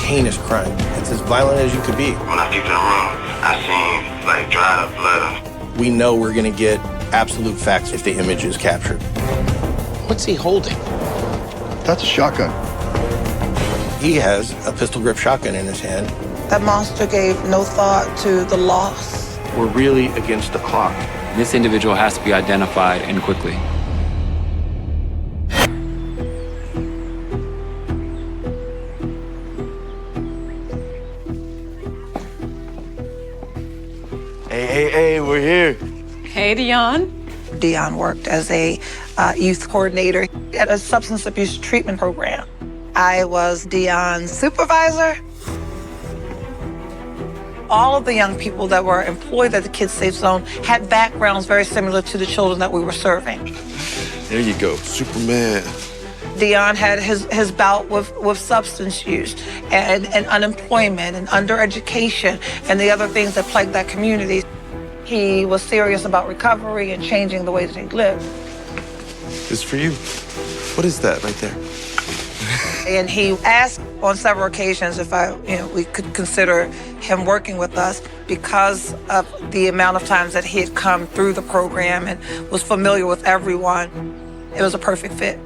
heinous crime. It's as violent as you could be. When I stepped in the room, I seen like dried up blood. We know we're gonna get absolute facts if the image is captured. What's he holding? That's a shotgun. He has a pistol grip shotgun in his hand. That monster gave no thought to the loss. We're really against the clock. This individual has to be identified and quickly. Hey, we're here. Hey, Dion. Dion worked as a youth coordinator at a substance abuse treatment program. I was Dion's supervisor. All of the young people that were employed at the Kids Safe Zone had backgrounds very similar to the children that we were serving. There you go, Superman. Dion had his bout with substance use and unemployment and undereducation and the other things that plagued that community. He was serious about recovery and changing the way that he lived. This is for you. What is that right there? And he asked on several occasions if we could consider him working with us because of the amount of times that he had come through the program and was familiar with everyone. It was a perfect fit.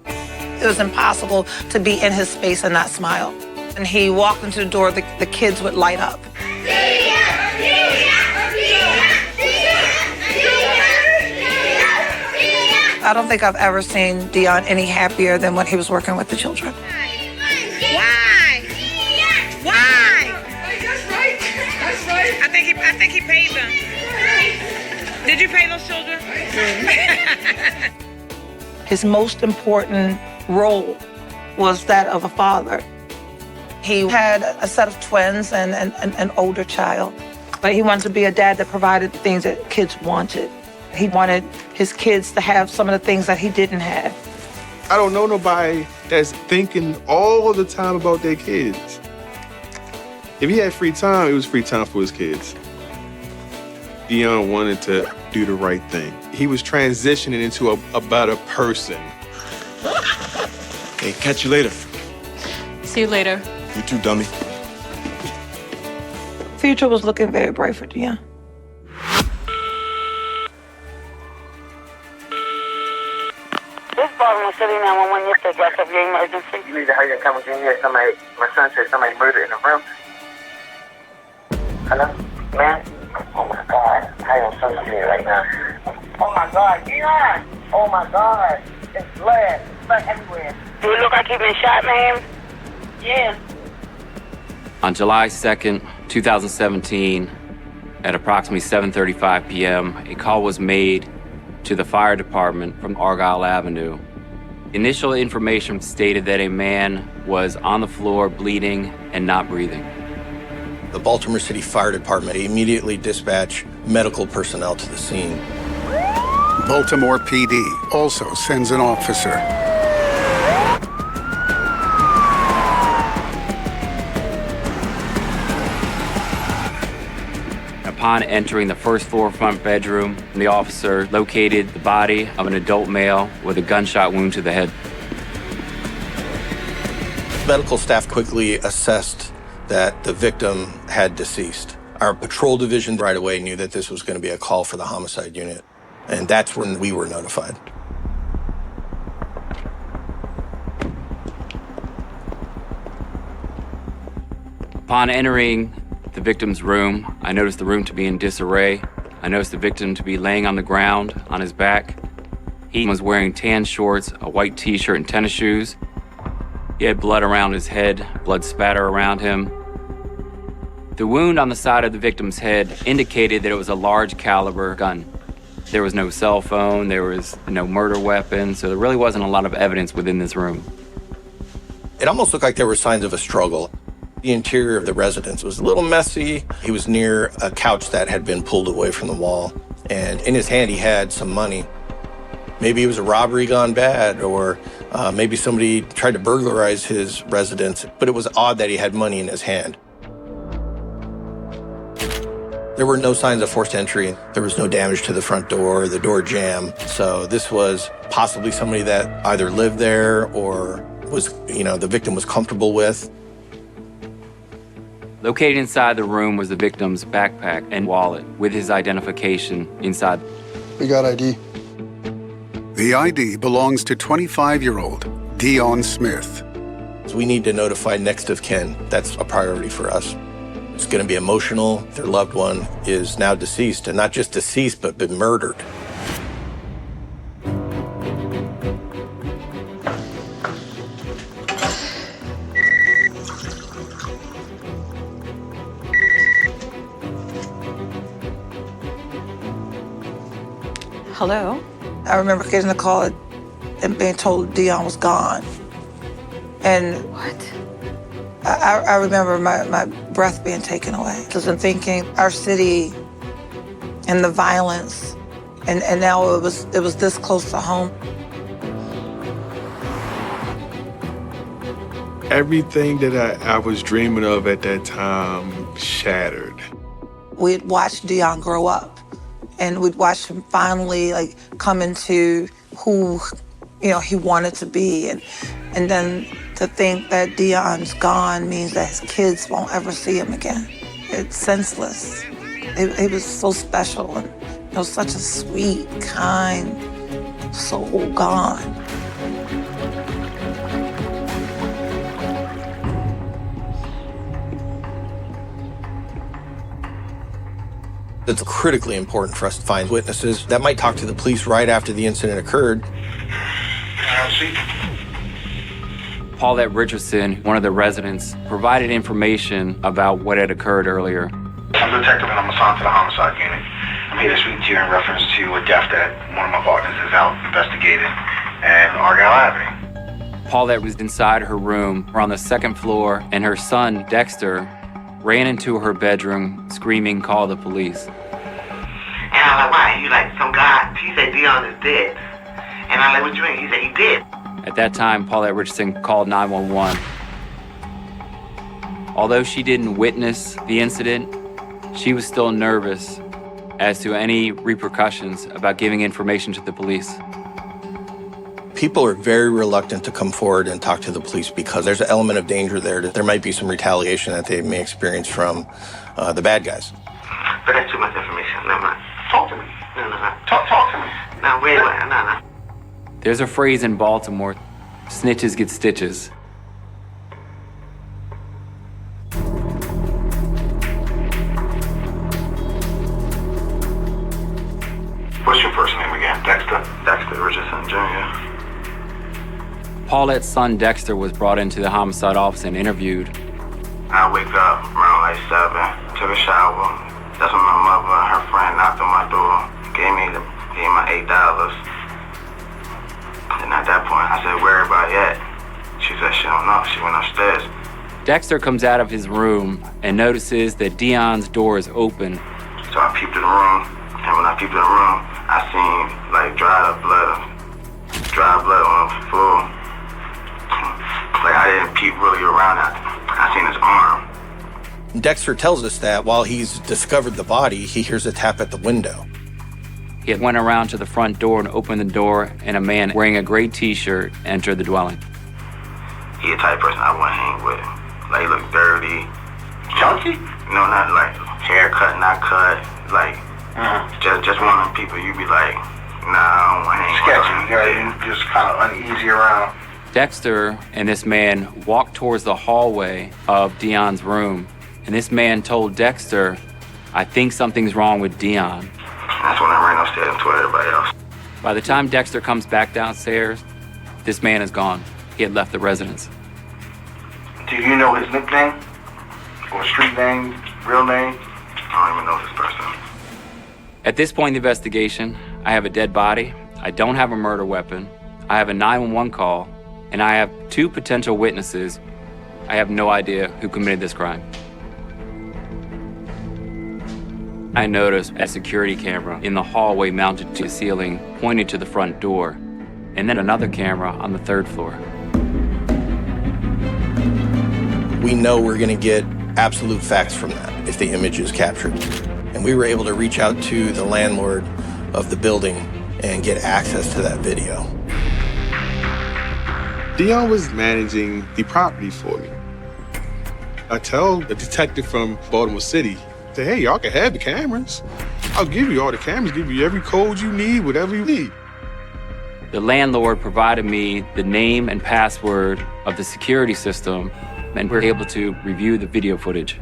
It was impossible to be in his space and not smile. And he walked into the door, the kids would light up. I don't think I've ever seen Dion any happier than when he was working with the children. Why? That's right. I think he paid them. Did you pay those children? His most important role was that of a father. He had a set of twins and an older child, but he wanted to be a dad that provided things that kids wanted. He wanted his kids to have some of the things that he didn't have. I don't know nobody that's thinking all the time about their kids. If he had free time, it was free time for his kids. Dion wanted to do the right thing. He was transitioning into a better person. Hey, catch you later. See you later. You too, dummy. Future was looking very bright for Dion. This Baltimore City 911, you take us up your emergency. You need to hurry and come in here. My son said somebody murdered in the room. Hello? Man? Oh my God. I am so scared right now. Oh my God, Dion! Oh my God. It's blood. Blood everywhere. Do it look like you've been shot, ma'am? Yeah. On July 2nd, 2017, at approximately 7:35 p.m., a call was made to the fire department from Argyle Avenue. Initial information stated that a man was on the floor bleeding and not breathing. The Baltimore City Fire Department immediately dispatched medical personnel to the scene. Baltimore PD also sends an officer. Upon entering the first floor front bedroom, the officer located the body of an adult male with a gunshot wound to the head. Medical staff quickly assessed that the victim had deceased. Our patrol division right away knew that this was going to be a call for the homicide unit, and that's when we were notified. Upon entering the victim's room, I noticed the room to be in disarray. I noticed the victim to be laying on the ground on his back. He was wearing tan shorts, a white t-shirt, and tennis shoes. He had blood around his head, blood spatter around him. The wound on the side of the victim's head indicated that it was a large caliber gun. There was no cell phone, there was no murder weapon, so there really wasn't a lot of evidence within this room. It almost looked like there were signs of a struggle. The interior of the residence was a little messy. He was near a couch that had been pulled away from the wall, and in his hand he had some money. Maybe it was a robbery gone bad, or maybe somebody tried to burglarize his residence, but it was odd that he had money in his hand. There were no signs of forced entry. There was no damage to the front door, the door jamb. So this was possibly somebody that either lived there or was, the victim was comfortable with. Located inside the room was the victim's backpack and wallet with his identification inside. We got ID. The ID belongs to 25-year-old Dion Smith. We need to notify next of kin. That's a priority for us. It's going to be emotional. Their loved one is now deceased, and not just deceased, but been murdered. Hello? I remember getting a call and being told Dion was gone. And what? I remember my breath being taken away. Because I'm thinking our city and the violence, and now it was this close to home. Everything that I was dreaming of at that time shattered. We had watched Dion grow up, and we'd watched him finally come into who he wanted to be, and then to think that Dion's gone means that his kids won't ever see him again. It's senseless. He was so special, and such a sweet, kind soul gone. It's critically important for us to find witnesses that might talk to the police right after the incident occurred. Paulette Richardson, one of the residents, provided information about what had occurred earlier. I'm a detective and I'm assigned to the homicide unit. I'm here to speak to you in reference to a death that one of my partners is out investigating in Argyle Avenue. Paulette was inside her room. We're on the second floor, and her son, Dexter, ran into her bedroom screaming, "Call the police." And I'm like, why? You like, some guy, he said Dion is dead. And I'm like, what you mean? He said he did. At that time, Paulette Richardson called 911. Although she didn't witness the incident, she was still nervous as to any repercussions about giving information to the police. People are very reluctant to come forward and talk to the police because there's an element of danger there that there might be some retaliation that they may experience from the bad guys. But that's too much information. Never mind. Talk to me. No. Talk to me. No, wait. No. There's a phrase in Baltimore, snitches get stitches. What's your first name again? Dexter Richardson Jr. Paulette's son Dexter was brought into the homicide office and interviewed. I wake up around like 7, took a shower. That's when my mother and her friend knocked on my door, gave me my $8. And at that point, I said, where everybody at? She said she don't know. She went upstairs. Dexter comes out of his room and notices that Dion's door is open. So I peeped in the room, and when I peeped in the room, I seen like dried blood on the floor. Like I didn't peep really around that. I seen his arm. Dexter tells us that while he's discovered the body, he hears a tap at the window. He had went around to the front door and opened the door, and a man wearing a gray t-shirt entered the dwelling. He a type person I wouldn't hang with. Like, he look dirty. Chunky? No, not like haircut, not cut. Like, just one of them people you be like, nah, I don't want to hang with. Sketchy, yeah, just kind of uneasy around. Dexter and this man walked towards the hallway of Dion's room, and this man told Dexter, "I think something's wrong with Dion." That's when I ran upstairs and told everybody else. By the time Dexter comes back downstairs, this man is gone. He had left the residence. Do you know his nickname? Or street name? Real name? I don't even know this person. At this point in the investigation, I have a dead body, I don't have a murder weapon, I have a 911 call, and I have 2 potential witnesses. I have no idea who committed this crime. I noticed a security camera in the hallway mounted to the ceiling, pointing to the front door, and then another camera on the 3rd floor. We know we're going to get absolute facts from that if the image is captured. And we were able to reach out to the landlord of the building and get access to that video. Dion was managing the property for me. I tell the detective from Baltimore City, say, hey, y'all can have the cameras. I'll give you all the cameras, give you every code you need, whatever you need. The landlord provided me the name and password of the security system, and we're able to review the video footage.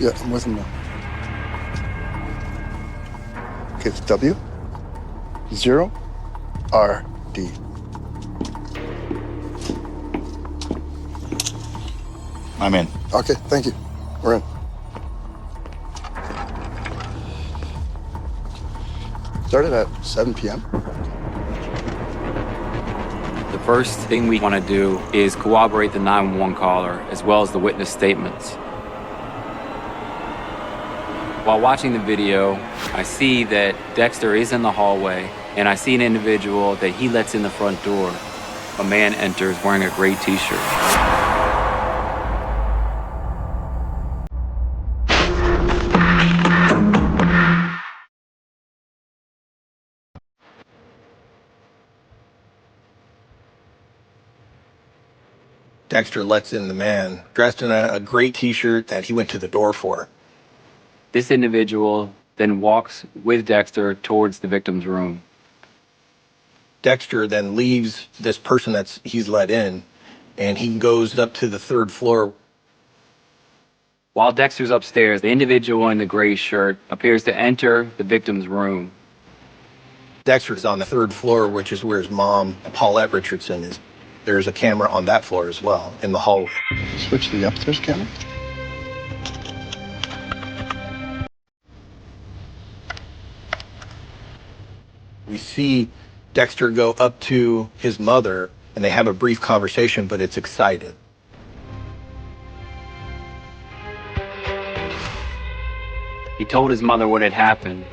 Yeah, I'm with him now. Okay, it's W, 0, R, D. I'm in. Okay, thank you. We're in. Started at 7 p.m. The first thing we want to do is corroborate the 911 caller as well as the witness statements. While watching the video, I see that Dexter is in the hallway, and I see an individual that he lets in the front door. A man enters wearing a gray t-shirt. Dexter lets in the man dressed in a gray t-shirt that he went to the door for. This individual then walks with Dexter towards the victim's room. Dexter then leaves this person he's let in, and he goes up to the 3rd floor. While Dexter's upstairs, the individual in the gray shirt appears to enter the victim's room. Dexter's on the 3rd floor, which is where his mom, Paulette Richardson, is. There's a camera on that floor as well, in the hallway. Switch to the upstairs camera. We see Dexter go up to his mother, and they have a brief conversation, but it's excited. He told his mother what had happened.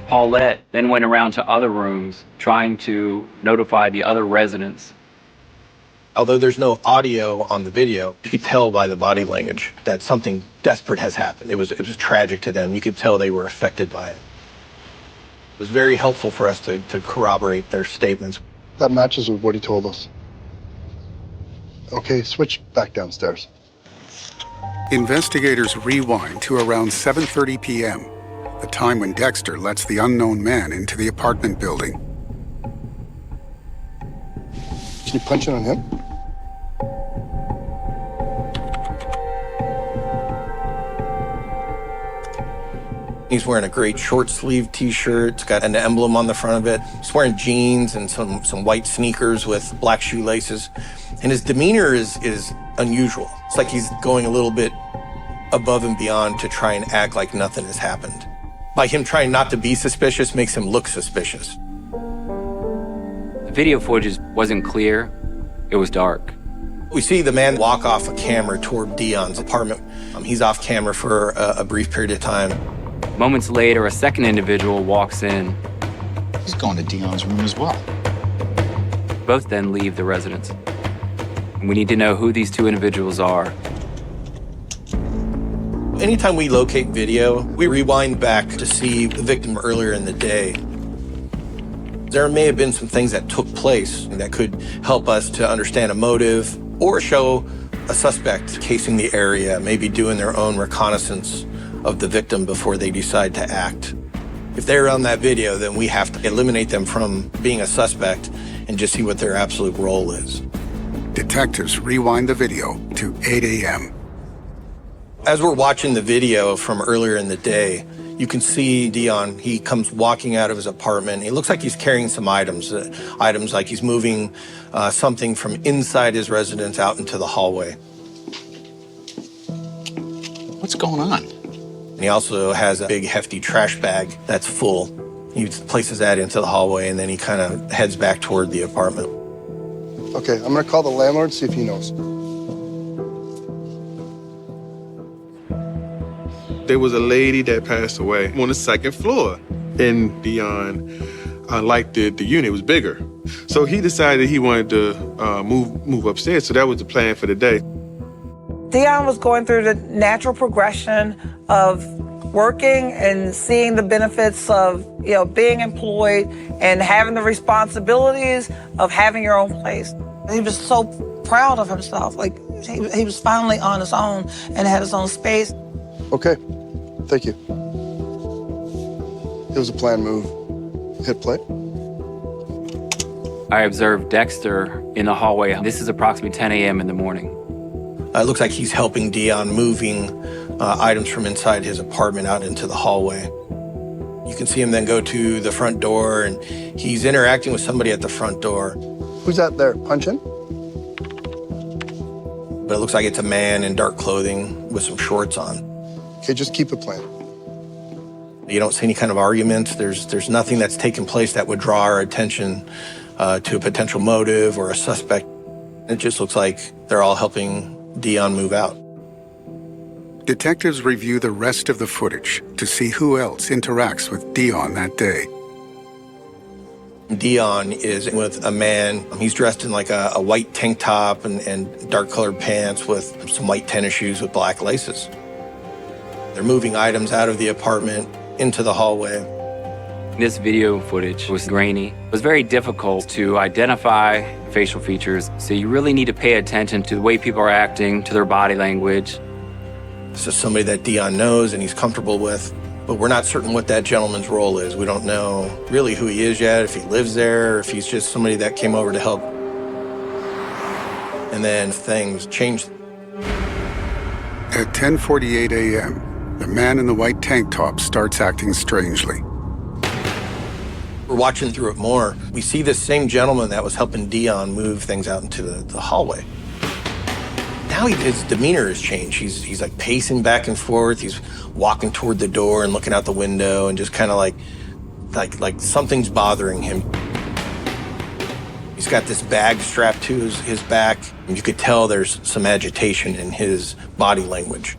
Paulette then went around to other rooms, trying to notify the other residents. Although there's no audio on the video, you could tell by the body language that something desperate has happened. It was tragic to them. You could tell they were affected by it. It was very helpful for us to corroborate their statements. That matches with what he told us. Okay, switch back downstairs. Investigators rewind to around 7:30 p.m., the time when Dexter lets the unknown man into the apartment building. Can you punch it on him? He's wearing a great short-sleeved t-shirt. It's got an emblem on the front of it. He's wearing jeans and some white sneakers with black shoelaces. And his demeanor is unusual. It's like he's going a little bit above and beyond to try and act like nothing has happened. By him trying not to be suspicious makes him look suspicious. The video footage wasn't clear. It was dark. We see the man walk off a camera toward Dion's apartment. He's off camera for a brief period of time. Moments later, a second individual walks in. He's going to Dion's room as well. Both then leave the residence. We need to know who these two individuals are. Anytime we locate video, we rewind back to see the victim earlier in the day. There may have been some things that took place that could help us to understand a motive or show a suspect casing the area, maybe doing their own reconnaissance of the victim before they decide to act. If they're on that video, then we have to eliminate them from being a suspect and just see what their absolute role is. Detectives rewind the video to 8 a.m. As we're watching the video from earlier in the day, you can see Dion. He comes walking out of his apartment. He looks like he's carrying some items like he's moving something from inside his residence out into the hallway. What's going on? And he also has a big, hefty trash bag that's full. He places that into the hallway, and then he kind of heads back toward the apartment. Okay, I'm gonna call the landlord, see if he knows. There was a lady that passed away on the 2nd floor. And Dion liked the unit, it was bigger. So he decided he wanted to move upstairs. So that was the plan for the day. Dion was going through the natural progression of working and seeing the benefits of, being employed and having the responsibilities of having your own place. He was so proud of himself. Like, He was finally on his own and had his own space. Okay, thank you. It was a planned move. Hit play. I observed Dexter in the hallway. This is approximately 10 a.m. in the morning. It looks like he's helping Dion moving items from inside his apartment out into the hallway. You can see him then go to the front door, and he's interacting with somebody at the front door. Who's that there? Punching? But it looks like it's a man in dark clothing with some shorts on. Okay, just keep it plain. You don't see any kind of arguments. There's nothing that's taken place that would draw our attention to a potential motive or a suspect. It just looks like they're all helping Dion move out. Detectives review the rest of the footage to see who else interacts with Dion that day. Dion is with a man. He's dressed in like a white tank top and dark colored pants with some white tennis shoes with black laces. They're moving items out of the apartment into the hallway. This video footage was grainy. It was very difficult to identify facial features, so you really need to pay attention to the way people are acting, to their body language. This is somebody that Dion knows and he's comfortable with, but we're not certain what that gentleman's role is. We don't know really who he is yet, if he lives there, or if he's just somebody that came over to help. And then things changed. At 10:48 a.m., the man in the white tank top starts acting strangely. We're watching through it more. We see this same gentleman that was helping Dion move things out into the hallway. Now his demeanor has changed. He's like pacing back and forth. He's walking toward the door and looking out the window and just kind of like something's bothering him. He's got this bag strapped to his back. And you could tell there's some agitation in his body language.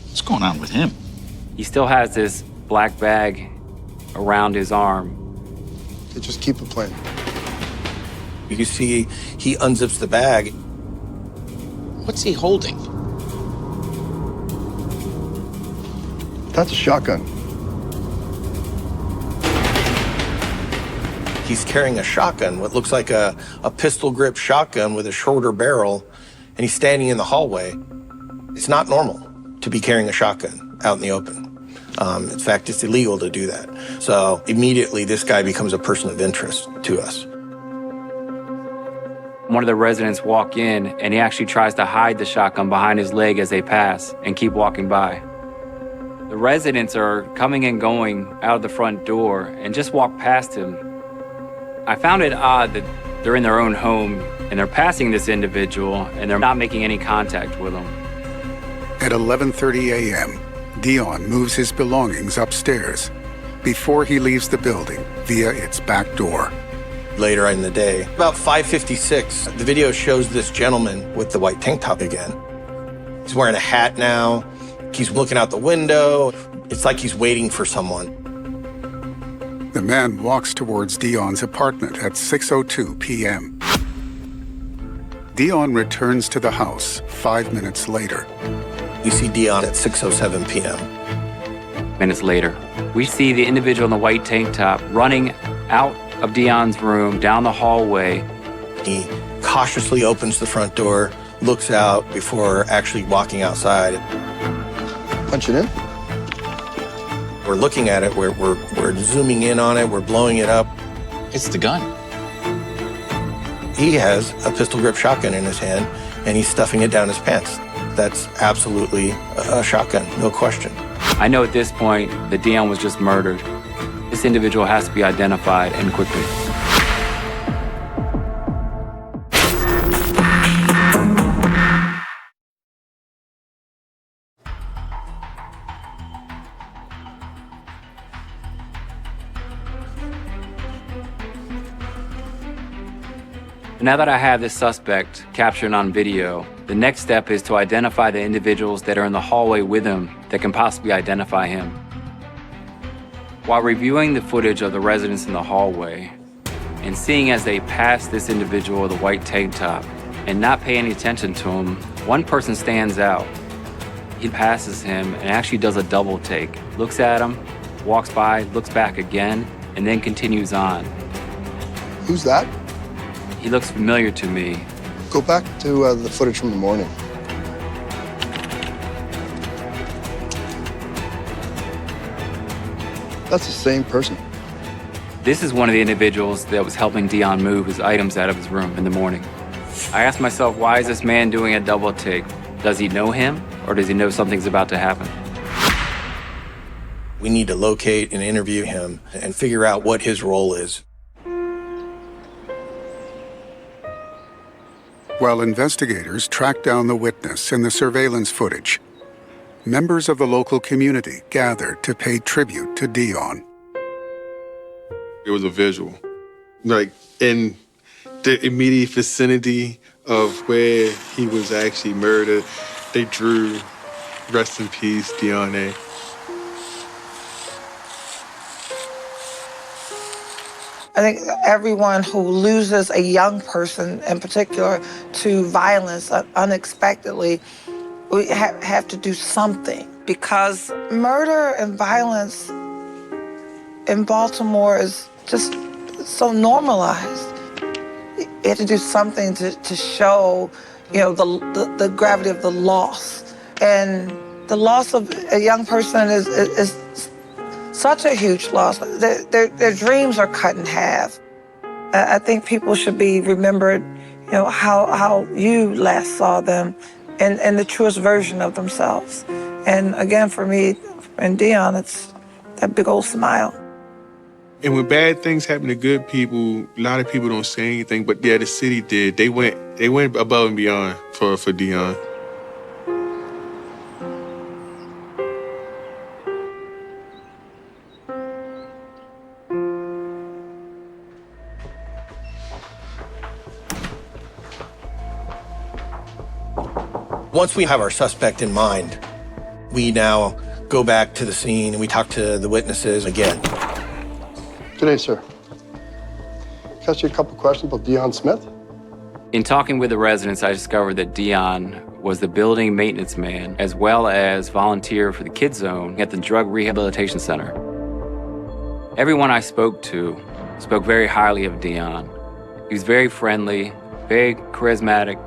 What's going on with him? He still has this black bag around his arm. Okay, just keep it plain. You can see he unzips the bag. What's he holding? That's a shotgun. He's carrying a shotgun, what looks like a pistol grip shotgun with a shorter barrel, and he's standing in the hallway. It's not normal to be carrying a shotgun out in the open. In fact, it's illegal to do that. So immediately this guy becomes a person of interest to us. One of the residents walk in and he actually tries to hide the shotgun behind his leg as they pass and keep walking by. The residents are coming and going out of the front door and just walk past him. I found it odd that they're in their own home and they're passing this individual and they're not making any contact with him. At 11:30 a.m., Dion moves his belongings upstairs before he leaves the building via its back door. Later in the day, about 5:56, the video shows this gentleman with the white tank top again. He's wearing a hat now. He's looking out the window. It's like he's waiting for someone. The man walks towards Dion's apartment at 6:02 p.m. Dion returns to the house 5 minutes later. We see Dion at 6:07 p.m. Minutes later, we see the individual in the white tank top running out of Dion's room, down the hallway. He cautiously opens the front door, looks out before actually walking outside. Punch it in. We're looking at it, we're zooming in on it, we're blowing it up. It's the gun. He has a pistol grip shotgun in his hand and he's stuffing it down his pants. That's absolutely a shotgun, no question. I know at this point that Dion was just murdered. This individual has to be identified, and quickly. Now that I have this suspect captured on video, the next step is to identify the individuals that are in the hallway with him that can possibly identify him. While reviewing the footage of the residents in the hallway and seeing as they pass this individual with a white tank top and not pay any attention to him, one person stands out. He passes him and actually does a double take. Looks at him, walks by, looks back again, and then continues on. Who's that? He looks familiar to me. Go back to the footage from the morning. That's the same person. This is one of the individuals that was helping Dion move his items out of his room in the morning. I asked myself, why is this man doing a double take? Does he know him, or does he know something's about to happen? We need to locate and interview him and figure out what his role is. While investigators track down the witness in the surveillance footage, members of the local community gathered to pay tribute to Dion. It was a visual. Like, in the immediate vicinity of where he was actually murdered, they drew, "Rest in peace, Dion A." I think everyone who loses a young person in particular to violence unexpectedly, we have to do something, because murder and violence in Baltimore is just so normalized. You have to do something to show, the gravity of the loss. And the loss of a young person is such a huge loss. Their dreams are cut in half. I think people should be remembered, how you last saw them and the truest version of themselves. And again, for me and Dion, it's that big old smile. And when bad things happen to good people, a lot of people don't say anything, but yeah, the city did. They went above and beyond for Dion. Once we have our suspect in mind, we now go back to the scene and we talk to the witnesses again. Good day, sir. Can I ask you a couple questions about Dion Smith? In talking with the residents, I discovered that Dion was the building maintenance man, as well as volunteer for the Kids Zone at the Drug Rehabilitation Center. Everyone I spoke to spoke very highly of Dion. He was very friendly, very charismatic,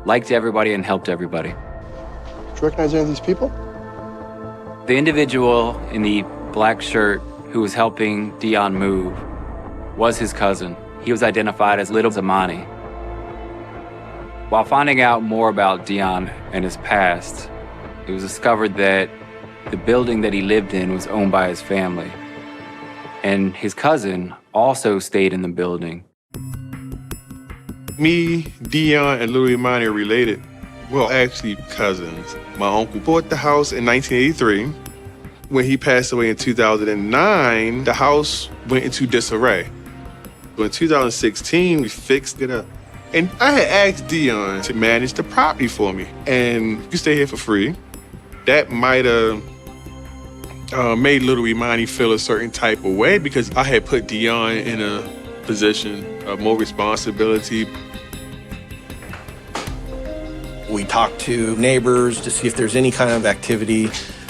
liked everybody and helped everybody. Do you recognize any of these people? The individual in the black shirt who was helping Dion move was his cousin. He was identified as Little Zamani. While finding out more about Dion and his past, it was discovered that the building that he lived in was owned by his family. And his cousin also stayed in the building. Me, Dion, and Louis Imani are related. Well, actually cousins. My uncle bought the house in 1983. When he passed away in 2009, the house went into disarray. In 2016, we fixed it up. And I had asked Dion to manage the property for me. And you stay here for free. That might have made Little Imani feel a certain type of way, because I had put Dion in a position of more responsibility. We talk to neighbors to see if there's any kind of activity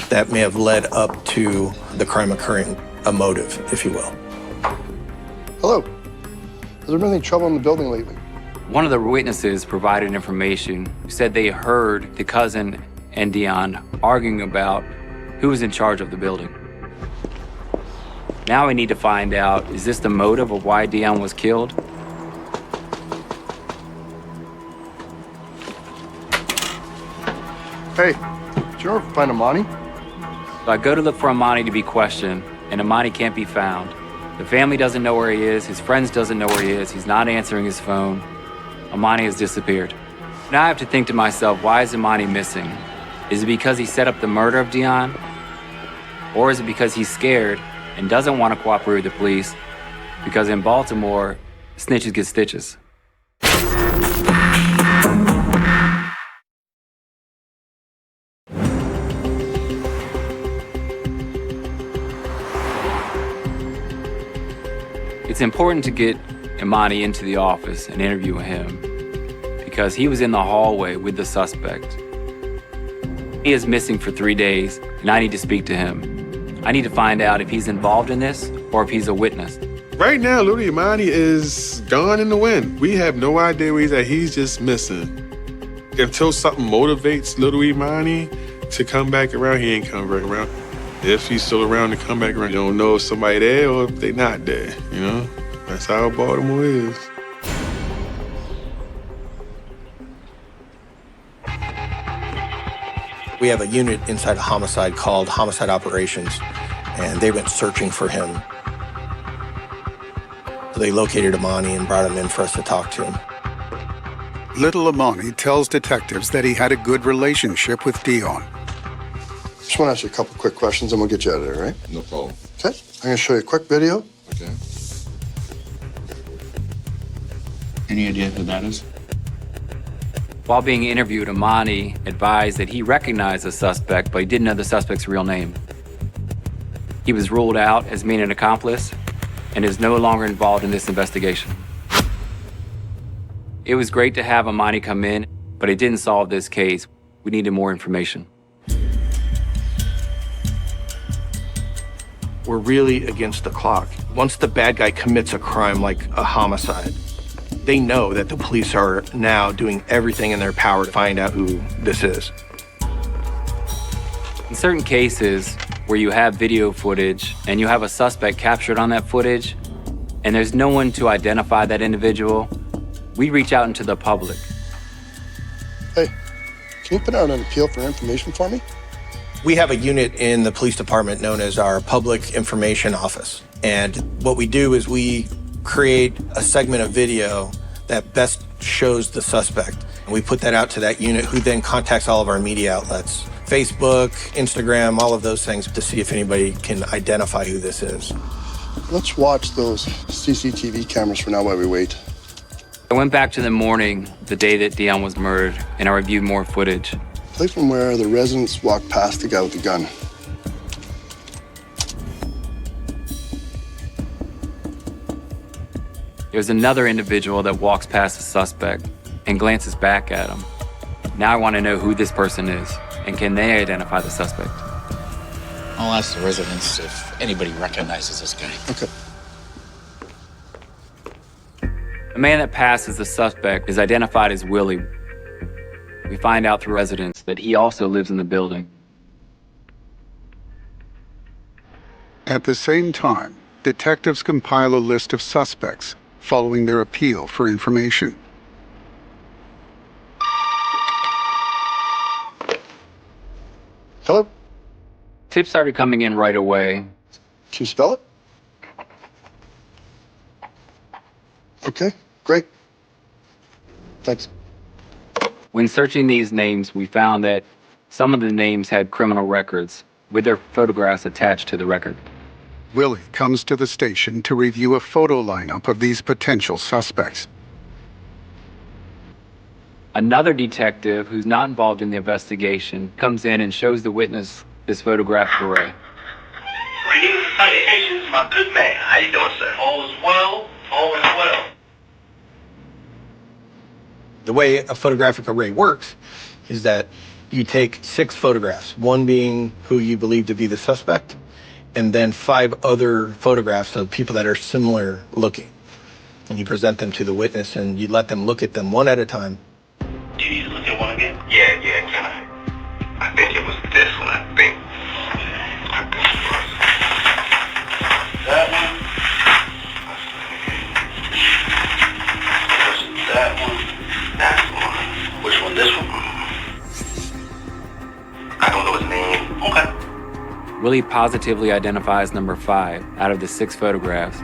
that may have led up to the crime occurring, a motive, if you will. Hello. Has there been any trouble in the building lately? One of the witnesses provided information, said they heard the cousin and Dion arguing about who was in charge of the building. Now we need to find out, is this the motive of why Dion was killed? Hey, did you ever find Imani? So I go to look for Imani to be questioned, and Imani can't be found. The family doesn't know where he is, his friends doesn't know where he is, he's not answering his phone. Imani has disappeared. Now I have to think to myself, why is Imani missing? Is it because he set up the murder of Dion? Or is it because he's scared and doesn't want to cooperate with the police? Because in Baltimore, snitches get stitches. It's important to get Imani into the office and interview him, because he was in the hallway with the suspect. He is missing for 3 days, and I need to speak to him. I need to find out if he's involved in this or if he's a witness. Right now, Louis Imani is gone in the wind. We have no idea where he's at. He's just missing. Until something motivates Little Imani to come back around, he ain't come back around. If he's still around to come back around, you don't know if somebody there or if they not there, you know? That's how Baltimore is. We have a unit inside a homicide called Homicide Operations, and they went searching for him. So they located Amani and brought him in for us to talk to him. Little Amani tells detectives that he had a good relationship with Dion. Just want to ask you a couple quick questions and we'll get you out of there, right? No problem. Okay. I'm going to show you a quick video. Okay. Any idea who that is? While being interviewed, Amani advised that he recognized the suspect, but he didn't know the suspect's real name. He was ruled out as being an accomplice and is no longer involved in this investigation. It was great to have Amani come in, but it didn't solve this case. We needed more information. We're really against the clock. Once the bad guy commits a crime like a homicide, they know that the police are now doing everything in their power to find out who this is. In certain cases where you have video footage and you have a suspect captured on that footage and there's no one to identify that individual, we reach out into the public. Hey, can you put out an appeal for information for me? We have a unit in the police department known as our Public Information Office. And what we do is we create a segment of video that best shows the suspect. And we put that out to that unit, who then contacts all of our media outlets, Facebook, Instagram, all of those things, to see if anybody can identify who this is. Let's watch those CCTV cameras for now while we wait. I went back to the morning, the day that Dion was murdered, and I reviewed more footage. Play from where the residents walked past the guy with the gun. There's another individual that walks past the suspect and glances back at him. Now I want to know who this person is, and can they identify the suspect? I'll ask the residents if anybody recognizes this guy. Okay. The man that passed as the suspect is identified as Willie. We find out through residents that he also lives in the building. At the same time, detectives compile a list of suspects following their appeal for information. Hello? Tips started coming in right away. Can you spell it? Okay, great. Thanks. When searching these names, we found that some of the names had criminal records with their photographs attached to the record. Willie comes to the station to review a photo lineup of these potential suspects. Another detective who's not involved in the investigation comes in and shows the witness this photographic array. Salutations, my good man. How you doing, sir? All is well. All is well. The way a photographic array works is that you take 6 photographs, one being who you believe to be the suspect, and then 5 other photographs of people that are similar looking. And you present them to the witness and you let them look at them one at a time. Do you need to look at one again? Yeah, can I? I think it was this one, I think. That one. That one. That's the one. Which one? This one? I don't know his name. Okay. Willie positively identifies number 5 out of the 6 photographs.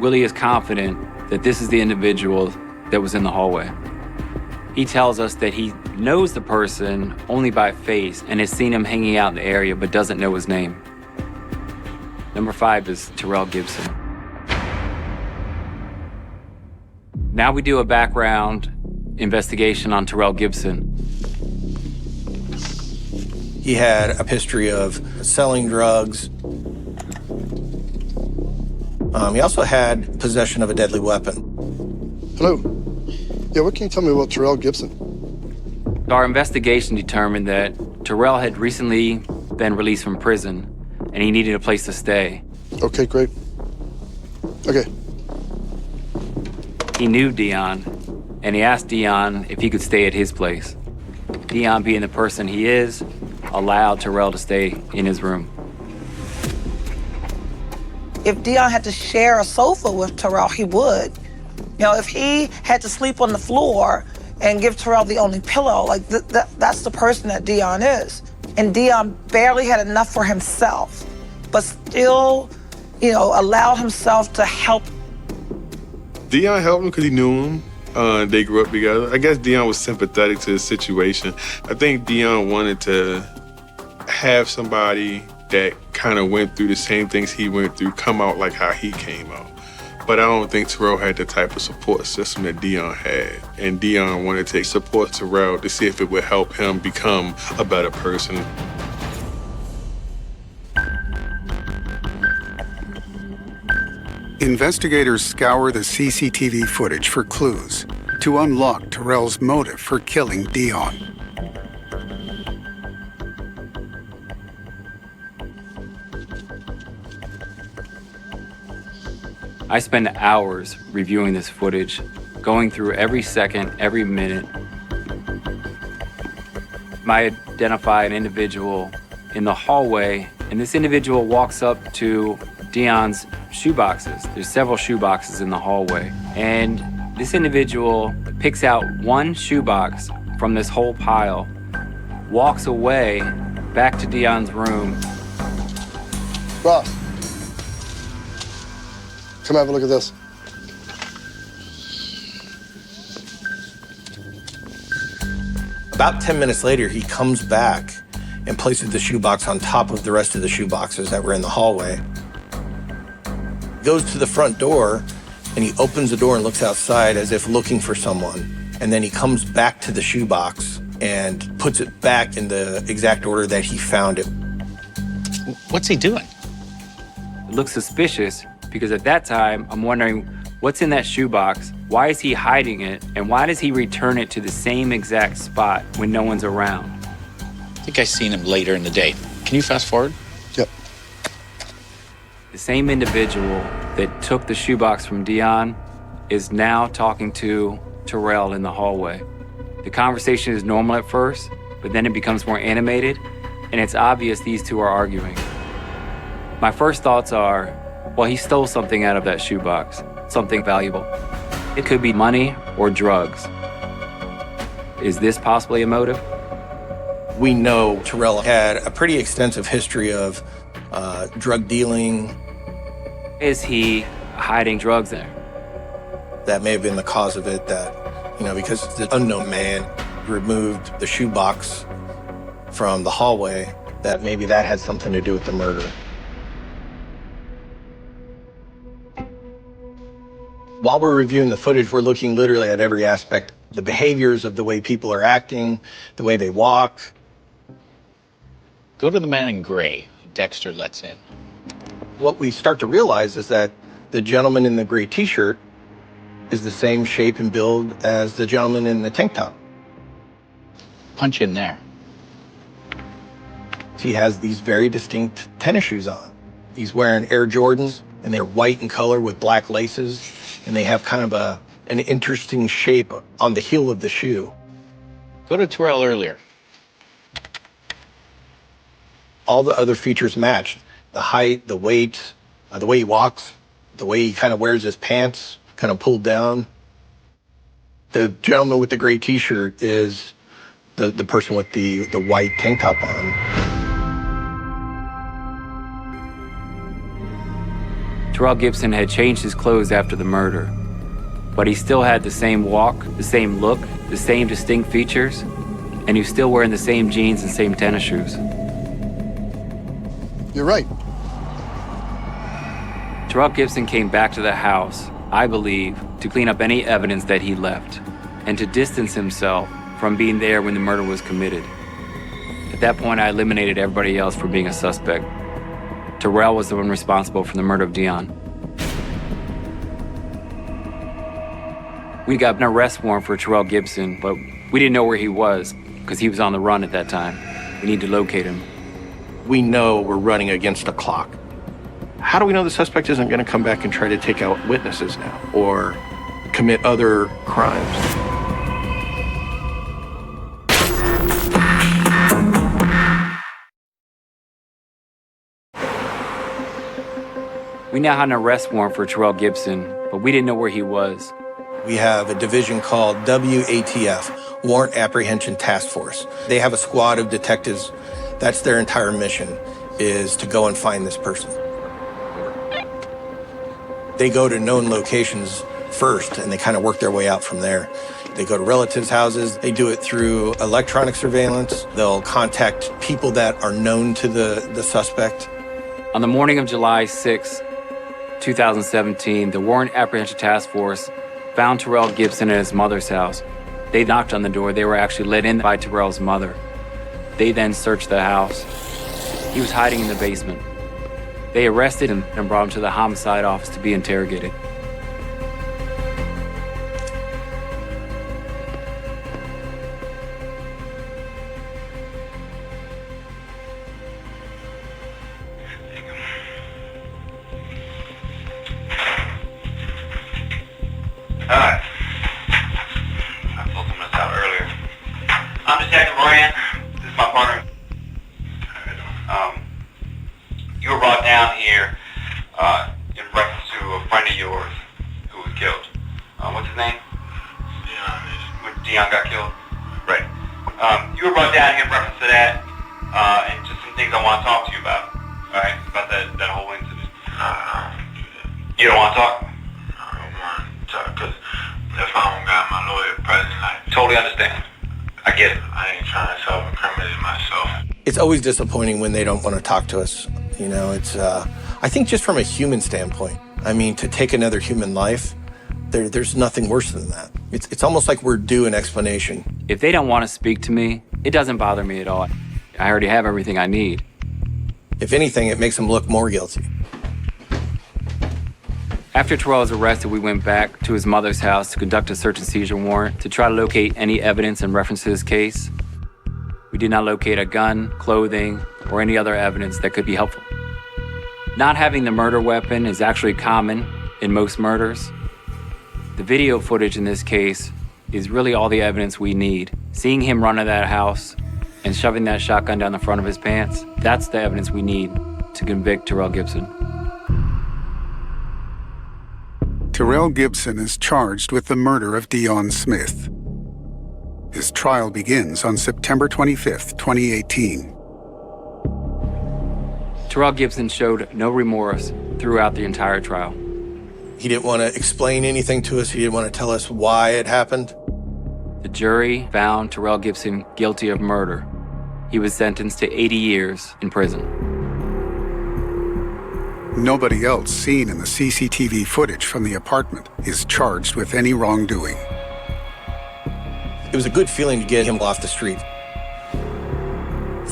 Willie is confident that this is the individual that was in the hallway. He tells us that he knows the person only by face and has seen him hanging out in the area but doesn't know his name. Number 5 is Terrell Gibson. Now we do a background investigation on Terrell Gibson. He had a history of selling drugs. He also had possession of a deadly weapon. Hello. Yeah, what can you tell me about Terrell Gibson? Our investigation determined that Terrell had recently been released from prison and he needed a place to stay. Okay, great. Okay. He knew Dion, and he asked Dion if he could stay at his place. Dion, being the person he is, allowed Terrell to stay in his room. If Dion had to share a sofa with Terrell, he would. You know, if he had to sleep on the floor and give Terrell the only pillow, like that's the person that Dion is. And Dion barely had enough for himself, but still, you know, allowed himself to help. Dion helped him because he knew him. They grew up together. I guess Dion was sympathetic to his situation. I think Dion wanted to have somebody that kind of went through the same things he went through come out like how he came out. But I don't think Terrell had the type of support system that Dion had. And Dion wanted to support Terrell to see if it would help him become a better person. Investigators scour the CCTV footage for clues to unlock Terrell's motive for killing Dion. I spend hours reviewing this footage, going through every second, every minute. I identify an individual in the hallway, and this individual walks up to Dion's shoeboxes. There's several shoeboxes in the hallway. And this individual picks out one shoebox from this whole pile, walks away back to Dion's room. Ross, come have a look at this. About 10 minutes later, he comes back and places the shoebox on top of the rest of the shoeboxes that were in the hallway. Goes to the front door, and he opens the door and looks outside as if looking for someone. And then he comes back to the shoebox and puts it back in the exact order that he found it. What's he doing? It looks suspicious because at that time, I'm wondering what's in that shoebox, why is he hiding it, and why does he return it to the same exact spot when no one's around? I think I seen him later in the day. Can you fast forward? Yep. The same individual that took the shoebox from Dion is now talking to Terrell in the hallway. The conversation is normal at first, but then it becomes more animated, and it's obvious these two are arguing. My first thoughts are, well, he stole something out of that shoebox, something valuable. It could be money or drugs. Is this possibly a motive? We know Terrell had a pretty extensive history of drug dealing. Is he hiding drugs there? That may have been the cause of it, that, you know, because the unknown man removed the shoebox from the hallway, that maybe that had something to do with the murder. While we're reviewing the footage, we're looking literally at every aspect, the behaviors of the way people are acting, the way they walk. Go to the man in gray Dexter lets in. What we start to realize is that the gentleman in the gray t-shirt is the same shape and build as the gentleman in the tank top. Punch in there. He has these very distinct tennis shoes on. He's wearing Air Jordans, and they're white in color with black laces, and they have kind of an interesting shape on the heel of the shoe. Go to Terrell earlier. All the other features match. The height, the weight, the way he walks, the way he kind of wears his pants, kind of pulled down. The gentleman with the gray t-shirt is the person with the white tank top on. Terrell Gibson had changed his clothes after the murder, but he still had the same walk, the same look, the same distinct features, and he was still wearing the same jeans and same tennis shoes. You're right. Terrell Gibson came back to the house, I believe, to clean up any evidence that he left and to distance himself from being there when the murder was committed. At that point, I eliminated everybody else from being a suspect. Terrell was the one responsible for the murder of Dion. We got an arrest warrant for Terrell Gibson, but we didn't know where he was because he was on the run at that time. We need to locate him. We know we're running against a clock. How do we know the suspect isn't going to come back and try to take out witnesses now or commit other crimes? We now had an arrest warrant for Terrell Gibson, but we didn't know where he was. We have a division called WATF, Warrant Apprehension Task Force. They have a squad of detectives. That's their entire mission, is to go and find this person. They go to known locations first, and they kind of work their way out from there. They go to relatives' houses. They do it through electronic surveillance. They'll contact people that are known to the suspect. On the morning of July 6, 2017, the Warrant Apprehension Task Force found Terrell Gibson at his mother's house. They knocked on the door. They were actually let in by Terrell's mother. They then searched the house. He was hiding in the basement. They arrested him and brought him to the homicide office to be interrogated. Alright. I spoke to myself earlier. I'm Detective Moran. This is my partner. You were brought down here in reference to a friend of yours who was killed. What's his name? Dion. When Dion got killed? Right. You were brought down here in reference to that, and just some things I want to talk to you about. Alright? About that whole incident. You don't want to talk? Because if I don't got my lawyer present, I totally understand. I get it. I ain't trying to self-incriminate myself. It's always disappointing when they don't want to talk to us. You know, it's, I think just from a human standpoint, I mean, to take another human life, there's nothing worse than that. It's almost like we're due an explanation. If they don't want to speak to me, it doesn't bother me at all. I already have everything I need. If anything, it makes them look more guilty. After Terrell was arrested, we went back to his mother's house to conduct a search and seizure warrant to try to locate any evidence in reference to his case. We did not locate a gun, clothing, or any other evidence that could be helpful. Not having the murder weapon is actually common in most murders. The video footage in this case is really all the evidence we need. Seeing him run to that house and shoving that shotgun down the front of his pants, that's the evidence we need to convict Terrell Gibson. Terrell Gibson is charged with the murder of Dion Smith. His trial begins on September 25th, 2018. Terrell Gibson showed no remorse throughout the entire trial. He didn't want to explain anything to us. He didn't want to tell us why it happened. The jury found Terrell Gibson guilty of murder. He was sentenced to 80 years in prison. Nobody else seen in the CCTV footage from the apartment is charged with any wrongdoing. It was a good feeling to get him off the street.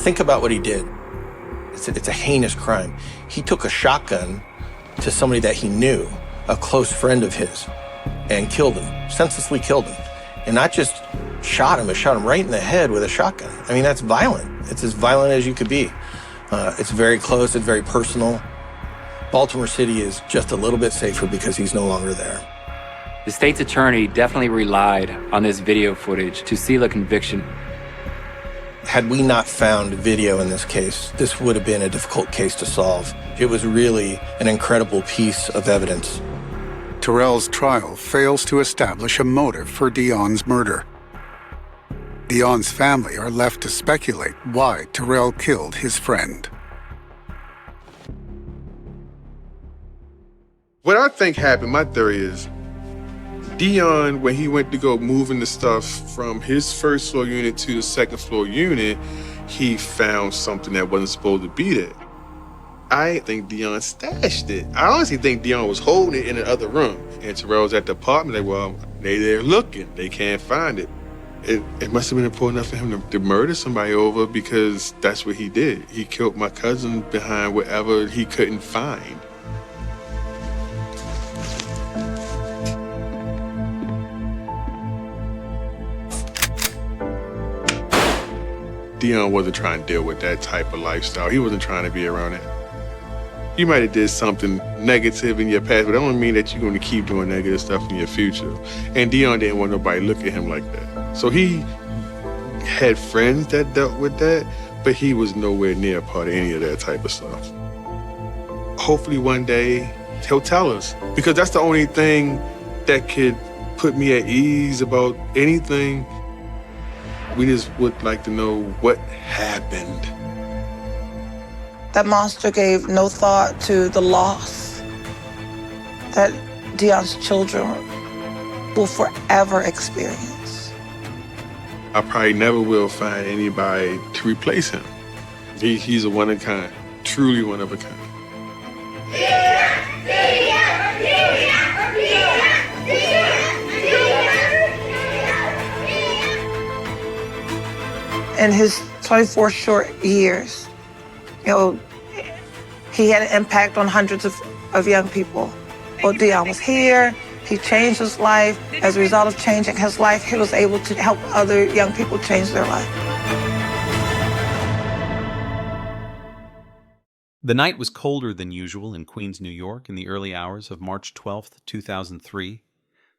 Think about what he did. It's a heinous crime. He took a shotgun to somebody that he knew, a close friend of his, and killed him, senselessly killed him. And not just shot him, but shot him right in the head with a shotgun. I mean, that's violent. It's as violent as you could be. It's very close, it's very personal. Baltimore City is just a little bit safer because he's no longer there. The state's attorney definitely relied on this video footage to seal a conviction. Had we not found video in this case, this would have been a difficult case to solve. It was really an incredible piece of evidence. Terrell's trial fails to establish a motive for Dion's murder. Dion's family are left to speculate why Terrell killed his friend. What I think happened, my theory is, Dion, when he went to go moving the stuff from his first floor unit to the second floor unit, he found something that wasn't supposed to be there. I think Dion stashed it. I honestly think Dion was holding it in the other room. And Terrell's at the apartment, like, well, they there looking. They can't find it. It must have been important enough for him to murder somebody over, because that's what he did. He killed my cousin behind whatever he couldn't find. Dion wasn't trying to deal with that type of lifestyle. He wasn't trying to be around it. You might have did something negative in your past, but that don't mean that you're going to keep doing negative stuff in your future. And Dion didn't want nobody to look at him like that. So he had friends that dealt with that, but he was nowhere near a part of any of that type of stuff. Hopefully one day he'll tell us. Because that's the only thing that could put me at ease about anything. We just would like to know what happened. That monster gave no thought to the loss that Deon's children will forever experience. I probably never will find anybody to replace him. He's a one of a kind, truly one of a kind. In his 24 short years, he had an impact on hundreds of young people. Well, Deon was here. He changed his life. As a result of changing his life, he was able to help other young people change their life. The night was colder than usual in Queens, New York, in the early hours of March 12, 2003.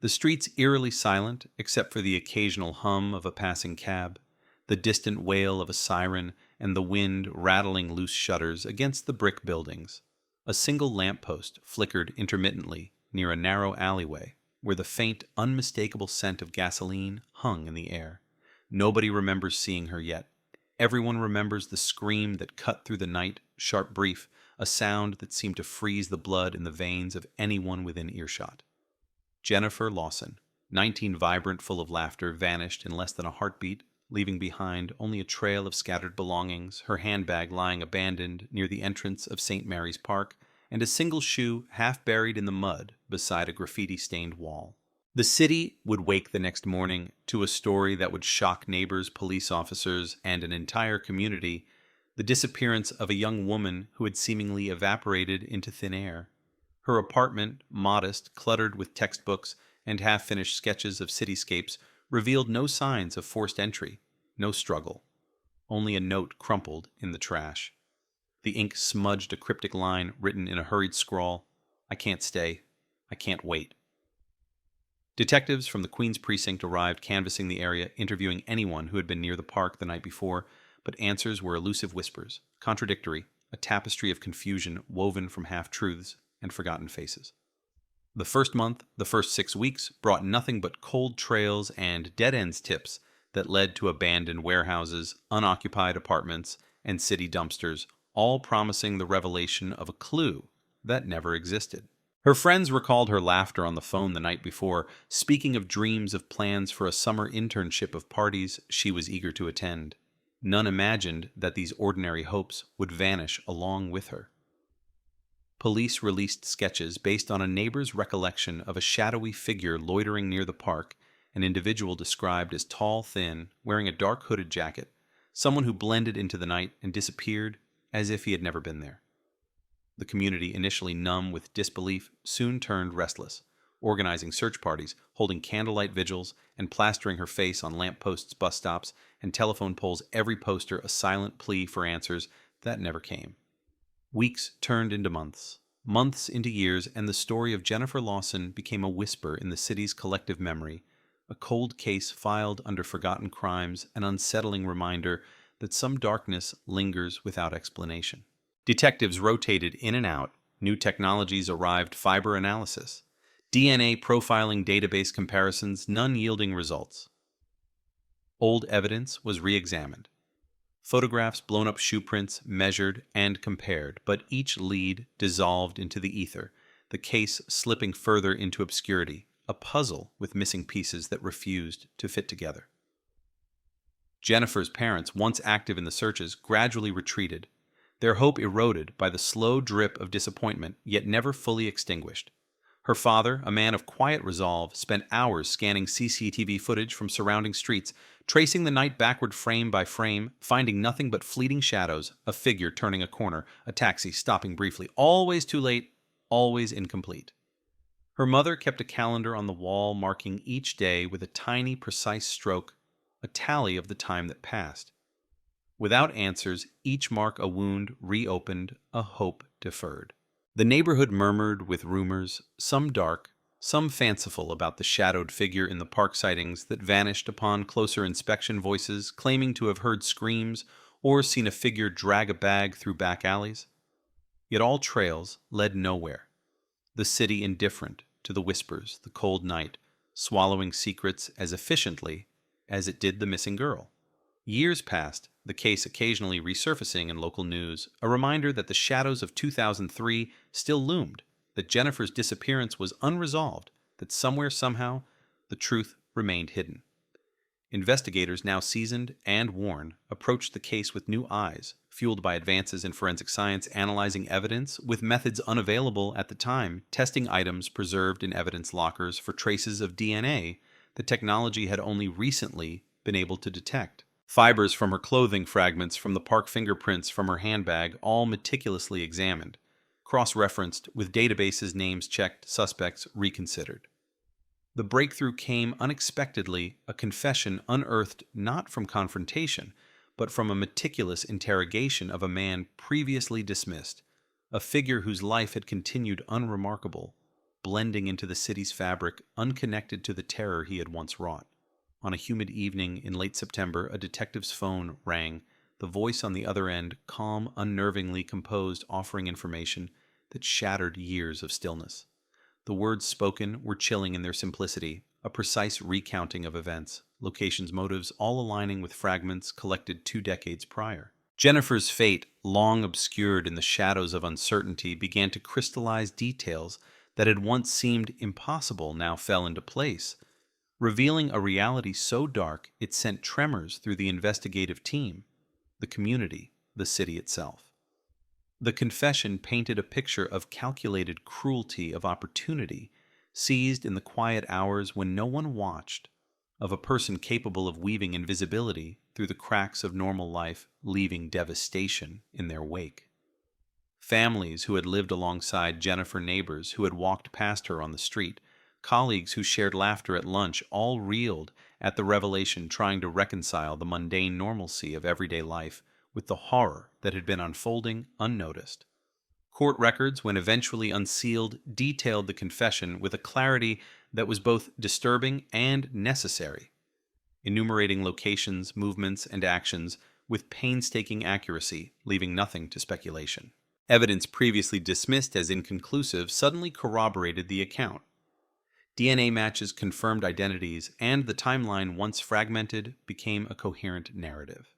The streets eerily silent, except for the occasional hum of a passing cab, the distant wail of a siren, and the wind rattling loose shutters against the brick buildings. A single lamppost flickered intermittently near a narrow alleyway, where the faint, unmistakable scent of gasoline hung in the air. Nobody remembers seeing her yet. Everyone remembers the scream that cut through the night, sharp brief, a sound that seemed to freeze the blood in the veins of anyone within earshot. Jennifer Lawson, 19, vibrant, full of laughter, vanished in less than a heartbeat, leaving behind only a trail of scattered belongings, her handbag lying abandoned near the entrance of St. Mary's Park, and a single shoe half buried in the mud beside a graffiti-stained wall. The city would wake the next morning to a story that would shock neighbors, police officers, and an entire community: the disappearance of a young woman who had seemingly evaporated into thin air. Her apartment, modest, cluttered with textbooks and half-finished sketches of cityscapes, revealed no signs of forced entry, no struggle, only a note crumpled in the trash. The ink smudged a cryptic line written in a hurried scrawl: "I can't stay. I can't wait." Detectives from the Queens precinct arrived, canvassing the area, interviewing anyone who had been near the park the night before, but answers were elusive whispers, contradictory, a tapestry of confusion woven from half-truths and forgotten faces. The first month, the first 6 weeks, brought nothing but cold trails and dead-ends tips that led to abandoned warehouses, unoccupied apartments, and city dumpsters, all promising the revelation of a clue that never existed. Her friends recalled her laughter on the phone the night before, speaking of dreams of plans for a summer internship of parties she was eager to attend. None imagined that these ordinary hopes would vanish along with her. Police released sketches based on a neighbor's recollection of a shadowy figure loitering near the park, an individual described as tall, thin, wearing a dark hooded jacket, someone who blended into the night and disappeared as if he had never been there. The community, initially numb with disbelief, soon turned restless, organizing search parties, holding candlelight vigils, and plastering her face on lampposts, bus stops, and telephone poles, every poster a silent plea for answers that never came. Weeks turned into months, months into years, and the story of Jennifer Lawson became a whisper in the city's collective memory, a cold case filed under forgotten crimes, an unsettling reminder that some darkness lingers without explanation. Detectives rotated in and out. New technologies arrived: fiber analysis, DNA profiling, database comparisons, none yielding results. Old evidence was re-examined. Photographs, blown-up shoe prints, measured and compared, but each lead dissolved into the ether, the case slipping further into obscurity, a puzzle with missing pieces that refused to fit together. Jennifer's parents, once active in the searches, gradually retreated, their hope eroded by the slow drip of disappointment, yet never fully extinguished. Her father, a man of quiet resolve, spent hours scanning CCTV footage from surrounding streets, tracing the night backward frame by frame, finding nothing but fleeting shadows, a figure turning a corner, a taxi stopping briefly, always too late, always incomplete. Her mother kept a calendar on the wall, marking each day with a tiny, precise stroke, a tally of the time that passed. Without answers, each mark a wound reopened, a hope deferred. The neighborhood murmured with rumors, some dark, some fanciful, about the shadowed figure in the park sightings that vanished upon closer inspection, voices claiming to have heard screams or seen a figure drag a bag through back alleys. Yet all trails led nowhere. the city indifferent to the whispers, the cold night, swallowing secrets as efficiently as it did the missing girl. Years passed, the case occasionally resurfacing in local news, a reminder that the shadows of 2003 still loomed, that Jennifer's disappearance was unresolved, that somewhere, somehow, the truth remained hidden. Investigators, now seasoned and worn, approached the case with new eyes, fueled by advances in forensic science, analyzing evidence with methods unavailable at the time, testing items preserved in evidence lockers for traces of DNA that technology had only recently been able to detect. Fibers from her clothing, fragments from the park fingerprints from her handbag, all meticulously examined, cross-referenced with databases, names checked, suspects reconsidered. The breakthrough came unexpectedly, a confession unearthed not from confrontation, but from a meticulous interrogation of a man previously dismissed, a figure whose life had continued unremarkable, blending into the city's fabric, unconnected to the terror he had once wrought. On a humid evening in late September, a detective's phone rang, the voice on the other end, calm, unnervingly composed, offering information that shattered years of stillness. The words spoken were chilling in their simplicity, a precise recounting of events, locations, motives, all aligning with fragments collected 2 decades prior. Jennifer's fate, long obscured in the shadows of uncertainty, began to crystallize. Details that had once seemed impossible now fell into place, revealing a reality so dark it sent tremors through the investigative team, the community, the city itself. The confession painted a picture of calculated cruelty, of opportunity, seized in the quiet hours when no one watched, of a person capable of weaving invisibility through the cracks of normal life, leaving devastation in their wake. Families who had lived alongside Jennifer, neighbors who had walked past her on the street, colleagues who shared laughter at lunch, all reeled at the revelation, trying to reconcile the mundane normalcy of everyday life with the horror that had been unfolding unnoticed. Court records, when eventually unsealed, detailed the confession with a clarity that was both disturbing and necessary, enumerating locations, movements, and actions with painstaking accuracy, leaving nothing to speculation. Evidence previously dismissed as inconclusive suddenly corroborated the account. DNA matches confirmed identities, and the timeline, once fragmented, became a coherent narrative.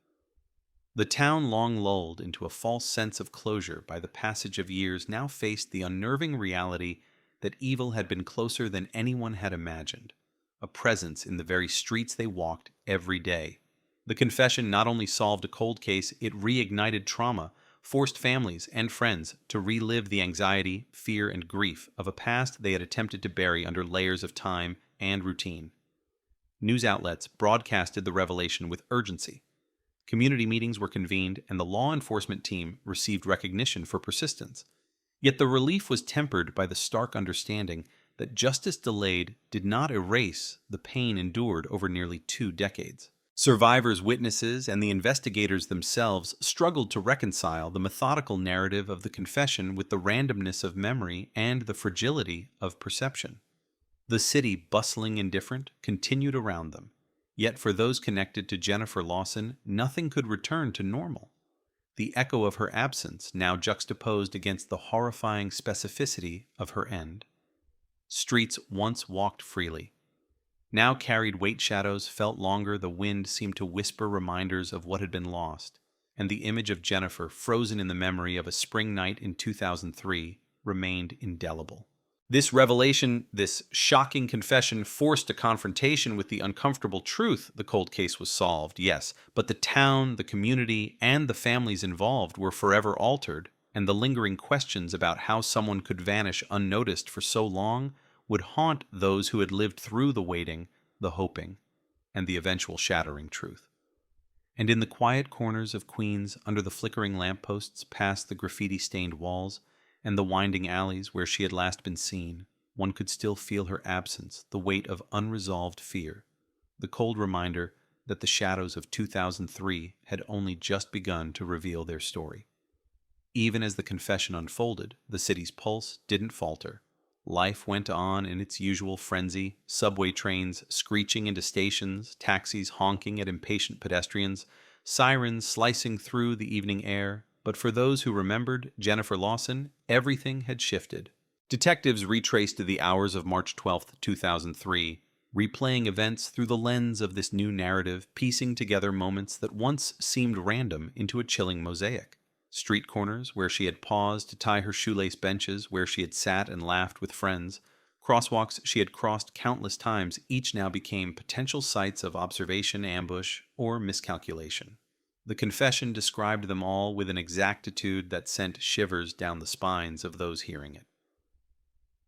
The town, long lulled into a false sense of closure by the passage of years, now faced the unnerving reality that evil had been closer than anyone had imagined, a presence in the very streets they walked every day. The confession not only solved a cold case, it reignited trauma, forced families and friends to relive the anxiety, fear, and grief of a past they had attempted to bury under layers of time and routine. News outlets broadcasted the revelation with urgency. Community meetings were convened, and the law enforcement team received recognition for persistence. Yet the relief was tempered by the stark understanding that justice delayed did not erase the pain endured over nearly 2 decades. Survivors, witnesses, and the investigators themselves struggled to reconcile the methodical narrative of the confession with the randomness of memory and the fragility of perception. The city, bustling indifferent, continued around them. Yet for those connected to Jennifer Lawson, nothing could return to normal. The echo of her absence now juxtaposed against the horrifying specificity of her end. Streets once walked freely, now carried weight shadows, felt longer, the wind seemed to whisper reminders of what had been lost, and the image of Jennifer, frozen in the memory of a spring night in 2003, remained indelible. This revelation, this shocking confession, forced a confrontation with the uncomfortable truth. The cold case was solved, yes, but the town, the community, and the families involved were forever altered, and the lingering questions about how someone could vanish unnoticed for so long would haunt those who had lived through the waiting, the hoping, and the eventual shattering truth. And in the quiet corners of Queens, under the flickering lampposts, past the graffiti-stained walls, and the winding alleys where she had last been seen, one could still feel her absence, the weight of unresolved fear, the cold reminder that the shadows of 2003 had only just begun to reveal their story. Even as the confession unfolded, the city's pulse didn't falter. Life went on in its usual frenzy, subway trains screeching into stations, taxis honking at impatient pedestrians, sirens slicing through the evening air. But for those who remembered Jennifer Lawson, everything had shifted. Detectives retraced the hours of March 12, 2003, replaying events through the lens of this new narrative, piecing together moments that once seemed random into a chilling mosaic. Street corners where she had paused to tie her shoelace benches, where she had sat and laughed with friends, crosswalks she had crossed countless times, each now became potential sites of observation, ambush, or miscalculation. The confession described them all with an exactitude that sent shivers down the spines of those hearing it.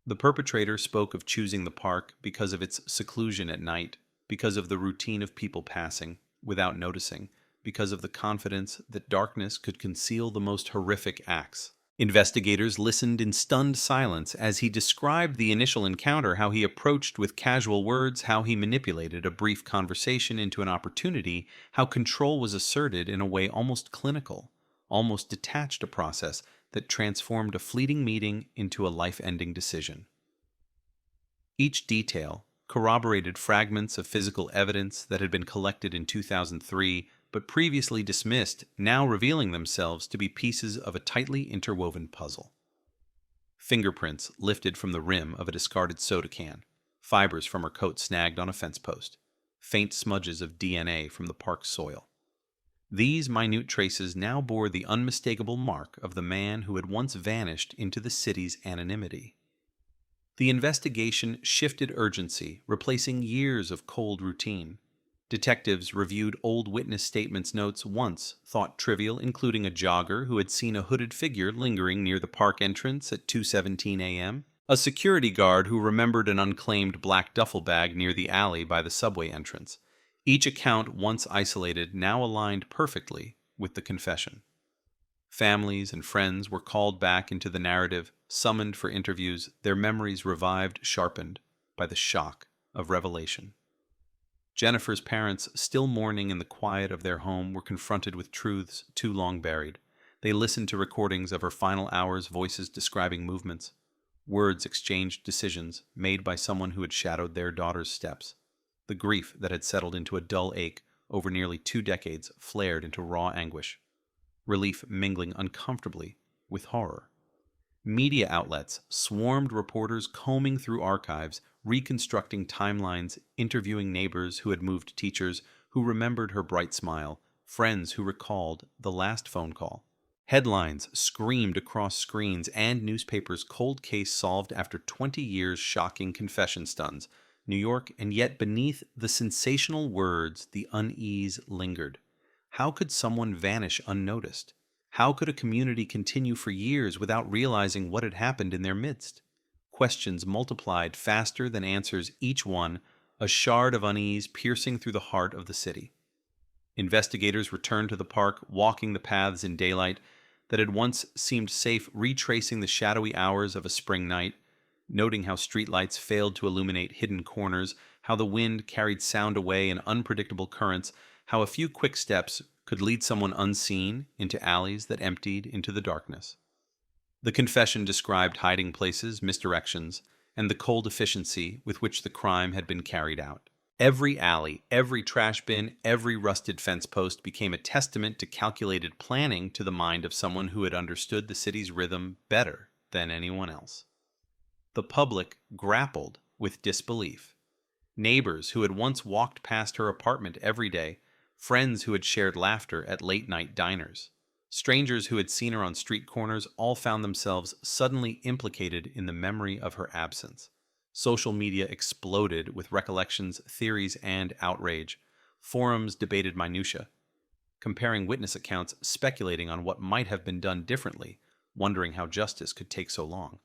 The perpetrator spoke of choosing the park because of its seclusion at night, because of the routine of people passing, without noticing, because of the confidence that darkness could conceal the most horrific acts. Investigators listened in stunned silence as he described the initial encounter, how he approached with casual words, how he manipulated a brief conversation into an opportunity, how control was asserted in a way almost clinical, almost detached a process that transformed a fleeting meeting into a life-ending decision. Each detail corroborated fragments of physical evidence that had been collected in 2003 but previously dismissed, now revealing themselves to be pieces of a tightly interwoven puzzle. Fingerprints lifted from the rim of a discarded soda can, fibers from her coat snagged on a fence post, faint smudges of DNA from the park's soil. These minute traces now bore the unmistakable mark of the man who had once vanished into the city's anonymity. The investigation shifted urgency, replacing years of cold routine. Detectives reviewed old witness statements, notes once thought trivial, including a jogger who had seen a hooded figure lingering near the park entrance at 2:17 a.m., a security guard who remembered an unclaimed black duffel bag near the alley by the subway entrance. Each account, once isolated, now aligned perfectly with the confession. Families and friends were called back into the narrative, summoned for interviews, their memories revived, sharpened by the shock of revelation. Jennifer's parents, still mourning in the quiet of their home, were confronted with truths too long buried. They listened to recordings of her final hours, voices describing movements, words exchanged, decisions made by someone who had shadowed their daughter's steps. The grief that had settled into a dull ache over nearly 2 decades flared into raw anguish, relief mingling uncomfortably with horror. Media outlets swarmed reporters combing through archives, reconstructing timelines, interviewing neighbors who had moved, teachers who remembered her bright smile, friends who recalled the last phone call. Headlines screamed across screens, and newspapers' cold case solved after 20 years, shocking confession stuns. New York, and yet beneath the sensational words, the unease lingered. How could someone vanish unnoticed? How could a community continue for years without realizing what had happened in their midst? Questions multiplied faster than answers, each one a shard of unease piercing through the heart of the city. Investigators returned to the park, walking the paths in daylight that had once seemed safe, retracing the shadowy hours of a spring night, noting how streetlights failed to illuminate hidden corners, how the wind carried sound away in unpredictable currents, how a few quick steps could lead someone unseen into alleys that emptied into the darkness. The confession described hiding places, misdirections, and the cold efficiency with which the crime had been carried out. Every alley, every trash bin, every rusted fence post became a testament to calculated planning to the mind of someone who had understood the city's rhythm better than anyone else. The public grappled with disbelief. Neighbors who had once walked past her apartment every day, friends who had shared laughter at late-night diners, strangers who had seen her on street corners, all found themselves suddenly implicated in the memory of her absence. Social media exploded with recollections, theories, and outrage. Forums debated minutiae, comparing witness accounts, speculating on what might have been done differently, wondering how justice could take so long.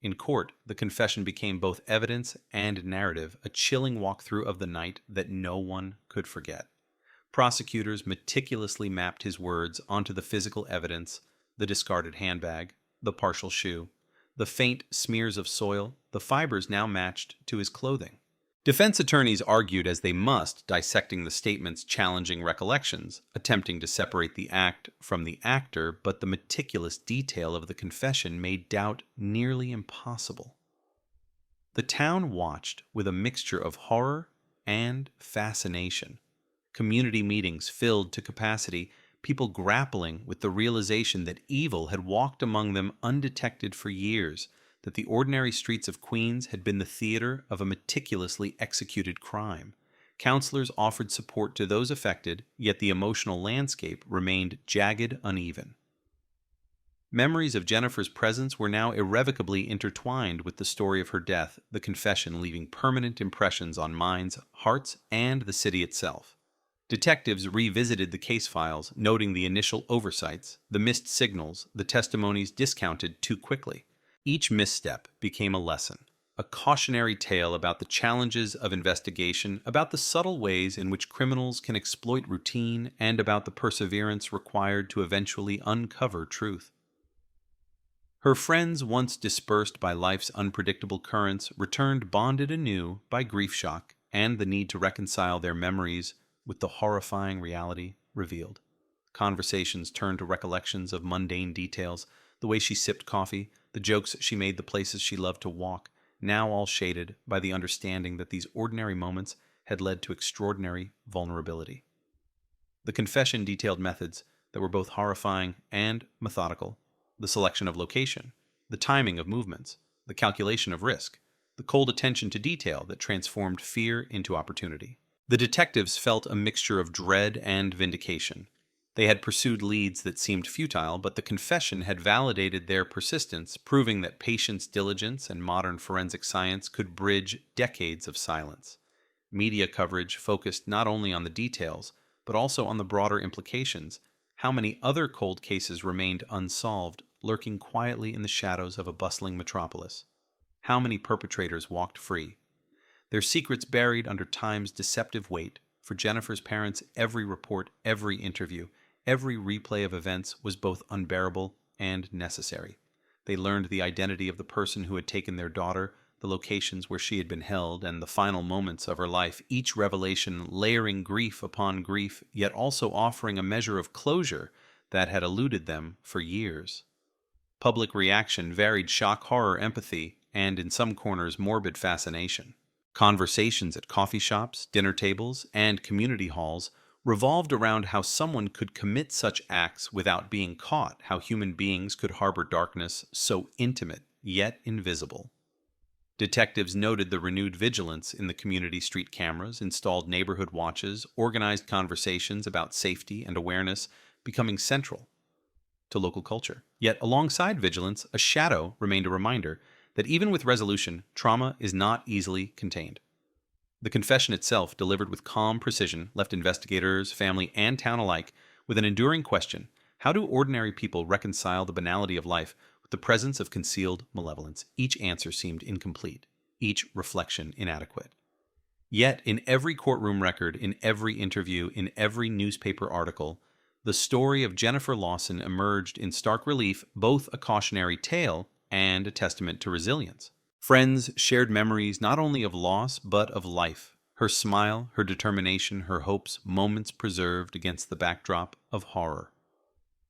In court, the confession became both evidence and narrative, a chilling walkthrough of the night that no one could forget. Prosecutors meticulously mapped his words onto the physical evidence, the discarded handbag, the partial shoe, the faint smears of soil, the fibers now matched to his clothing. Defense attorneys argued as they must, dissecting the statements, challenging recollections, attempting to separate the act from the actor, but the meticulous detail of the confession made doubt nearly impossible. The town watched with a mixture of horror and fascination. Community meetings filled to capacity, people grappling with the realization that evil had walked among them undetected for years, that the ordinary streets of Queens had been the theater of a meticulously executed crime. Counselors offered support to those affected, yet the emotional landscape remained jagged, uneven. Memories of Jennifer's presence were now irrevocably intertwined with the story of her death, the confession leaving permanent impressions on minds, hearts, and the city itself. Detectives revisited the case files, noting the initial oversights, the missed signals, the testimonies discounted too quickly. Each misstep became a lesson, a cautionary tale about the challenges of investigation, about the subtle ways in which criminals can exploit routine, and about the perseverance required to eventually uncover truth. Her friends, once dispersed by life's unpredictable currents, returned bonded anew by grief shock and the need to reconcile their memories with the horrifying reality revealed. Conversations turned to recollections of mundane details, the way she sipped coffee, the jokes she made, the places she loved to walk, now all shaded by the understanding that these ordinary moments had led to extraordinary vulnerability. The confession detailed methods that were both horrifying and methodical, the selection of location, the timing of movements, the calculation of risk, the cold attention to detail that transformed fear into opportunity. The detectives felt a mixture of dread and vindication. They had pursued leads that seemed futile, but the confession had validated their persistence, proving that patience, diligence, and modern forensic science could bridge decades of silence. Media coverage focused not only on the details, but also on the broader implications. How many other cold cases remained unsolved, lurking quietly in the shadows of a bustling metropolis? How many perpetrators walked free? Their secrets buried under time's deceptive weight. For Jennifer's parents, every report, every interview, every replay of events was both unbearable and necessary. They learned the identity of the person who had taken their daughter, the locations where she had been held, and the final moments of her life, each revelation layering grief upon grief, yet also offering a measure of closure that had eluded them for years. Public reaction varied shock, horror, empathy, and in some corners morbid fascination. Conversations at coffee shops, dinner tables, and community halls revolved around how someone could commit such acts without being caught, how human beings could harbor darkness so intimate yet invisible. Detectives noted the renewed vigilance in the community street cameras, installed neighborhood watches, organized conversations about safety and awareness becoming central to local culture. Yet alongside vigilance, a shadow remained a reminder that even with resolution, trauma is not easily contained. The confession itself, delivered with calm precision, left investigators, family, and town alike with an enduring question: how do ordinary people reconcile the banality of life with the presence of concealed malevolence? Each answer seemed incomplete, each reflection inadequate. Yet, in every courtroom record, in every interview, in every newspaper article, the story of Jennifer Lawson emerged in stark relief, both a cautionary tale and a testament to resilience. Friends shared memories not only of loss, but of life. Her smile, her determination, her hopes, moments preserved against the backdrop of horror.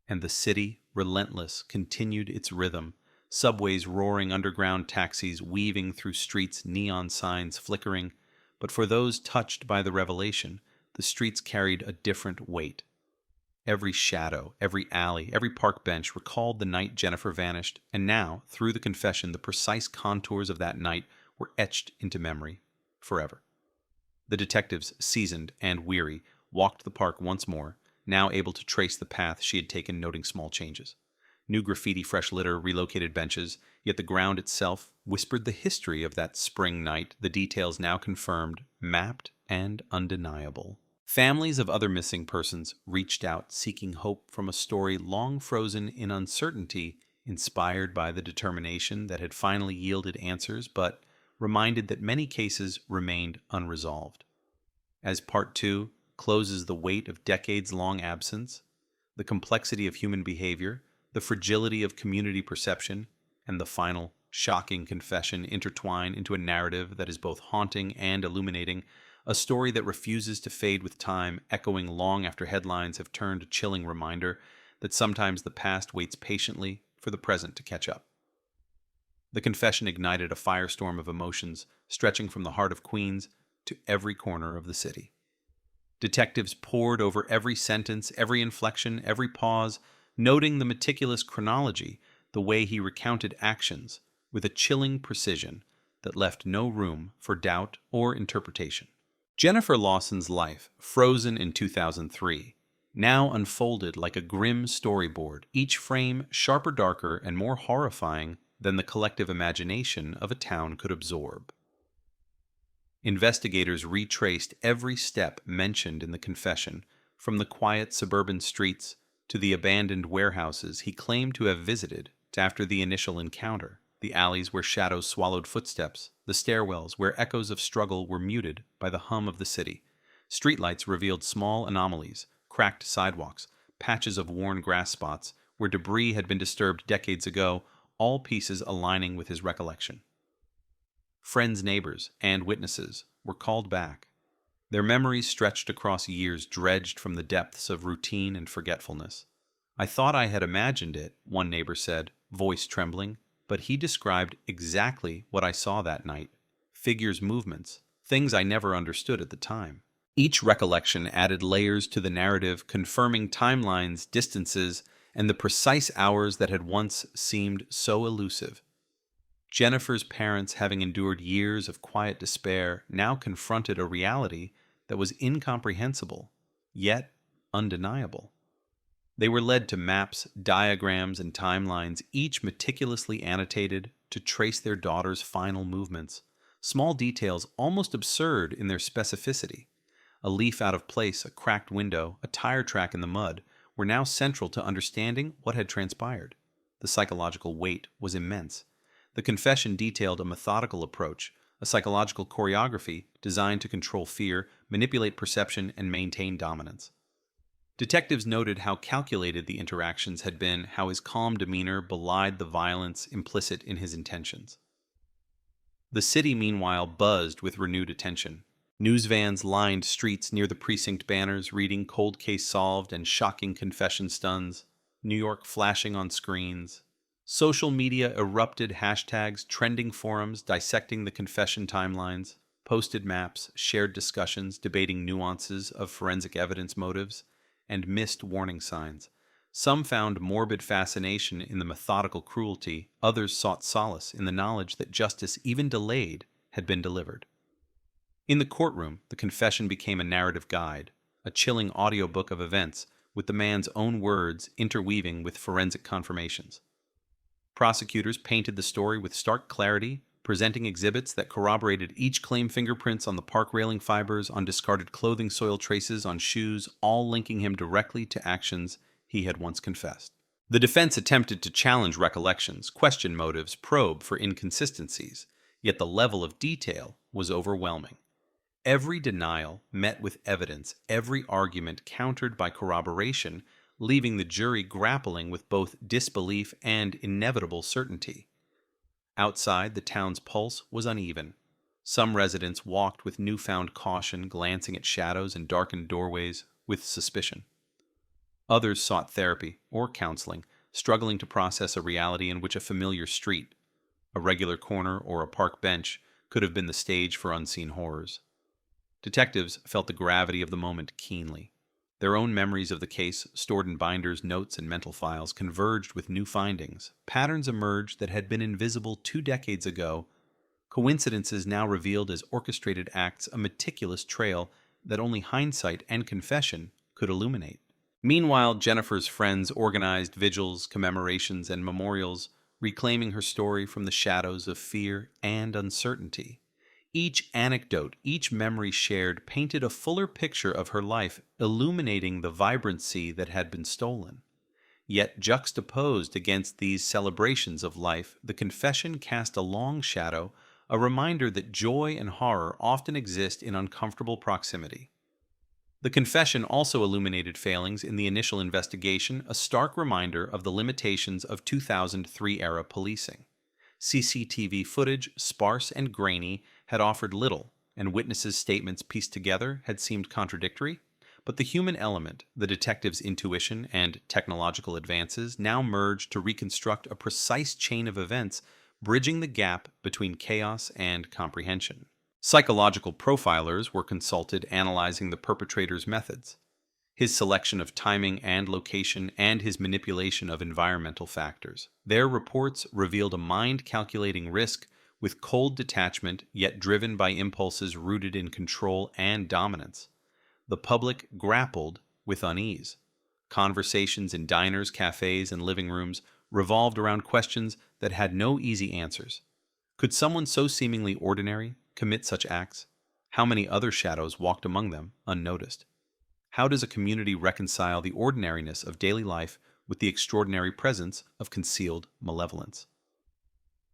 And the city, relentless, continued its rhythm, subways roaring, underground taxis weaving through streets, neon signs flickering. But for those touched by the revelation, the streets carried a different weight. Every shadow, every alley, every park bench recalled the night Jennifer vanished, and now, through the confession, the precise contours of that night were etched into memory forever. The detectives, seasoned and weary, walked the park once more, now able to trace the path she had taken, noting small changes. New graffiti, fresh litter, relocated benches, yet the ground itself whispered the history of that spring night, the details now confirmed, mapped, and undeniable. Families of other missing persons reached out, seeking hope from a story long frozen in uncertainty, inspired by the determination that had finally yielded answers, but reminded that many cases remained unresolved. As Part 2 closes the weight of decades-long absence, the complexity of human behavior, the fragility of community perception, and the final, shocking confession intertwine into a narrative that is both haunting and illuminating, a story that refuses to fade with time, echoing long after headlines have turned a chilling reminder that sometimes the past waits patiently for the present to catch up. The confession ignited a firestorm of emotions, stretching from the heart of Queens to every corner of the city. Detectives pored over every sentence, every inflection, every pause, noting the meticulous chronology, the way he recounted actions, with a chilling precision that left no room for doubt or interpretation. Jennifer Lawson's life, frozen in 2003, now unfolded like a grim storyboard, each frame sharper, darker, and more horrifying than the collective imagination of a town could absorb. Investigators retraced every step mentioned in the confession, from the quiet suburban streets to the abandoned warehouses he claimed to have visited after the initial encounter, the alleys where shadows swallowed footsteps, the stairwells where echoes of struggle were muted by the hum of the city. Streetlights revealed small anomalies, cracked sidewalks, patches of worn grass spots where debris had been disturbed decades ago, all pieces aligning with his recollection. Friends, neighbors, and witnesses were called back. Their memories stretched across years dredged from the depths of routine and forgetfulness. "I thought I had imagined it," one neighbor said, voice trembling, but he described exactly what I saw that night. Figures, movements, things I never understood at the time. Each recollection added layers to the narrative, confirming timelines, distances, and the precise hours that had once seemed so elusive. Jennifer's parents, having endured years of quiet despair, now confronted a reality that was incomprehensible, yet undeniable. They were led to maps, diagrams, and timelines, each meticulously annotated to trace their daughter's final movements, small details almost absurd in their specificity. A leaf out of place, a cracked window, a tire track in the mud were now central to understanding what had transpired. The psychological weight was immense. The confession detailed a methodical approach, a psychological choreography designed to control fear, manipulate perception, and maintain dominance. Detectives noted how calculated the interactions had been, how his calm demeanor belied the violence implicit in his intentions. The city, meanwhile, buzzed with renewed attention. News vans lined streets near the precinct banners, reading "Cold Case Solved" and "Shocking Confession Stuns," New York flashing on screens. Social media erupted, hashtags, trending forums dissecting the confession timelines, posted maps, shared discussions debating nuances of forensic evidence motives, and missed warning signs. Some found morbid fascination in the methodical cruelty, others sought solace in the knowledge that justice, even delayed, had been delivered. In the courtroom, the confession became a narrative guide, a chilling audiobook of events, with the man's own words interweaving with forensic confirmations. Prosecutors painted the story with stark clarity, presenting exhibits that corroborated each claim: fingerprints on the park railing fibers, on discarded clothing, soil traces on shoes, all linking him directly to actions he had once confessed. The defense attempted to challenge recollections, question motives, probe for inconsistencies, yet the level of detail was overwhelming. Every denial met with evidence, every argument countered by corroboration, leaving the jury grappling with both disbelief and inevitable certainty. Outside, the town's pulse was uneven. Some residents walked with newfound caution, glancing at shadows and darkened doorways with suspicion. Others sought therapy or counseling, struggling to process a reality in which a familiar street, a regular corner, or a park bench could have been the stage for unseen horrors. Detectives felt the gravity of the moment keenly. Their own memories of the case, stored in binders, notes, and mental files, converged with new findings. Patterns emerged that had been invisible 2 decades ago, coincidences now revealed as orchestrated acts, a meticulous trail that only hindsight and confession could illuminate. Meanwhile, Jennifer's friends organized vigils, commemorations, and memorials, reclaiming her story from the shadows of fear and uncertainty. Each anecdote, each memory shared, painted a fuller picture of her life, illuminating the vibrancy that had been stolen. Yet juxtaposed against these celebrations of life, the confession cast a long shadow, a reminder that joy and horror often exist in uncomfortable proximity. The confession also illuminated failings in the initial investigation, a stark reminder of the limitations of 2003-era policing. CCTV footage, sparse and grainy, had offered little, and witnesses' statements pieced together had seemed contradictory, but the human element, the detective's intuition, and technological advances now merged to reconstruct a precise chain of events, bridging the gap between chaos and comprehension. Psychological profilers were consulted, analyzing the perpetrator's methods. his selection of timing and location, and his manipulation of environmental factors. Their reports revealed a mind-calculating risk with cold detachment, yet driven by impulses rooted in control and dominance. The public grappled with unease. Conversations in diners, cafes, and living rooms revolved around questions that had no easy answers. Could someone so seemingly ordinary commit such acts? How many other shadows walked among them unnoticed? How does a community reconcile the ordinariness of daily life with the extraordinary presence of concealed malevolence?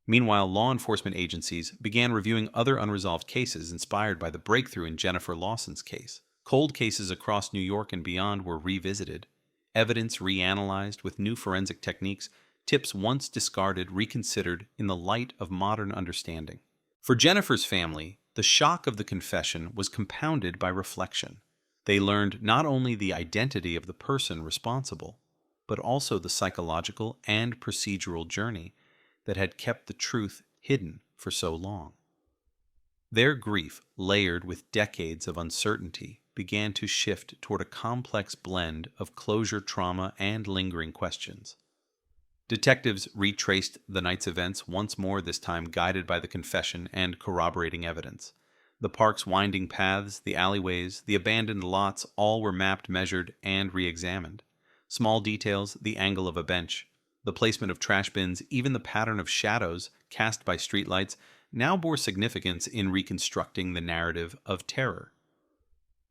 Meanwhile, law enforcement agencies began reviewing other unresolved cases inspired by the breakthrough in Jennifer Lawson's case. Cold cases across New York and beyond were revisited, evidence reanalyzed with new forensic techniques, tips once discarded reconsidered in the light of modern understanding. For Jennifer's family, the shock of the confession was compounded by reflection. They learned not only the identity of the person responsible, but also the psychological and procedural journey that had kept the truth hidden for so long. Their grief, layered with decades of uncertainty, began to shift toward a complex blend of closure, trauma, and lingering questions. Detectives retraced the night's events once more, this time guided by the confession and corroborating evidence. The park's winding paths, the alleyways, the abandoned lots, all were mapped, measured, and re-examined. Small details, the angle of a bench, the placement of trash bins, even the pattern of shadows cast by streetlights now bore significance in reconstructing the narrative of terror.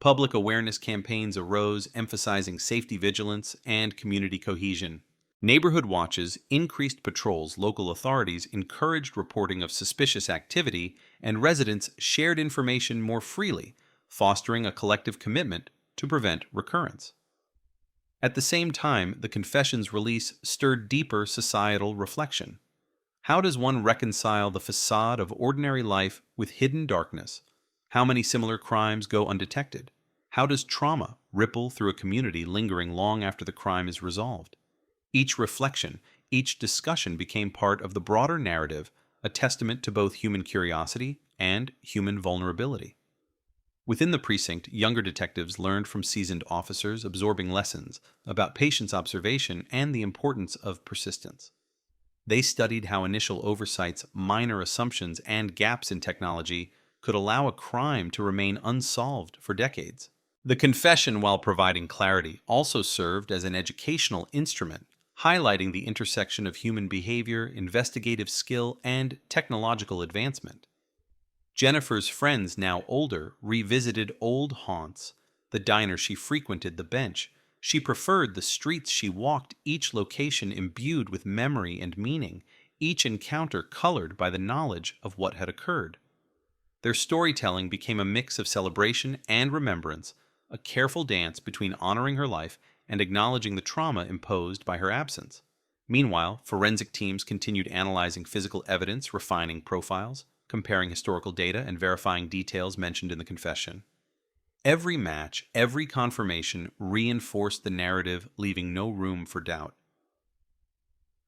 Public awareness campaigns arose, emphasizing safety vigilance and community cohesion. Neighborhood watches, increased patrols, local authorities encouraged reporting of suspicious activity, and residents shared information more freely, fostering a collective commitment to prevent recurrence. At the same time, the confession's release stirred deeper societal reflection. How does one reconcile the facade of ordinary life with hidden darkness? How many similar crimes go undetected? How does trauma ripple through a community lingering long after the crime is resolved? Each reflection, each discussion became part of the broader narrative, a testament to both human curiosity and human vulnerability. Within the precinct, younger detectives learned from seasoned officers, absorbing lessons about patience observation and the importance of persistence. They studied how initial oversights, minor assumptions, and gaps in technology could allow a crime to remain unsolved for decades. The confession, while providing clarity, also served as an educational instrument, highlighting the intersection of human behavior, investigative skill, and technological advancement. Jennifer's friends, now older, revisited old haunts, the diner she frequented, the bench she preferred, the streets she walked, each location imbued with memory and meaning, each encounter colored by the knowledge of what had occurred. Their storytelling became a mix of celebration and remembrance, a careful dance between honoring her life and acknowledging the trauma imposed by her absence. Meanwhile, forensic teams continued analyzing physical evidence, refining profiles, comparing historical data, and verifying details mentioned in the confession. Every match, every confirmation reinforced the narrative, leaving no room for doubt.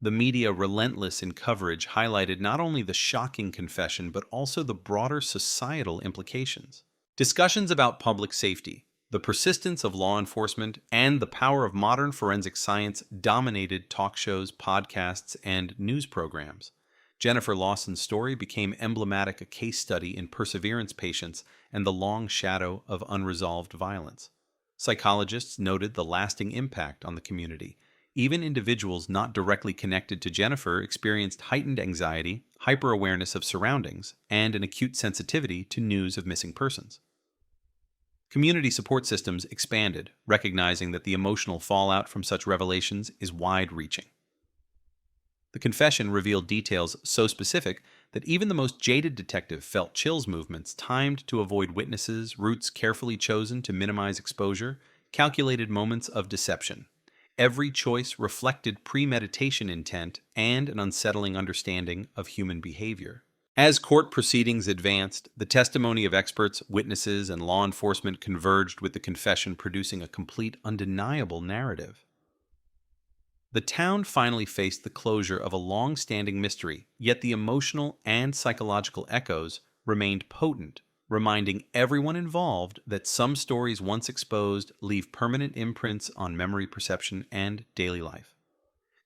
The media, relentless in coverage, highlighted not only the shocking confession, but also the broader societal implications. Discussions about public safety, the persistence of law enforcement, and the power of modern forensic science dominated talk shows, podcasts, and news programs. Jennifer Lawson's story became emblematic, a case study in perseverance, patience, and the long shadow of unresolved violence. Psychologists noted the lasting impact on the community. Even individuals not directly connected to Jennifer experienced heightened anxiety, hyper-awareness of surroundings, and an acute sensitivity to news of missing persons. Community support systems expanded, recognizing that the emotional fallout from such revelations is wide-reaching. The confession revealed details so specific that even the most jaded detective felt chills, movements timed to avoid witnesses, routes carefully chosen to minimize exposure, calculated moments of deception. Every choice reflected premeditation intent and an unsettling understanding of human behavior. As court proceedings advanced, the testimony of experts, witnesses, and law enforcement converged with the confession, producing a complete, undeniable narrative. The town finally faced the closure of a long-standing mystery, yet the emotional and psychological echoes remained potent, reminding everyone involved that some stories once exposed leave permanent imprints on memory, perception, and daily life.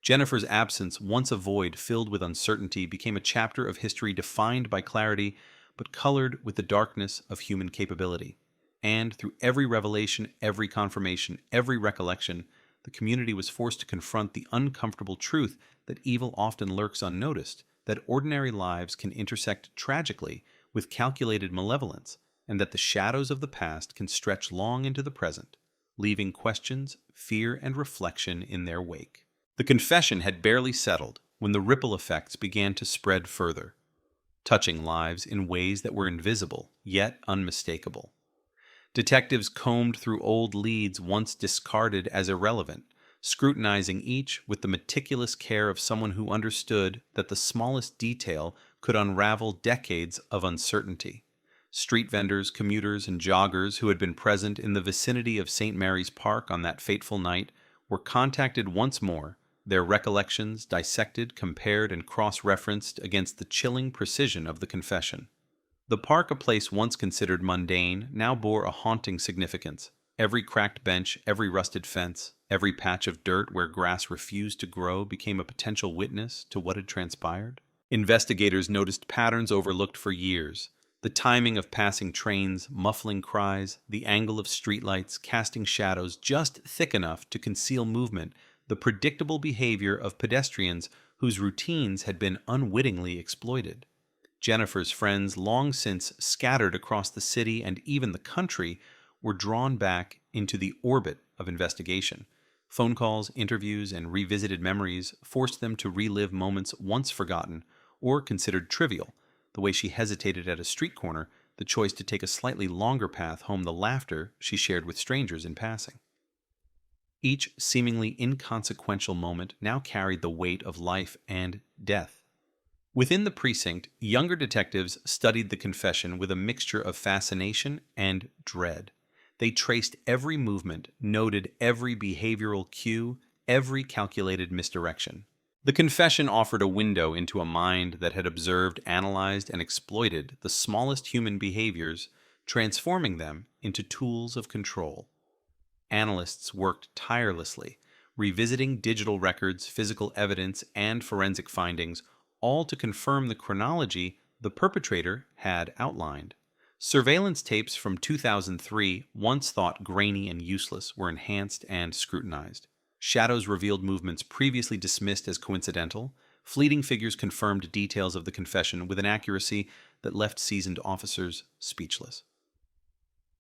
Jennifer's absence, once a void filled with uncertainty, became a chapter of history defined by clarity but colored with the darkness of human capability. And through every revelation, every confirmation, every recollection, the community was forced to confront the uncomfortable truth that evil often lurks unnoticed, that ordinary lives can intersect tragically with calculated malevolence, and that the shadows of the past can stretch long into the present, leaving questions, fear, and reflection in their wake. The confession had barely settled when the ripple effects began to spread further, touching lives in ways that were invisible, yet unmistakable. Detectives combed through old leads once discarded as irrelevant, scrutinizing each with the meticulous care of someone who understood that the smallest detail could unravel decades of uncertainty. Street vendors, commuters, and joggers who had been present in the vicinity of St. Mary's Park on that fateful night were contacted once more, their recollections dissected, compared, and cross-referenced against the chilling precision of the confession. The park, a place once considered mundane, now bore a haunting significance. Every cracked bench, every rusted fence, every patch of dirt where grass refused to grow became a potential witness to what had transpired. Investigators noticed patterns overlooked for years. The timing of passing trains, muffling cries, the angle of streetlights casting shadows just thick enough to conceal movement, the predictable behavior of pedestrians whose routines had been unwittingly exploited. Jennifer's friends, long since scattered across the city and even the country, were drawn back into the orbit of investigation. Phone calls, interviews, and revisited memories forced them to relive moments once forgotten or considered trivial, the way she hesitated at a street corner, the choice to take a slightly longer path home, the laughter she shared with strangers in passing. Each seemingly inconsequential moment now carried the weight of life and death. Within the precinct, younger detectives studied the confession with a mixture of fascination and dread. They traced every movement, noted every behavioral cue, every calculated misdirection. The confession offered a window into a mind that had observed, analyzed, and exploited the smallest human behaviors, transforming them into tools of control. Analysts worked tirelessly, revisiting digital records, physical evidence, and forensic findings, all to confirm the chronology the perpetrator had outlined. Surveillance tapes from 2003, once thought grainy and useless, were enhanced and scrutinized. Shadows revealed movements previously dismissed as coincidental. Fleeting figures confirmed details of the confession with an accuracy that left seasoned officers speechless.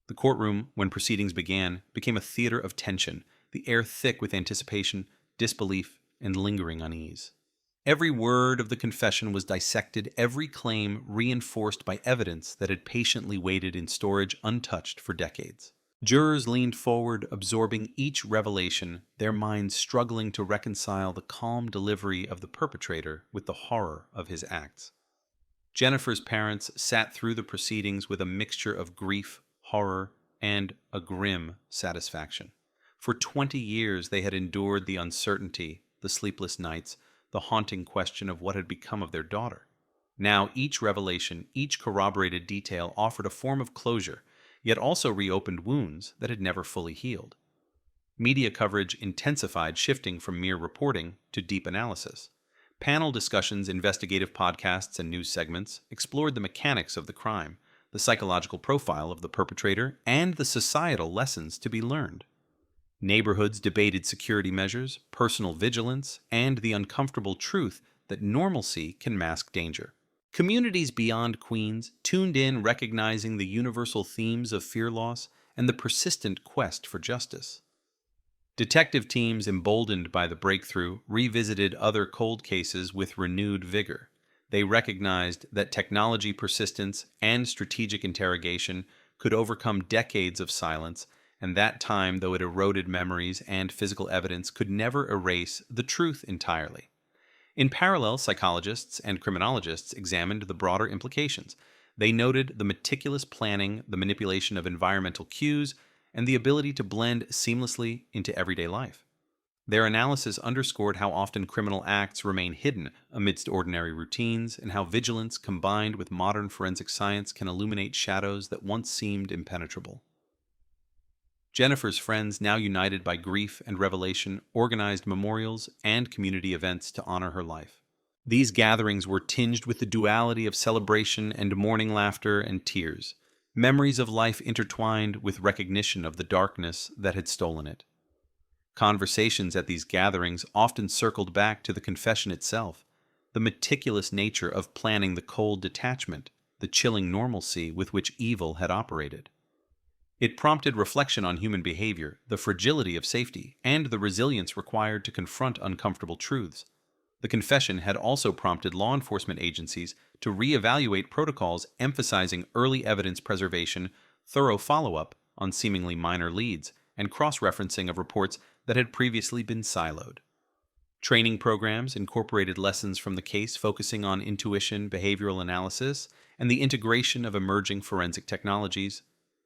The courtroom, when proceedings began, became a theater of tension, the air thick with anticipation, disbelief, and lingering unease. Every word of the confession was dissected, every claim reinforced by evidence that had patiently waited in storage untouched for decades. Jurors leaned forward, absorbing each revelation, their minds struggling to reconcile the calm delivery of the perpetrator with the horror of his acts. Jennifer's parents sat through the proceedings with a mixture of grief, horror, and a grim satisfaction. For 20 years they had endured the uncertainty, the sleepless nights, the haunting question of what had become of their daughter. Now each revelation, each corroborated detail offered a form of closure, yet also reopened wounds that had never fully healed. Media coverage intensified, shifting from mere reporting to deep analysis. Panel discussions, investigative podcasts, and news segments explored the mechanics of the crime, the psychological profile of the perpetrator, and the societal lessons to be learned. Neighborhoods debated security measures, personal vigilance, and the uncomfortable truth that normalcy can mask danger. Communities beyond Queens tuned in, recognizing the universal themes of fear loss and the persistent quest for justice. Detective teams, emboldened by the breakthrough, revisited other cold cases with renewed vigor. They recognized that technology persistence and strategic interrogation could overcome decades of silence, and that time, though it eroded memories and physical evidence, could never erase the truth entirely. In parallel, psychologists and criminologists examined the broader implications. They noted the meticulous planning, the manipulation of environmental cues, and the ability to blend seamlessly into everyday life. Their analysis underscored how often criminal acts remain hidden amidst ordinary routines, and how vigilance combined with modern forensic science can illuminate shadows that once seemed impenetrable. Jennifer's friends, now united by grief and revelation, organized memorials and community events to honor her life. These gatherings were tinged with the duality of celebration and mourning, laughter and tears, memories of life intertwined with recognition of the darkness that had stolen it. Conversations at these gatherings often circled back to the confession itself, the meticulous nature of planning the cold detachment, the chilling normalcy with which evil had operated. It prompted reflection on human behavior, the fragility of safety, and the resilience required to confront uncomfortable truths. The confession had also prompted law enforcement agencies to reevaluate protocols emphasizing early evidence preservation, thorough follow-up on seemingly minor leads, and cross-referencing of reports that had previously been siloed. Training programs incorporated lessons from the case focusing on intuition, behavioral analysis, and the integration of emerging forensic technologies.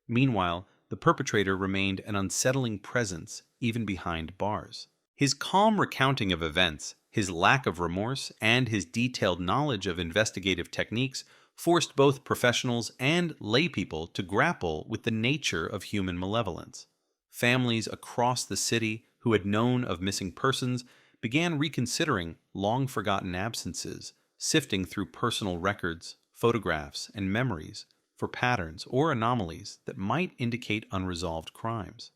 Meanwhile, the perpetrator remained an unsettling presence even behind bars. His calm recounting of events, his lack of remorse, and his detailed knowledge of investigative techniques forced both professionals and laypeople to grapple with the nature of human malevolence. Families across the city who had known of missing persons began reconsidering long-forgotten absences, sifting through personal records, photographs, and memories for patterns or anomalies that might indicate unresolved crimes.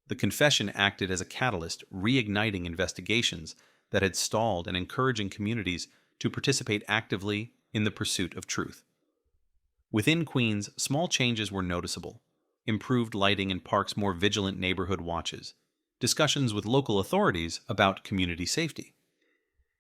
The confession acted as a catalyst, reigniting investigations that had stalled and encouraging communities to participate actively in the pursuit of truth. Within Queens, small changes were noticeable. Improved lighting in parks, more vigilant neighborhood watches, discussions with local authorities about community safety.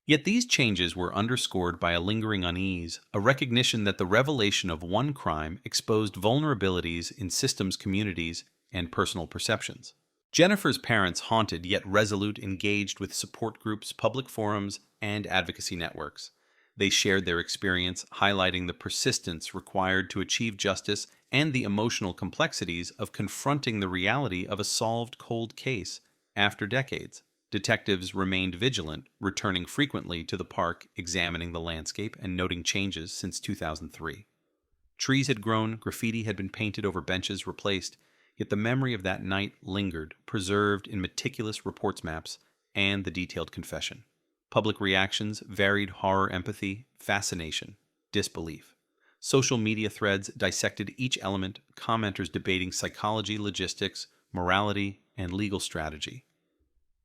Yet these changes were underscored by a lingering unease, a recognition that the revelation of one crime exposed vulnerabilities in systems, communities, and personal perceptions. Jennifer's parents, haunted yet resolute, engaged with support groups, public forums, and advocacy networks. They shared their experience, highlighting the persistence required to achieve justice and the emotional complexities of confronting the reality of a solved cold case after decades. Detectives remained vigilant, returning frequently to the park, examining the landscape and noting changes since 2003. Trees had grown, graffiti had been painted over benches replaced, yet the memory of that night lingered, preserved in meticulous reports maps and the detailed confession. Public reactions varied: horror, empathy, fascination, disbelief. Social media threads dissected each element, commenters debating psychology, logistics, morality, and legal strategy.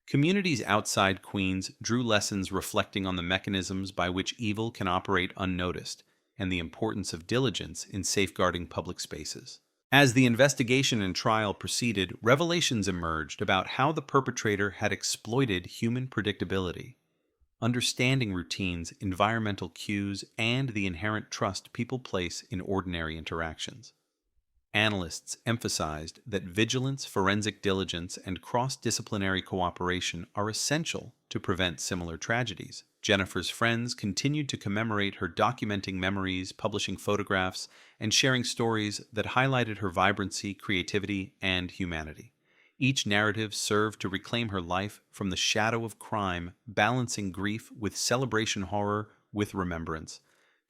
Communities outside Queens drew lessons reflecting on the mechanisms by which evil can operate unnoticed and the importance of diligence in safeguarding public spaces. As the investigation and trial proceeded, revelations emerged about how the perpetrator had exploited human predictability. Understanding routines, environmental cues, and the inherent trust people place in ordinary interactions. Analysts emphasized that vigilance, forensic diligence, and cross-disciplinary cooperation are essential to prevent similar tragedies. Jennifer's friends continued to commemorate her, documenting memories, publishing photographs, and sharing stories that highlighted her vibrancy, creativity, and humanity. Each narrative served to reclaim her life from the shadow of crime, balancing grief with celebration, horror with remembrance.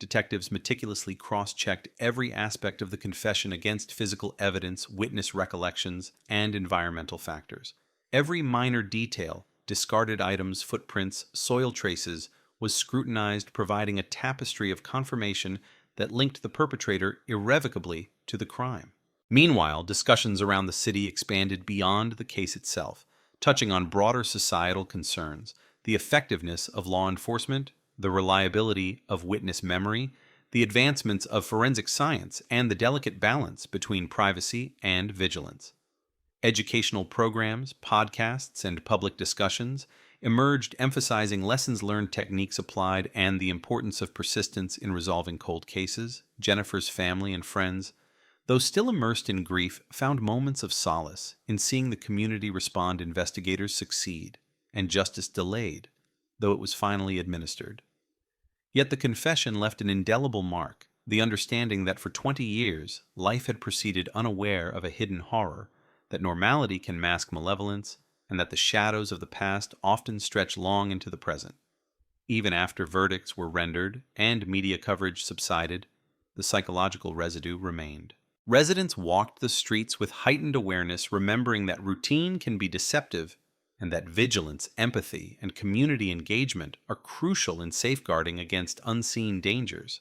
Detectives meticulously cross-checked every aspect of the confession against physical evidence, witness recollections, and environmental factors. Every minor detail, discarded items, footprints, soil traces, was scrutinized, providing a tapestry of confirmation that linked the perpetrator irrevocably to the crime. Meanwhile, discussions around the city expanded beyond the case itself, touching on broader societal concerns, the effectiveness of law enforcement, the reliability of witness memory, the advancements of forensic science, and the delicate balance between privacy and vigilance. Educational programs, podcasts, and public discussions emerged, emphasizing lessons learned, techniques applied, and the importance of persistence in resolving cold cases. Jennifer's family and friends, though still immersed in grief, found moments of solace in seeing the community respond, investigators succeed, and justice delayed, though it was finally administered. Yet the confession left an indelible mark, the understanding that for 20 years, life had proceeded unaware of a hidden horror, that normality can mask malevolence, and that the shadows of the past often stretch long into the present. Even after verdicts were rendered and media coverage subsided, the psychological residue remained. Residents walked the streets with heightened awareness, remembering that routine can be deceptive and that vigilance, empathy, and community engagement are crucial in safeguarding against unseen dangers.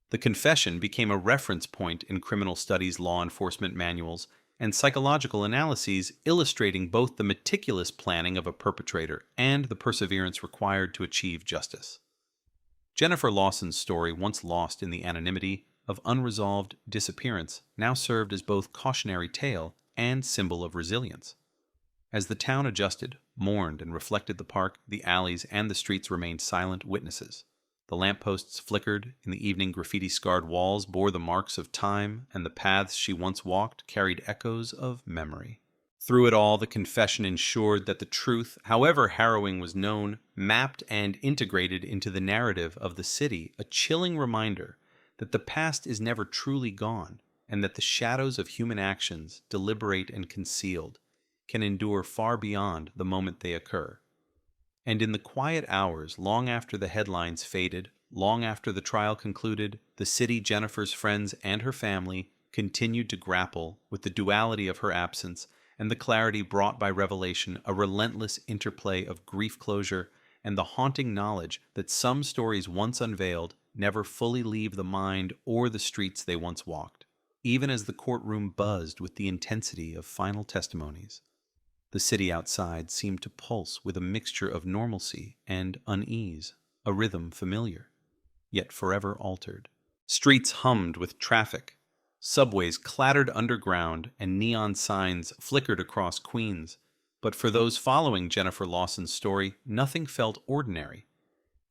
The confession became a reference point in criminal studies law enforcement manuals and psychological analyses, illustrating both the meticulous planning of a perpetrator and the perseverance required to achieve justice. Jennifer Lawson's story, once lost in the anonymity of unresolved disappearance, now served as both cautionary tale and symbol of resilience. As the town adjusted, mourned, and reflected the park, the alleys, and the streets remained silent witnesses. The lampposts flickered, in the evening graffiti-scarred walls bore the marks of time, and the paths she once walked carried echoes of memory. Through it all, the confession ensured that the truth, however harrowing, was known, mapped, and integrated into the narrative of the city, a chilling reminder that the past is never truly gone, and that the shadows of human actions, deliberate and concealed, can endure far beyond the moment they occur. And in the quiet hours, long after the headlines faded, long after the trial concluded, the city, Jennifer's friends, and her family continued to grapple with the duality of her absence and the clarity brought by revelation, a relentless interplay of grief closure and the haunting knowledge that some stories once unveiled never fully leave the mind or the streets they once walked. Even as the courtroom buzzed with the intensity of final testimonies, the city outside seemed to pulse with a mixture of normalcy and unease, a rhythm familiar, yet forever altered. Streets hummed with traffic, subways clattered underground, and neon signs flickered across Queens. But for those following Jennifer Lawson's story, nothing felt ordinary.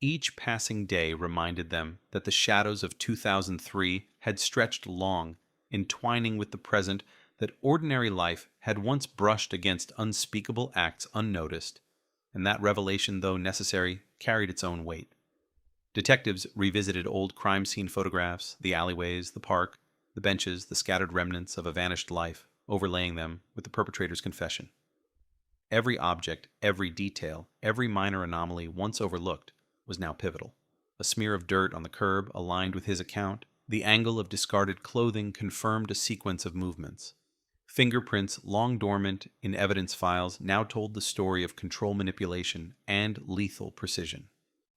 Each passing day reminded them that the shadows of 2003 had stretched long, entwining with the present, that ordinary life had once brushed against unspeakable acts unnoticed, and that revelation, though necessary, carried its own weight. Detectives revisited old crime scene photographs, the alleyways, the park, the benches, the scattered remnants of a vanished life, overlaying them with the perpetrator's confession. Every object, every detail, every minor anomaly once overlooked was now pivotal. A smear of dirt on the curb aligned with his account. The angle of discarded clothing confirmed a sequence of movements. Fingerprints, long dormant in evidence files, now told the story of control manipulation and lethal precision.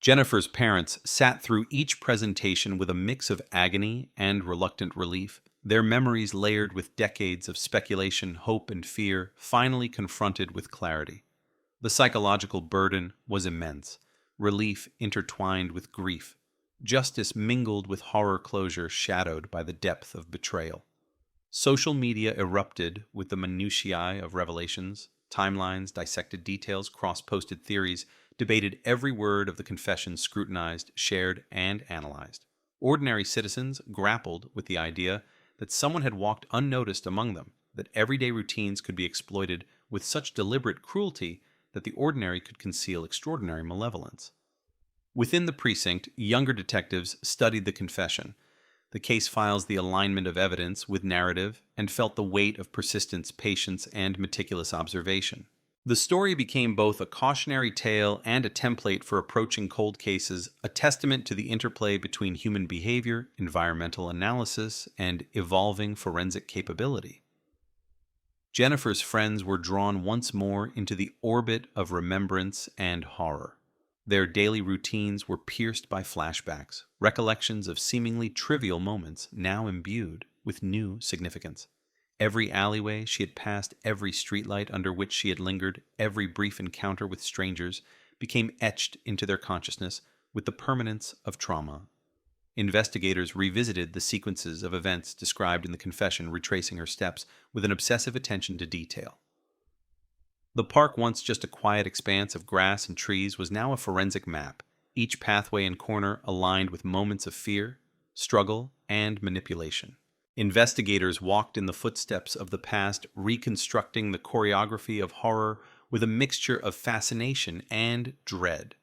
Jennifer's parents sat through each presentation with a mix of agony and reluctant relief, their memories layered with decades of speculation, hope, and fear, finally confronted with clarity. The psychological burden was immense, relief intertwined with grief, justice mingled with horror, closure shadowed by the depth of betrayal. Social media erupted with the minutiae of revelations, timelines, dissected details, cross-posted theories, debated every word of the confession, scrutinized, shared, and analyzed. Ordinary citizens grappled with the idea that someone had walked unnoticed among them, that everyday routines could be exploited with such deliberate cruelty that the ordinary could conceal extraordinary malevolence. Within the precinct, younger detectives studied the confession, the case files, the alignment of evidence with narrative, and felt the weight of persistence, patience, and meticulous observation. The story became both a cautionary tale and a template for approaching cold cases, a testament to the interplay between human behavior, environmental analysis, and evolving forensic capability. Jennifer's friends were drawn once more into the orbit of remembrance and horror. Their daily routines were pierced by flashbacks, recollections of seemingly trivial moments now imbued with new significance. Every alleyway she had passed, every streetlight under which she had lingered, every brief encounter with strangers became etched into their consciousness with the permanence of trauma. Investigators revisited the sequences of events described in the confession, retracing her steps with an obsessive attention to detail. The park, once just a quiet expanse of grass and trees, was now a forensic map, each pathway and corner aligned with moments of fear, struggle, and manipulation. Investigators walked in the footsteps of the past, reconstructing the choreography of horror with a mixture of fascination and dread.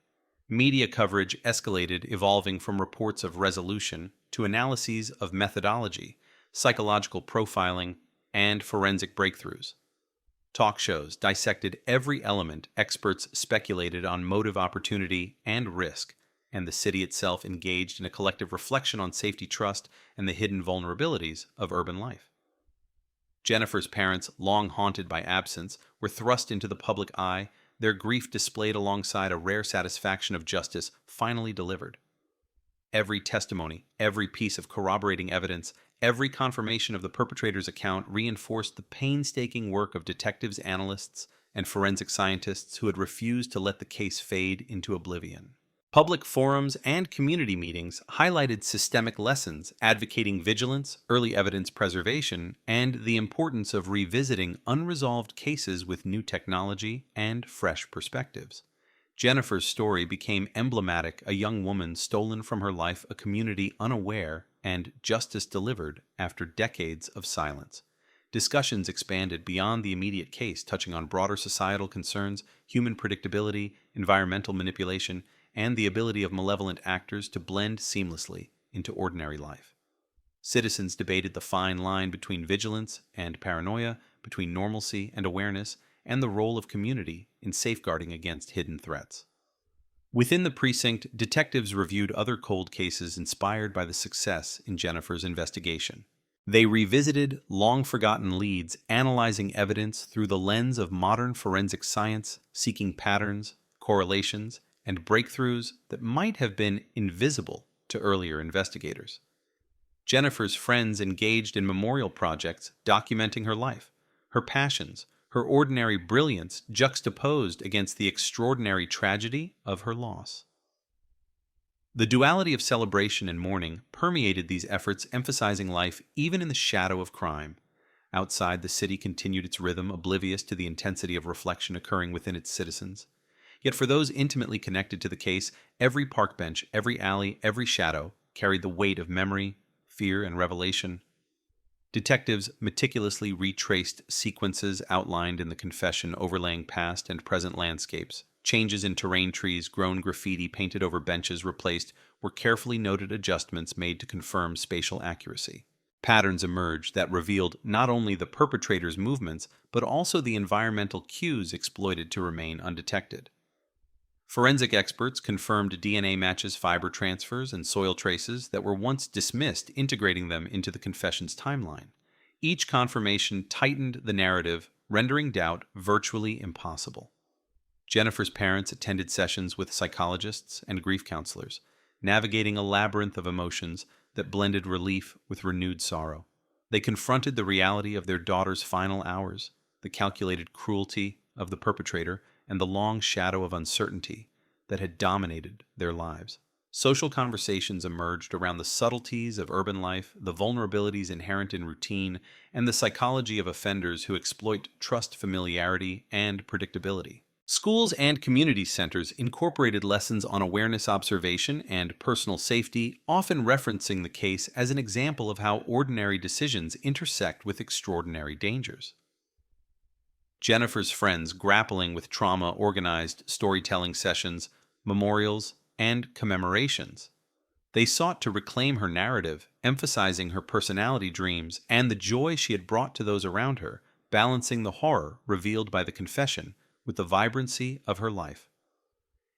Media coverage escalated, evolving from reports of resolution to analyses of methodology, psychological profiling, and forensic breakthroughs. Talk shows dissected every element. Experts speculated on motive, opportunity, and risk, and the city itself engaged in a collective reflection on safety, trust, and the hidden vulnerabilities of urban life. Jennifer's parents, long haunted by absence, were thrust into the public eye, their grief displayed alongside a rare satisfaction of justice finally delivered. Every testimony, every piece of corroborating evidence, every confirmation of the perpetrator's account reinforced the painstaking work of detectives, analysts, and forensic scientists who had refused to let the case fade into oblivion. Public forums and community meetings highlighted systemic lessons, advocating vigilance, early evidence preservation, and the importance of revisiting unresolved cases with new technology and fresh perspectives. Jennifer's story became emblematic, a young woman stolen from her life, a community unaware, and justice delivered after decades of silence. Discussions expanded beyond the immediate case, touching on broader societal concerns, human predictability, environmental manipulation, and the ability of malevolent actors to blend seamlessly into ordinary life. Citizens debated the fine line between vigilance and paranoia, between normalcy and awareness, and the role of community in safeguarding against hidden threats. Within the precinct, detectives reviewed other cold cases inspired by the success in Jennifer's investigation. They revisited long-forgotten leads, analyzing evidence through the lens of modern forensic science, seeking patterns, correlations, and breakthroughs that might have been invisible to earlier investigators. Jennifer's friends engaged in memorial projects documenting her life, her passions, her ordinary brilliance juxtaposed against the extraordinary tragedy of her loss. The duality of celebration and mourning permeated these efforts, emphasizing life even in the shadow of crime. Outside, the city continued its rhythm, oblivious to the intensity of reflection occurring within its citizens. Yet for those intimately connected to the case, every park bench, every alley, every shadow carried the weight of memory, fear, and revelation. Detectives meticulously retraced sequences outlined in the confession, overlaying past and present landscapes. Changes in terrain, trees, grown graffiti painted over benches replaced were carefully noted adjustments made to confirm spatial accuracy. Patterns emerged that revealed not only the perpetrator's movements, but also the environmental cues exploited to remain undetected. Forensic experts confirmed DNA matches, fiber transfers, and soil traces that were once dismissed, integrating them into the confession's timeline. Each confirmation tightened the narrative, rendering doubt virtually impossible. Jennifer's parents attended sessions with psychologists and grief counselors, navigating a labyrinth of emotions that blended relief with renewed sorrow. They confronted the reality of their daughter's final hours, the calculated cruelty of the perpetrator, and the long shadow of uncertainty that had dominated their lives. Social conversations emerged around the subtleties of urban life, the vulnerabilities inherent in routine, and the psychology of offenders who exploit trust, familiarity, and predictability. Schools and community centers incorporated lessons on awareness, observation, and personal safety, often referencing the case as an example of how ordinary decisions intersect with extraordinary dangers. Jennifer's friends, grappling with trauma, organized storytelling sessions, memorials, and commemorations. They sought to reclaim her narrative, emphasizing her personality, dreams, and the joy she had brought to those around her, balancing the horror revealed by the confession with the vibrancy of her life.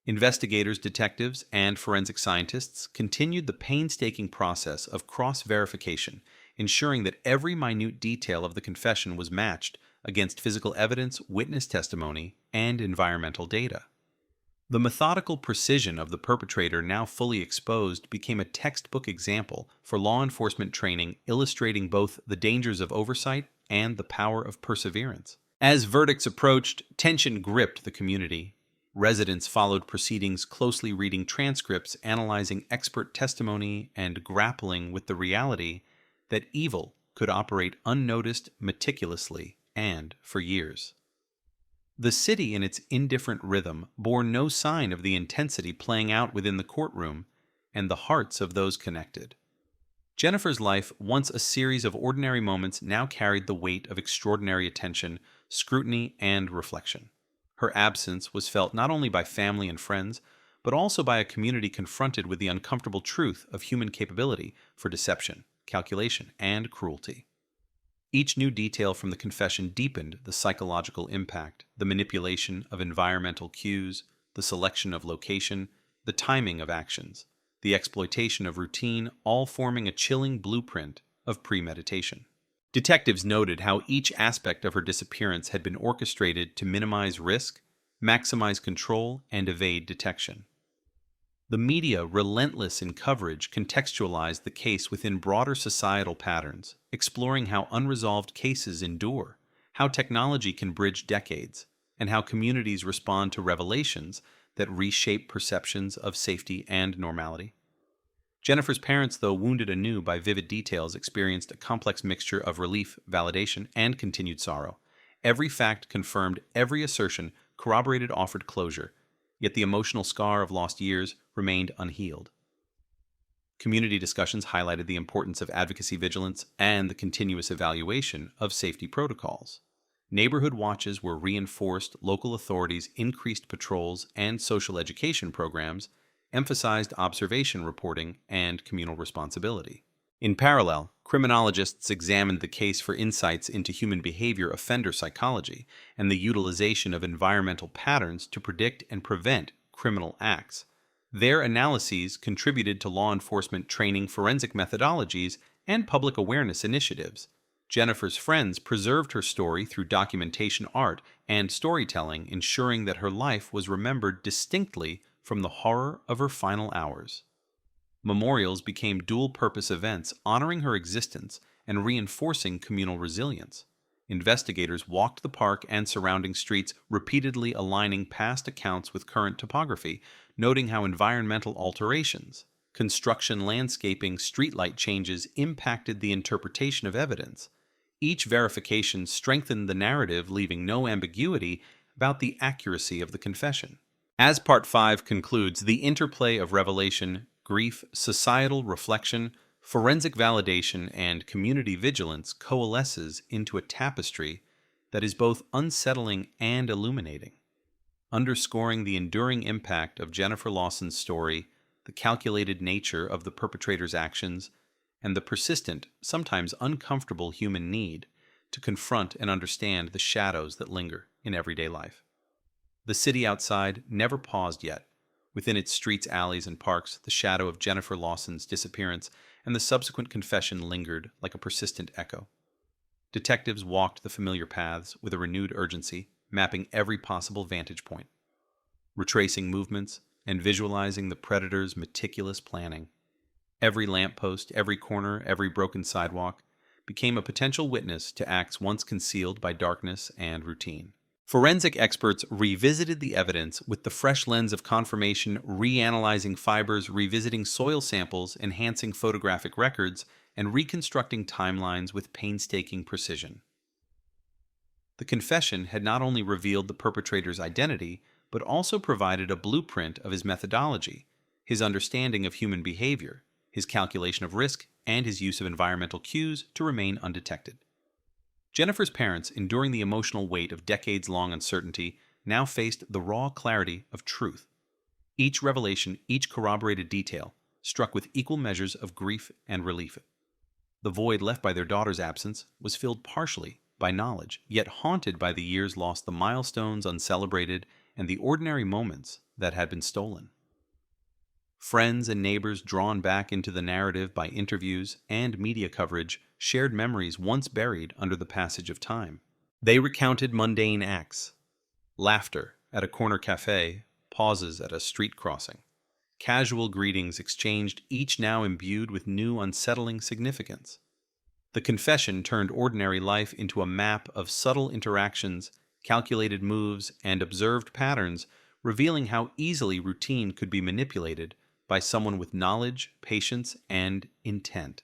Investigators, detectives, and forensic scientists continued the painstaking process of cross-verification, ensuring that every minute detail of the confession was matched against physical evidence, witness testimony, and environmental data. The methodical precision of the perpetrator, now fully exposed, became a textbook example for law enforcement training, illustrating both the dangers of oversight and the power of perseverance. As verdicts approached, tension gripped the community. Residents followed proceedings, closely reading transcripts, analyzing expert testimony, and grappling with the reality that evil could operate unnoticed, meticulously, and for years. The city, in its indifferent rhythm, bore no sign of the intensity playing out within the courtroom and the hearts of those connected. Jennifer's life, once a series of ordinary moments, now carried the weight of extraordinary attention, scrutiny, and reflection. Her absence was felt not only by family and friends, but also by a community confronted with the uncomfortable truth of human capability for deception, calculation, and cruelty. Each new detail from the confession deepened the psychological impact, the manipulation of environmental cues, the selection of location, the timing of actions, the exploitation of routine, all forming a chilling blueprint of premeditation. Detectives noted how each aspect of her disappearance had been orchestrated to minimize risk, maximize control, and evade detection. The media, relentless in coverage, contextualized the case within broader societal patterns, exploring how unresolved cases endure, how technology can bridge decades, and how communities respond to revelations that reshape perceptions of safety and normality. Jennifer's parents, though wounded anew by vivid details, experienced a complex mixture of relief, validation, and continued sorrow. Every fact confirmed, every assertion corroborated, offered closure, yet the emotional scar of lost years remained unhealed. Community discussions highlighted the importance of advocacy vigilance and the continuous evaluation of safety protocols. Neighborhood watches were reinforced, local authorities increased patrols, and social education programs emphasized observation reporting and communal responsibility. In parallel, criminologists examined the case for insights into human behavior, offender psychology, and the utilization of environmental patterns to predict and prevent criminal acts. Their analyses contributed to law enforcement training, forensic methodologies, and public awareness initiatives. Jennifer's friends preserved her story through documentation art and storytelling, ensuring that her life was remembered distinctly from the horror of her final hours. Memorials became dual-purpose events, honoring her existence and reinforcing communal resilience. Investigators walked the park and surrounding streets, repeatedly aligning past accounts with current topography, noting how environmental alterations, construction, landscaping, streetlight changes impacted the interpretation of evidence. Each verification strengthened the narrative, leaving no ambiguity about the accuracy of the confession. As Part 5 concludes, the interplay of revelation, grief, societal reflection, forensic validation, and community vigilance coalesces into a tapestry that is both unsettling and illuminating, underscoring the enduring impact of Jennifer Lawson's story, the calculated nature of the perpetrator's actions, and the persistent, sometimes uncomfortable human need to confront and understand the shadows that linger in everyday life. The city outside never paused yet. Within its streets, alleys, and parks, the shadow of Jennifer Lawson's disappearance and the subsequent confession lingered like a persistent echo. Detectives walked the familiar paths with a renewed urgency, mapping every possible vantage point, retracing movements, and visualizing the predator's meticulous planning. Every lamppost, every corner, every broken sidewalk became a potential witness to acts once concealed by darkness and routine. Forensic experts revisited the evidence with the fresh lens of confirmation, reanalyzing fibers, revisiting soil samples, enhancing photographic records, and reconstructing timelines with painstaking precision. The confession had not only revealed the perpetrator's identity, but also provided a blueprint of his methodology, his understanding of human behavior, his calculation of risk, and his use of environmental cues to remain undetected. Jennifer's parents, enduring the emotional weight of decades-long uncertainty, now faced the raw clarity of truth. Each revelation, each corroborated detail, struck with equal measures of grief and relief. The void left by their daughter's absence was filled partially by knowledge, yet haunted by the years lost, the milestones uncelebrated, and the ordinary moments that had been stolen. Friends and neighbors drawn back into the narrative by interviews and media coverage shared memories once buried under the passage of time. They recounted mundane acts, laughter at a corner cafe, pauses at a street crossing, casual greetings exchanged, each now imbued with new unsettling significance. The confession turned ordinary life into a map of subtle interactions, calculated moves, and observed patterns, revealing how easily routine could be manipulated by someone with knowledge, patience, and intent.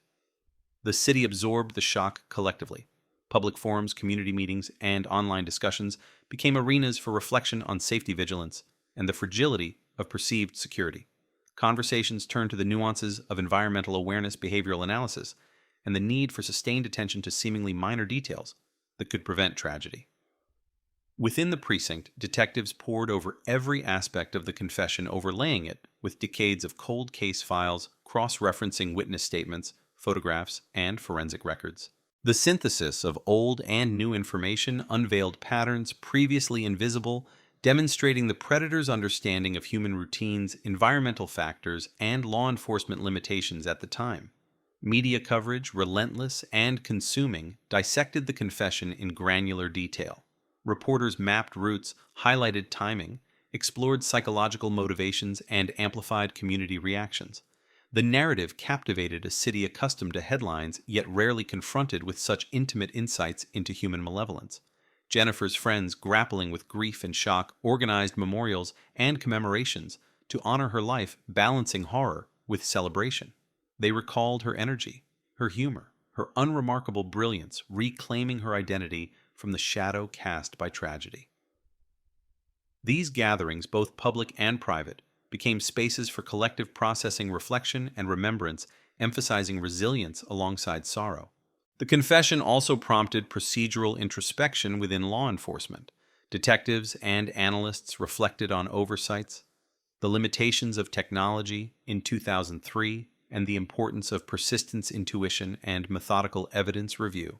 The city absorbed the shock collectively. Public forums, community meetings, and online discussions became arenas for reflection on safety vigilance and the fragility of perceived security. Conversations turned to the nuances of environmental awareness, behavioral analysis, and the need for sustained attention to seemingly minor details that could prevent tragedy. Within the precinct, detectives pored over every aspect of the confession, overlaying it with decades of cold case files, cross-referencing witness statements, photographs, and forensic records. The synthesis of old and new information unveiled patterns previously invisible, demonstrating the predator's understanding of human routines, environmental factors, and law enforcement limitations at the time. Media coverage, relentless and consuming, dissected the confession in granular detail. Reporters mapped routes, highlighted timing, explored psychological motivations, and amplified community reactions. The narrative captivated a city accustomed to headlines, yet rarely confronted with such intimate insights into human malevolence. Jennifer's friends, grappling with grief and shock, organized memorials and commemorations to honor her life, balancing horror with celebration. They recalled her energy, her humor, her unremarkable brilliance, reclaiming her identity from the shadow cast by tragedy. These gatherings, both public and private, became spaces for collective processing, reflection, and remembrance, emphasizing resilience alongside sorrow. The confession also prompted procedural introspection within law enforcement. Detectives and analysts reflected on oversights, the limitations of technology in 2003, and the importance of persistence, intuition, and methodical evidence review.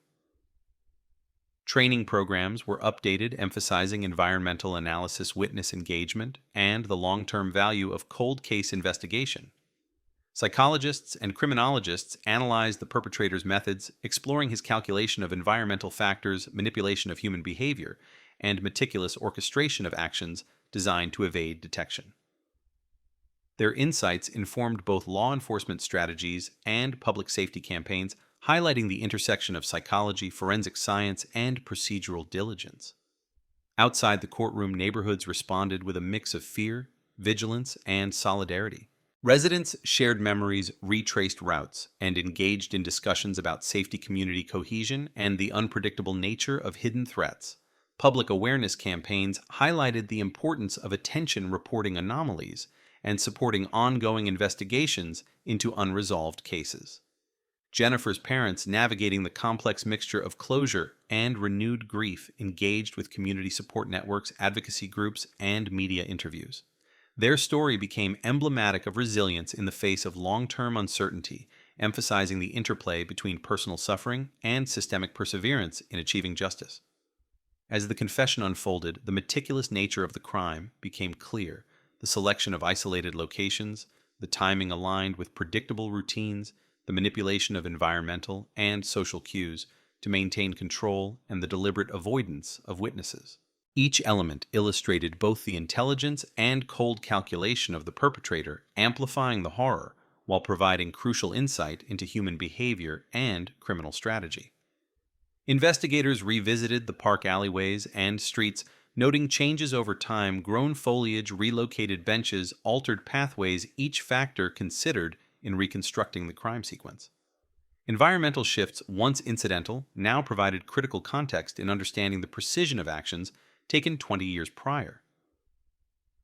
Training programs were updated, emphasizing environmental analysis, witness engagement, and the long-term value of cold case investigation. Psychologists and criminologists analyzed the perpetrator's methods, exploring his calculation of environmental factors, manipulation of human behavior, and meticulous orchestration of actions designed to evade detection. Their insights informed both law enforcement strategies and public safety campaigns, highlighting the intersection of psychology, forensic science, and procedural diligence. Outside the courtroom, neighborhoods responded with a mix of fear, vigilance, and solidarity. Residents shared memories, retraced routes, and engaged in discussions about safety, community cohesion, and the unpredictable nature of hidden threats. Public awareness campaigns highlighted the importance of attention reporting anomalies and supporting ongoing investigations into unresolved cases. Jennifer's parents, navigating the complex mixture of closure and renewed grief, engaged with community support networks, advocacy groups, and media interviews. Their story became emblematic of resilience in the face of long-term uncertainty, emphasizing the interplay between personal suffering and systemic perseverance in achieving justice. As the confession unfolded, the meticulous nature of the crime became clear. The selection of isolated locations, the timing aligned with predictable routines, the manipulation of environmental and social cues to maintain control, and the deliberate avoidance of witnesses. Each element illustrated both the intelligence and cold calculation of the perpetrator, amplifying the horror while providing crucial insight into human behavior and criminal strategy. Investigators revisited the park alleyways and streets, noting changes over time, grown foliage, relocated benches, altered pathways, each factor considered in reconstructing the crime sequence. Environmental shifts, once incidental, now provided critical context in understanding the precision of actions taken 20 years prior.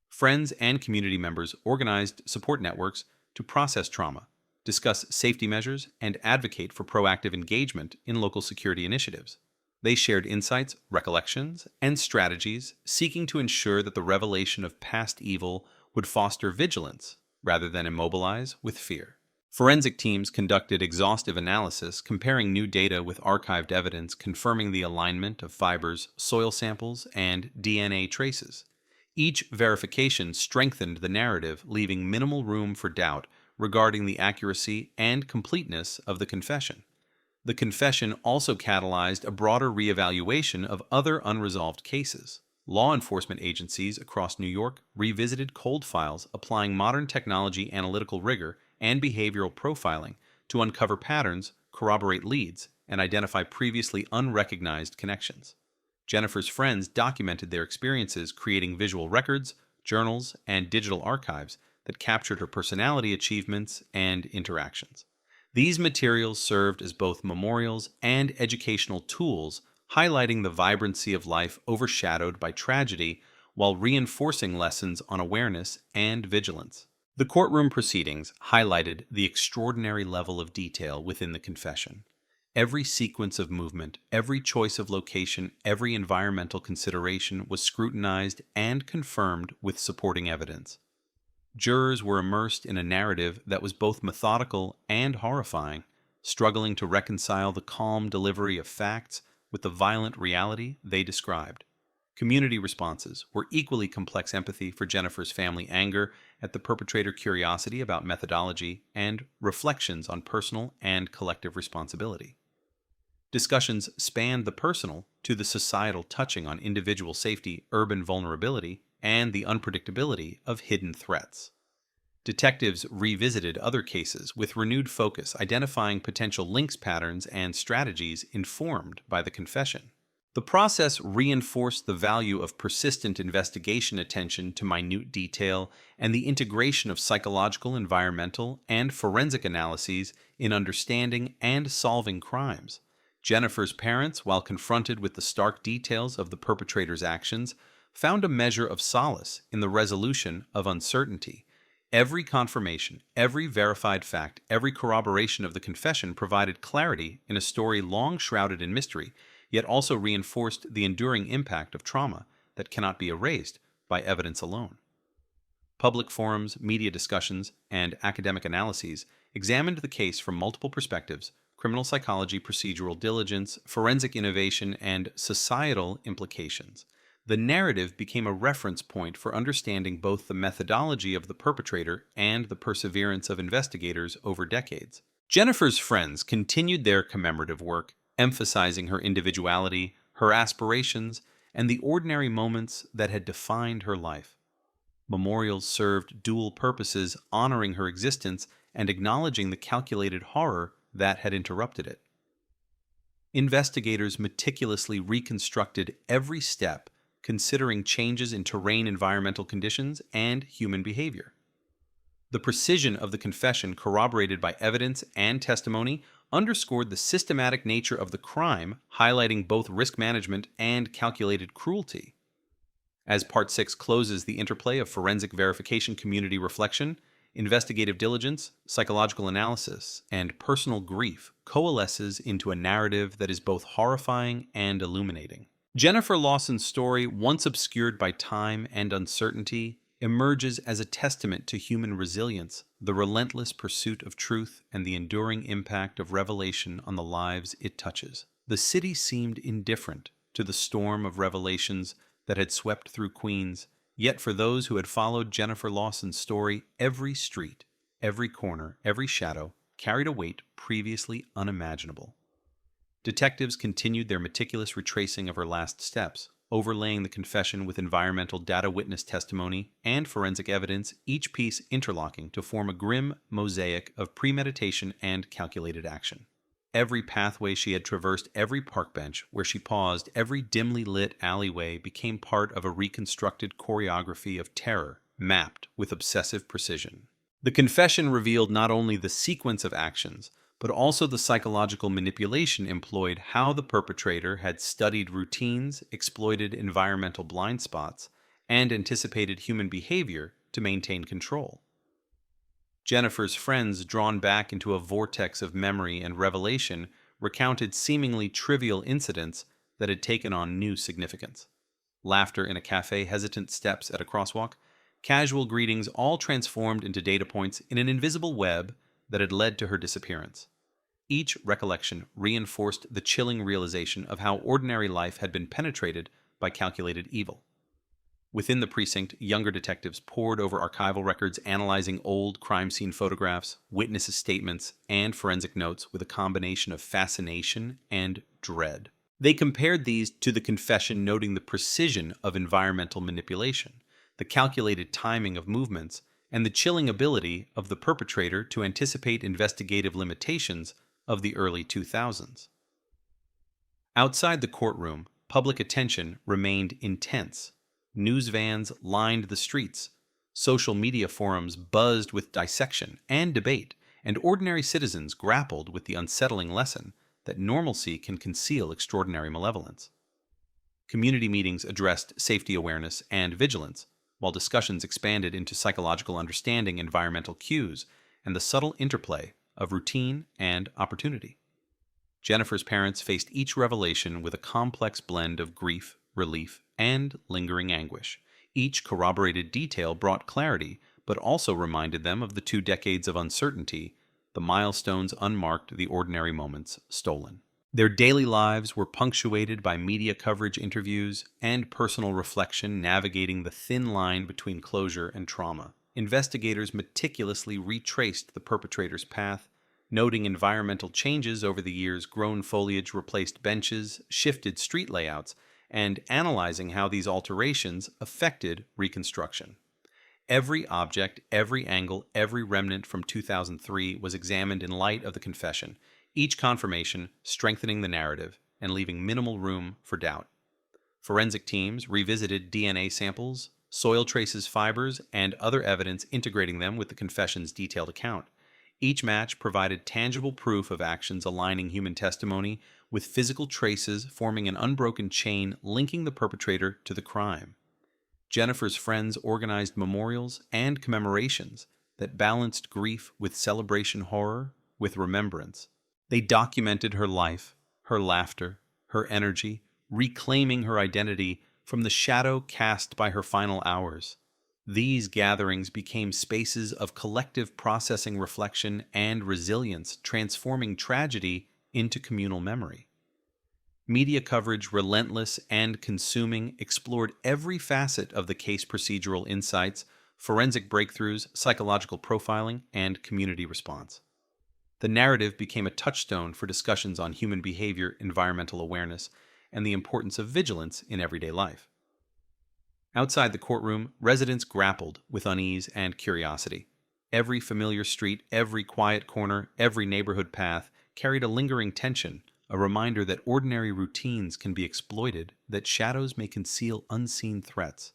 Friends and community members organized support networks to process trauma, discuss safety measures, and advocate for proactive engagement in local security initiatives. They shared insights, recollections, and strategies, seeking to ensure that the revelation of past evil would foster vigilance rather than immobilize with fear. Forensic teams conducted exhaustive analysis, comparing new data with archived evidence, confirming the alignment of fibers, soil samples, and DNA traces. Each verification strengthened the narrative, leaving minimal room for doubt regarding the accuracy and completeness of the confession. The confession also catalyzed a broader reevaluation of other unresolved cases. Law enforcement agencies across New York revisited cold files, applying modern technology, analytical rigor, and behavioral profiling to uncover patterns, corroborate leads, and identify previously unrecognized connections. Jennifer's friends documented their experiences, creating visual records, journals, and digital archives that captured her personality, achievements, and interactions. These materials served as both memorials and educational tools, highlighting the vibrancy of life overshadowed by tragedy while reinforcing lessons on awareness and vigilance. The courtroom proceedings highlighted the extraordinary level of detail within the confession. Every sequence of movement, every choice of location, every environmental consideration was scrutinized and confirmed with supporting evidence. Jurors were immersed in a narrative that was both methodical and horrifying, struggling to reconcile the calm delivery of facts with the violent reality they described. Community responses were equally complex: empathy for Jennifer's family, anger at the perpetrator, curiosity about methodology, and reflections on personal and collective responsibility. Discussions spanned the personal to the societal, touching on individual safety, urban vulnerability, and the unpredictability of hidden threats. Detectives revisited other cases with renewed focus, identifying potential links, patterns, and strategies informed by the confession. The process reinforced the value of persistent investigation, attention to minute detail, and the integration of psychological, environmental, and forensic analyses in understanding and solving crimes. Jennifer's parents, while confronted with the stark details of the perpetrator's actions, found a measure of solace in the resolution of uncertainty. Every confirmation, every verified fact, every corroboration of the confession provided clarity in a story long shrouded in mystery, yet also reinforced the enduring impact of trauma that cannot be erased by evidence alone. Public forums, media discussions, and academic analyses examined the case from multiple perspectives: criminal psychology, procedural diligence, forensic innovation, and societal implications. The narrative became a reference point for understanding both the methodology of the perpetrator and the perseverance of investigators over decades. Jennifer's friends continued their commemorative work, emphasizing her individuality, her aspirations, and the ordinary moments that had defined her life. Memorials served dual purposes, honoring her existence and acknowledging the calculated horror that had interrupted it. Investigators meticulously reconstructed every step, considering changes in terrain, environmental conditions, and human behavior. The precision of the confession, corroborated by evidence and testimony, underscored the systematic nature of the crime, highlighting both risk management and calculated cruelty. As Part 6 closes, the interplay of forensic verification, community reflection, investigative diligence, psychological analysis, and personal grief coalesces into a narrative that is both horrifying and illuminating. Jennifer Lawson's story, once obscured by time and uncertainty, emerges as a testament to human resilience, the relentless pursuit of truth, and the enduring impact of revelation on the lives it touches. The city seemed indifferent to the storm of revelations that had swept through Queens, yet for those who had followed Jennifer Lawson's story, every street, every corner, every shadow carried a weight previously unimaginable. Detectives continued their meticulous retracing of her last steps, overlaying the confession with environmental data, witness testimony, and forensic evidence, each piece interlocking to form a grim mosaic of premeditation and calculated action. Every pathway she had traversed, every park bench where she paused, every dimly lit alleyway became part of a reconstructed choreography of terror, mapped with obsessive precision. The confession revealed not only the sequence of actions, but also the psychological manipulation employed, how the perpetrator had studied routines, exploited environmental blind spots, and anticipated human behavior to maintain control. Jennifer's friends, drawn back into a vortex of memory and revelation, recounted seemingly trivial incidents that had taken on new significance. Laughter in a cafe, hesitant steps at a crosswalk, casual greetings, all transformed into data points in an invisible web that had led to her disappearance. Each recollection reinforced the chilling realization of how ordinary life had been penetrated by calculated evil. Within the precinct, younger detectives pored over archival records, analyzing old crime scene photographs, witnesses' statements, and forensic notes with a combination of fascination and dread. They compared these to the confession, noting the precision of environmental manipulation, the calculated timing of movements, and the chilling ability of the perpetrator to anticipate investigative limitations of the early 2000s. Outside the courtroom, public attention remained intense. News vans lined the streets, social media forums buzzed with dissection and debate, and ordinary citizens grappled with the unsettling lesson that normalcy can conceal extraordinary malevolence. Community meetings addressed safety awareness and vigilance, while discussions expanded into psychological understanding, environmental cues, and the subtle interplay of routine and opportunity. Jennifer's parents faced each revelation with a complex blend of grief, relief, and lingering anguish. Each corroborated detail brought clarity, but also reminded them of the 2 decades of uncertainty the milestones unmarked, the ordinary moments stolen. Their daily lives were punctuated by media coverage, interviews, and personal reflection, navigating the thin line between closure and trauma. Investigators meticulously retraced the perpetrator's path, noting environmental changes over the years. Grown foliage replaced benches, shifted street layouts, and analyzing how these alterations affected reconstruction. Every object, every angle, every remnant from 2003 was examined in light of the confession, each confirmation strengthening the narrative and leaving minimal room for doubt. Forensic teams revisited DNA samples, soil traces, fibers, and other evidence, integrating them with the confession's detailed account. Each match provided tangible proof of actions, aligning human testimony with physical traces, forming an unbroken chain linking the perpetrator to the crime. Jennifer's friends organized memorials and commemorations that balanced grief with celebration, horror with remembrance. They documented her life, her laughter, her energy, reclaiming her identity from the shadow cast by her final hours. These gatherings became spaces of collective processing, reflection, and resilience, transforming tragedy into communal memory. Media coverage, relentless and consuming, explored every facet of the case: procedural insights, forensic breakthroughs, psychological profiling, and community response. The narrative became a touchstone for discussions on human behavior, environmental awareness, and the importance of vigilance in everyday life. Outside the courtroom, residents grappled with unease and curiosity. Every familiar street, every quiet corner, every neighborhood path carried a lingering tension, a reminder that ordinary routines can be exploited, that shadows may conceal unseen threats,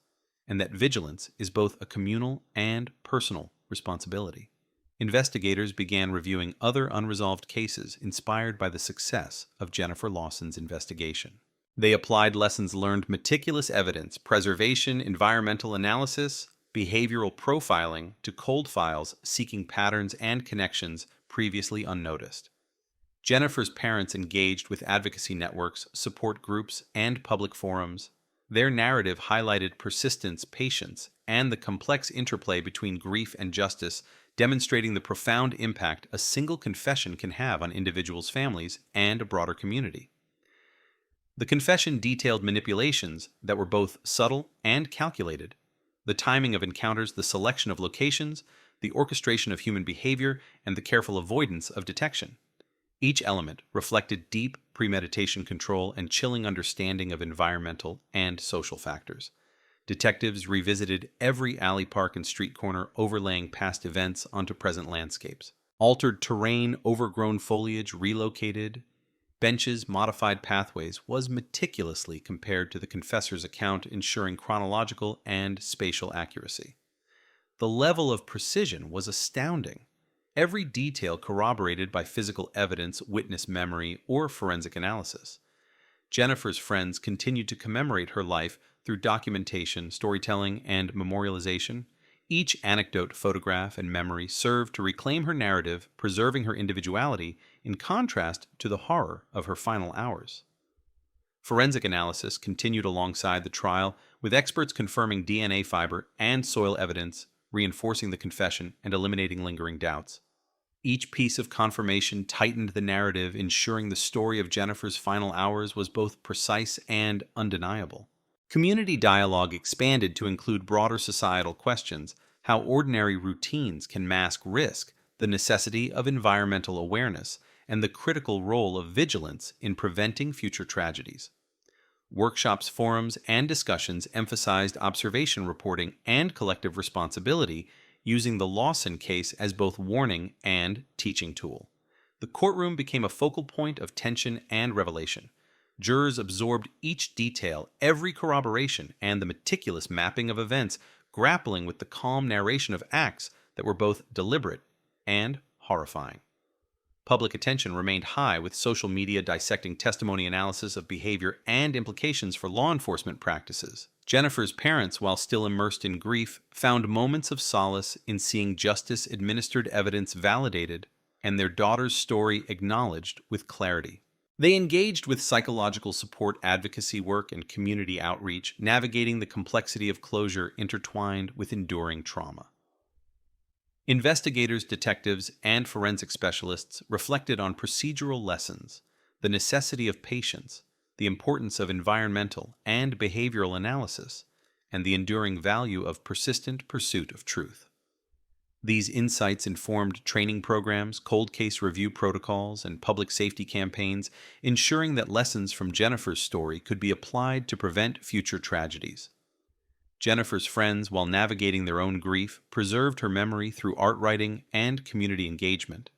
and that vigilance is both a communal and personal responsibility. Investigators began reviewing other unresolved cases inspired by the success of Jennifer Lawson's investigation. They applied lessons learned: meticulous evidence preservation, environmental analysis, behavioral profiling to cold files, seeking patterns and connections previously unnoticed. Jennifer's parents engaged with advocacy networks, support groups, and public forums. Their narrative highlighted persistence, patience, and the complex interplay between grief and justice, demonstrating the profound impact a single confession can have on individuals, families, and a broader community. The confession detailed manipulations that were both subtle and calculated: the timing of encounters, the selection of locations, the orchestration of human behavior, and the careful avoidance of detection. Each element reflected deep premeditation, control, and chilling understanding of environmental and social factors. Detectives revisited every alley, park, and street corner, overlaying past events onto present landscapes. Altered terrain, overgrown foliage, relocated benches, modified pathways was meticulously compared to the confessor's account, ensuring chronological and spatial accuracy. The level of precision was astounding. Every detail corroborated by physical evidence, witness memory, or forensic analysis. Jennifer's friends continued to commemorate her life through documentation, storytelling, and memorialization. Each anecdote, photograph, and memory served to reclaim her narrative, preserving her individuality in contrast to the horror of her final hours. Forensic analysis continued alongside the trial, with experts confirming DNA, fiber, and soil evidence, reinforcing the confession and eliminating lingering doubts. Each piece of confirmation tightened the narrative, ensuring the story of Jennifer's final hours was both precise and undeniable. Community dialogue expanded to include broader societal questions: how ordinary routines can mask risk, the necessity of environmental awareness, and the critical role of vigilance in preventing future tragedies. Workshops, forums, and discussions emphasized observation reporting and collective responsibility, using the Lawson case as both warning and teaching tool. The courtroom became a focal point of tension and revelation. Jurors absorbed each detail, every corroboration, and the meticulous mapping of events, grappling with the calm narration of acts that were both deliberate and horrifying. Public attention remained high, with social media dissecting testimony, analysis of behavior, and implications for law enforcement practices. Jennifer's parents, while still immersed in grief, found moments of solace in seeing justice administered, evidence validated, and their daughter's story acknowledged with clarity. They engaged with psychological support, advocacy work, and community outreach, navigating the complexity of closure intertwined with enduring trauma. Investigators, detectives, and forensic specialists reflected on procedural lessons, the necessity of patience, the importance of environmental and behavioral analysis, and the enduring value of persistent pursuit of truth. These insights informed training programs, cold case review protocols, and public safety campaigns, ensuring that lessons from Jennifer's story could be applied to prevent future tragedies. Jennifer's friends, while navigating their own grief, preserved her memory through art writing and community engagement.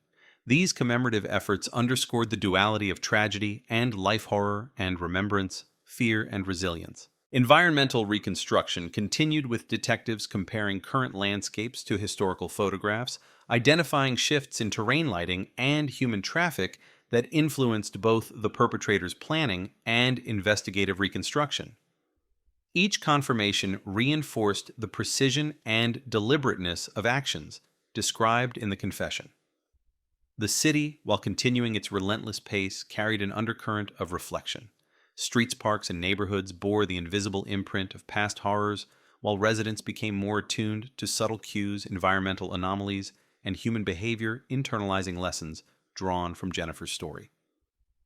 These commemorative efforts underscored the duality of tragedy and life horror and remembrance, fear and resilience. Environmental reconstruction continued with detectives comparing current landscapes to historical photographs, identifying shifts in terrain lighting and human traffic that influenced both the perpetrator's planning and investigative reconstruction. Each confirmation reinforced the precision and deliberateness of actions described in the confession. The city, while continuing its relentless pace, carried an undercurrent of reflection. Streets, parks, and neighborhoods bore the invisible imprint of past horrors, while residents became more attuned to subtle cues, environmental anomalies, and human behavior, internalizing lessons drawn from Jennifer's story.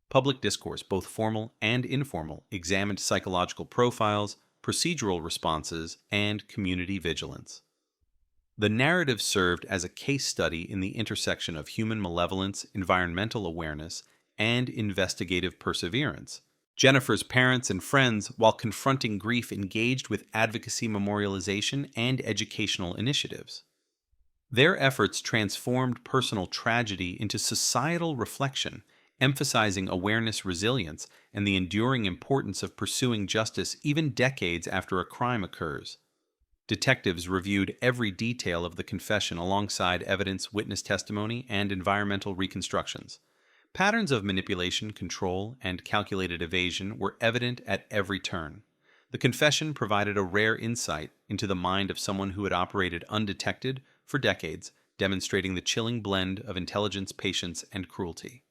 Public discourse, both formal and informal, examined psychological profiles, procedural responses, and community vigilance. The narrative served as a case study in the intersection of human malevolence, environmental awareness, and investigative perseverance. Jennifer's parents and friends, while confronting grief, engaged with advocacy memorialization and educational initiatives. Their efforts transformed personal tragedy into societal reflection, emphasizing awareness, resilience, and the enduring importance of pursuing justice even decades after a crime occurs. Detectives reviewed every detail of the confession alongside evidence, witness testimony, and environmental reconstructions. Patterns of manipulation, control, and calculated evasion were evident at every turn. The confession provided a rare insight into the mind of someone who had operated undetected for decades, demonstrating the chilling blend of intelligence, patience, and cruelty.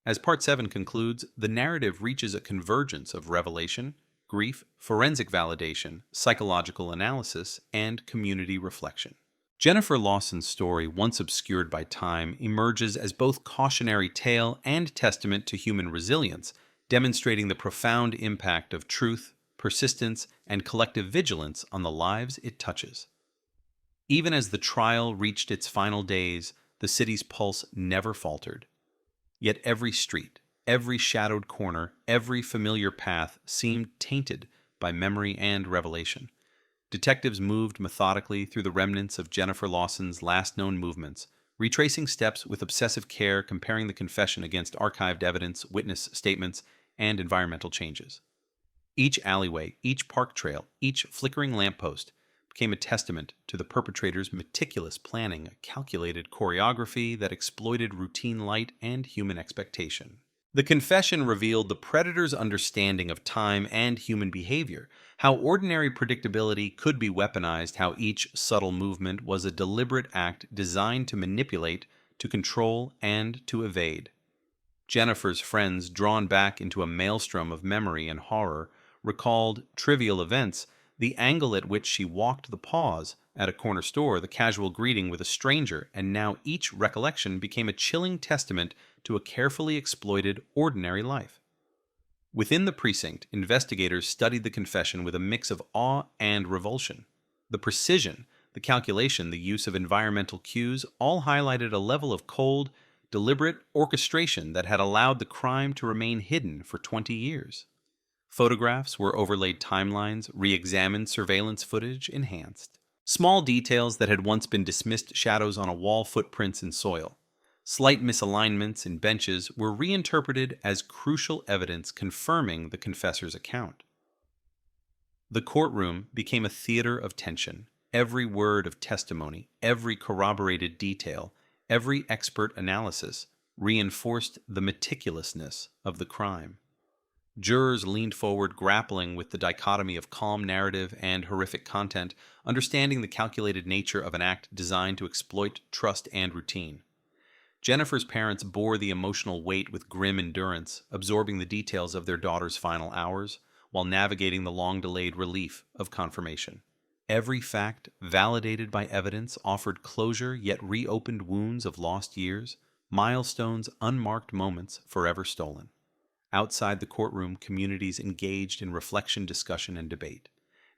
As Part 7 concludes, the narrative reaches a convergence of revelation, grief, forensic validation, psychological analysis, and community reflection. Jennifer Lawson's story, once obscured by time, emerges as both cautionary tale and testament to human resilience, demonstrating the profound impact of truth, persistence, and collective vigilance on the lives it touches. Even as the trial reached its final days, the city's pulse never faltered. Yet every street, every shadowed corner, every familiar path seemed tainted by memory and revelation. Detectives moved methodically through the remnants of Jennifer Lawson's last known movements, retracing steps with obsessive care, comparing the confession against archived evidence, witness statements, and environmental changes. Each alleyway, each park trail, each flickering lamppost became a testament to the perpetrator's meticulous planning, a calculated choreography that exploited routine light and human expectation. The confession revealed the predator's understanding of time and human behavior, how ordinary predictability could be weaponized, how each subtle movement was a deliberate act designed to manipulate, to control, and to evade. Jennifer's friends, drawn back into a maelstrom of memory and horror, recalled trivial events, the angle at which she walked the pause at a corner store, the casual greeting with a stranger, and now each recollection became a chilling testament to a carefully exploited ordinary life. Within the precinct, investigators studied the confession with a mix of awe and revulsion. The precision, the calculation, the use of environmental cues all highlighted a level of cold, deliberate orchestration that had allowed the crime to remain hidden for 20 years. Photographs were overlaid timelines, re-examined surveillance footage enhanced. Small details that had once been dismissed shadows on a wall, footprints in soil. Slight misalignments in benches were reinterpreted as crucial evidence confirming the confessor's account. The courtroom became a theater of tension. Every word of testimony, every corroborated detail, every expert analysis reinforced the meticulousness of the crime. Jurors leaned forward, grappling with the dichotomy of calm narrative and horrific content, understanding the calculated nature of an act designed to exploit trust and routine. Jennifer's parents bore the emotional weight with grim endurance, absorbing the details of their daughter's final hours, while navigating the long-delayed relief of confirmation. Every fact, validated by evidence, offered closure yet reopened wounds of lost years, milestones, unmarked moments forever stolen. Outside the courtroom, communities engaged in reflection, discussion, and debate.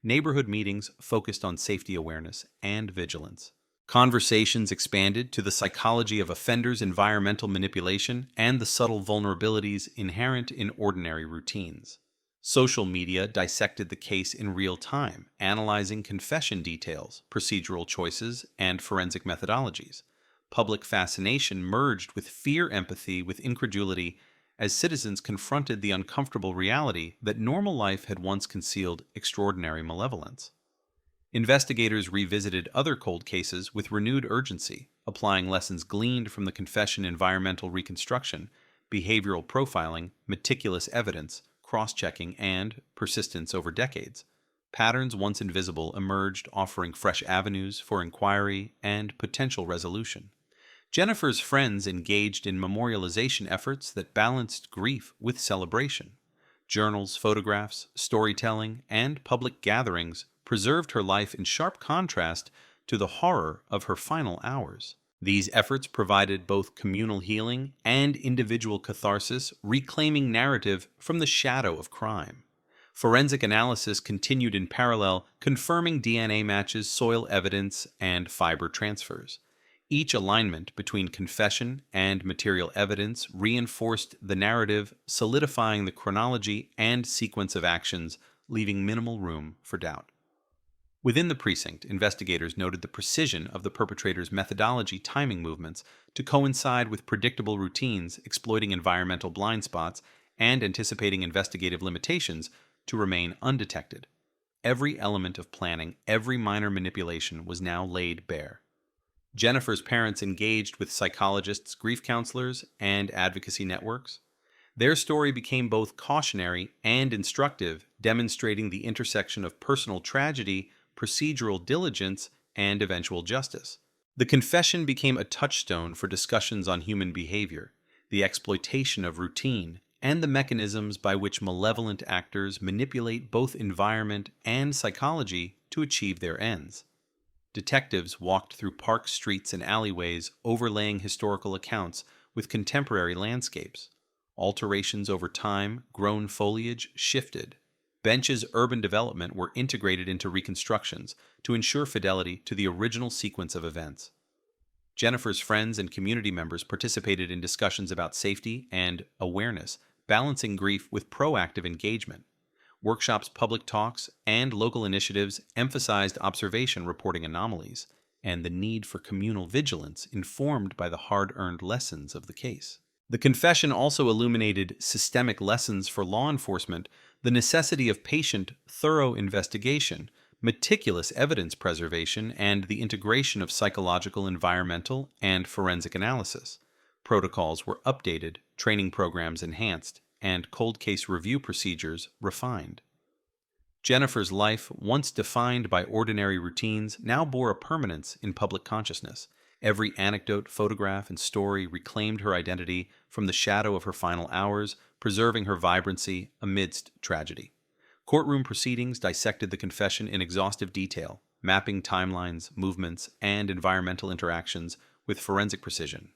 Neighborhood meetings focused on safety awareness and vigilance. Conversations expanded to the psychology of offenders, environmental manipulation, and the subtle vulnerabilities inherent in ordinary routines. Social media dissected the case in real time, analyzing confession details, procedural choices, and forensic methodologies. Public fascination merged with fear, empathy with incredulity, as citizens confronted the uncomfortable reality that normal life had once concealed extraordinary malevolence. Investigators revisited other cold cases with renewed urgency, applying lessons gleaned from the confession, environmental reconstruction, behavioral profiling, meticulous evidence, cross-checking, and persistence over decades. Patterns once invisible emerged, offering fresh avenues for inquiry and potential resolution. Jennifer's friends engaged in memorialization efforts that balanced grief with celebration. Journals, photographs, storytelling, and public gatherings preserved her life in sharp contrast to the horror of her final hours. These efforts provided both communal healing and individual catharsis, reclaiming narrative from the shadow of crime. Forensic analysis continued in parallel, confirming DNA matches, soil evidence, and fiber transfers. Each alignment between confession and material evidence reinforced the narrative, solidifying the chronology and sequence of actions, leaving minimal room for doubt. Within the precinct, investigators noted the precision of the perpetrator's methodology, timing movements to coincide with predictable routines, exploiting environmental blind spots, and anticipating investigative limitations to remain undetected. Every element of planning, every minor manipulation was now laid bare. Jennifer's parents engaged with psychologists, grief counselors, and advocacy networks. Their story became both cautionary and instructive, demonstrating the intersection of personal tragedy, procedural diligence, and eventual justice. The confession became a touchstone for discussions on human behavior, the exploitation of routine, and the mechanisms by which malevolent actors manipulate both environment and psychology to achieve their ends. Detectives walked through park streets and alleyways, overlaying historical accounts with contemporary landscapes. Alterations over time, grown foliage shifted. Bench's urban development were integrated into reconstructions to ensure fidelity to the original sequence of events. Jennifer's friends and community members participated in discussions about safety and awareness, balancing grief with proactive engagement. Workshops, public talks, and local initiatives emphasized observation, reporting anomalies, and the need for communal vigilance informed by the hard-earned lessons of the case. The confession also illuminated systemic lessons for law enforcement, the necessity of patient, thorough investigation, meticulous evidence preservation, and the integration of psychological, environmental, and forensic analysis. Protocols were updated, training programs enhanced, and cold case review procedures refined. Jennifer's life, once defined by ordinary routines, now bore a permanence in public consciousness. Every anecdote, photograph, and story reclaimed her identity from the shadow of her final hours, preserving her vibrancy amidst tragedy. Courtroom proceedings dissected the confession in exhaustive detail, mapping timelines, movements, and environmental interactions with forensic precision.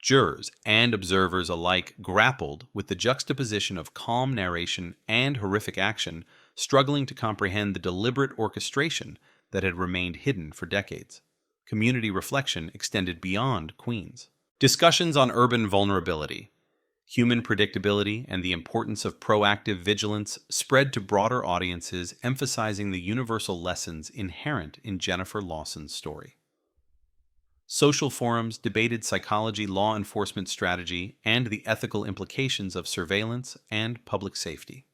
Jurors and observers alike grappled with the juxtaposition of calm narration and horrific action, struggling to comprehend the deliberate orchestration that had remained hidden for decades. Community reflection extended beyond Queens. Discussions on urban vulnerability, human predictability, and the importance of proactive vigilance spread to broader audiences, emphasizing the universal lessons inherent in Jennifer Lawson's story. Social forums debated psychology, law enforcement strategy, and the ethical implications of surveillance and public safety.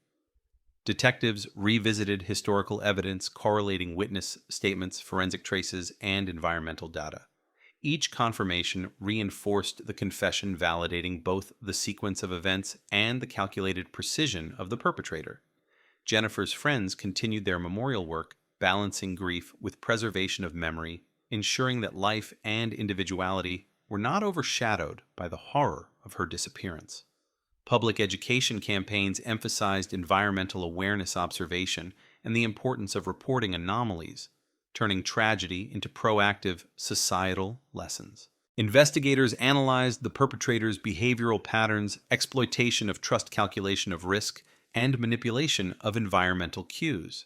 Detectives revisited historical evidence correlating witness statements, forensic traces, and environmental data. Each confirmation reinforced the confession, validating both the sequence of events and the calculated precision of the perpetrator. Jennifer's friends continued their memorial work, balancing grief with preservation of memory, ensuring that life and individuality were not overshadowed by the horror of her disappearance. Public education campaigns emphasized environmental awareness, observation, and the importance of reporting anomalies. turning tragedy into proactive societal lessons. Investigators analyzed the perpetrator's behavioral patterns, exploitation of trust calculation of risk, and manipulation of environmental cues.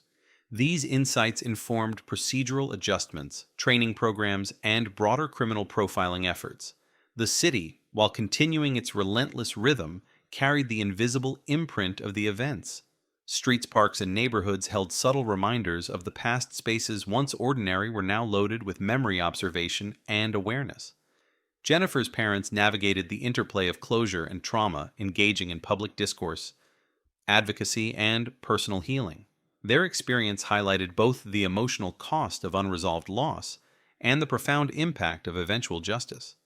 These insights informed procedural adjustments, training programs, and broader criminal profiling efforts. The city, while continuing its relentless rhythm, carried the invisible imprint of the events. Streets, parks, and neighborhoods held subtle reminders of the past spaces once ordinary were now loaded with memory observation and awareness. Jennifer's parents navigated the interplay of closure and trauma, engaging in public discourse, advocacy, and personal healing. Their experience highlighted both the emotional cost of unresolved loss and the profound impact of eventual justice.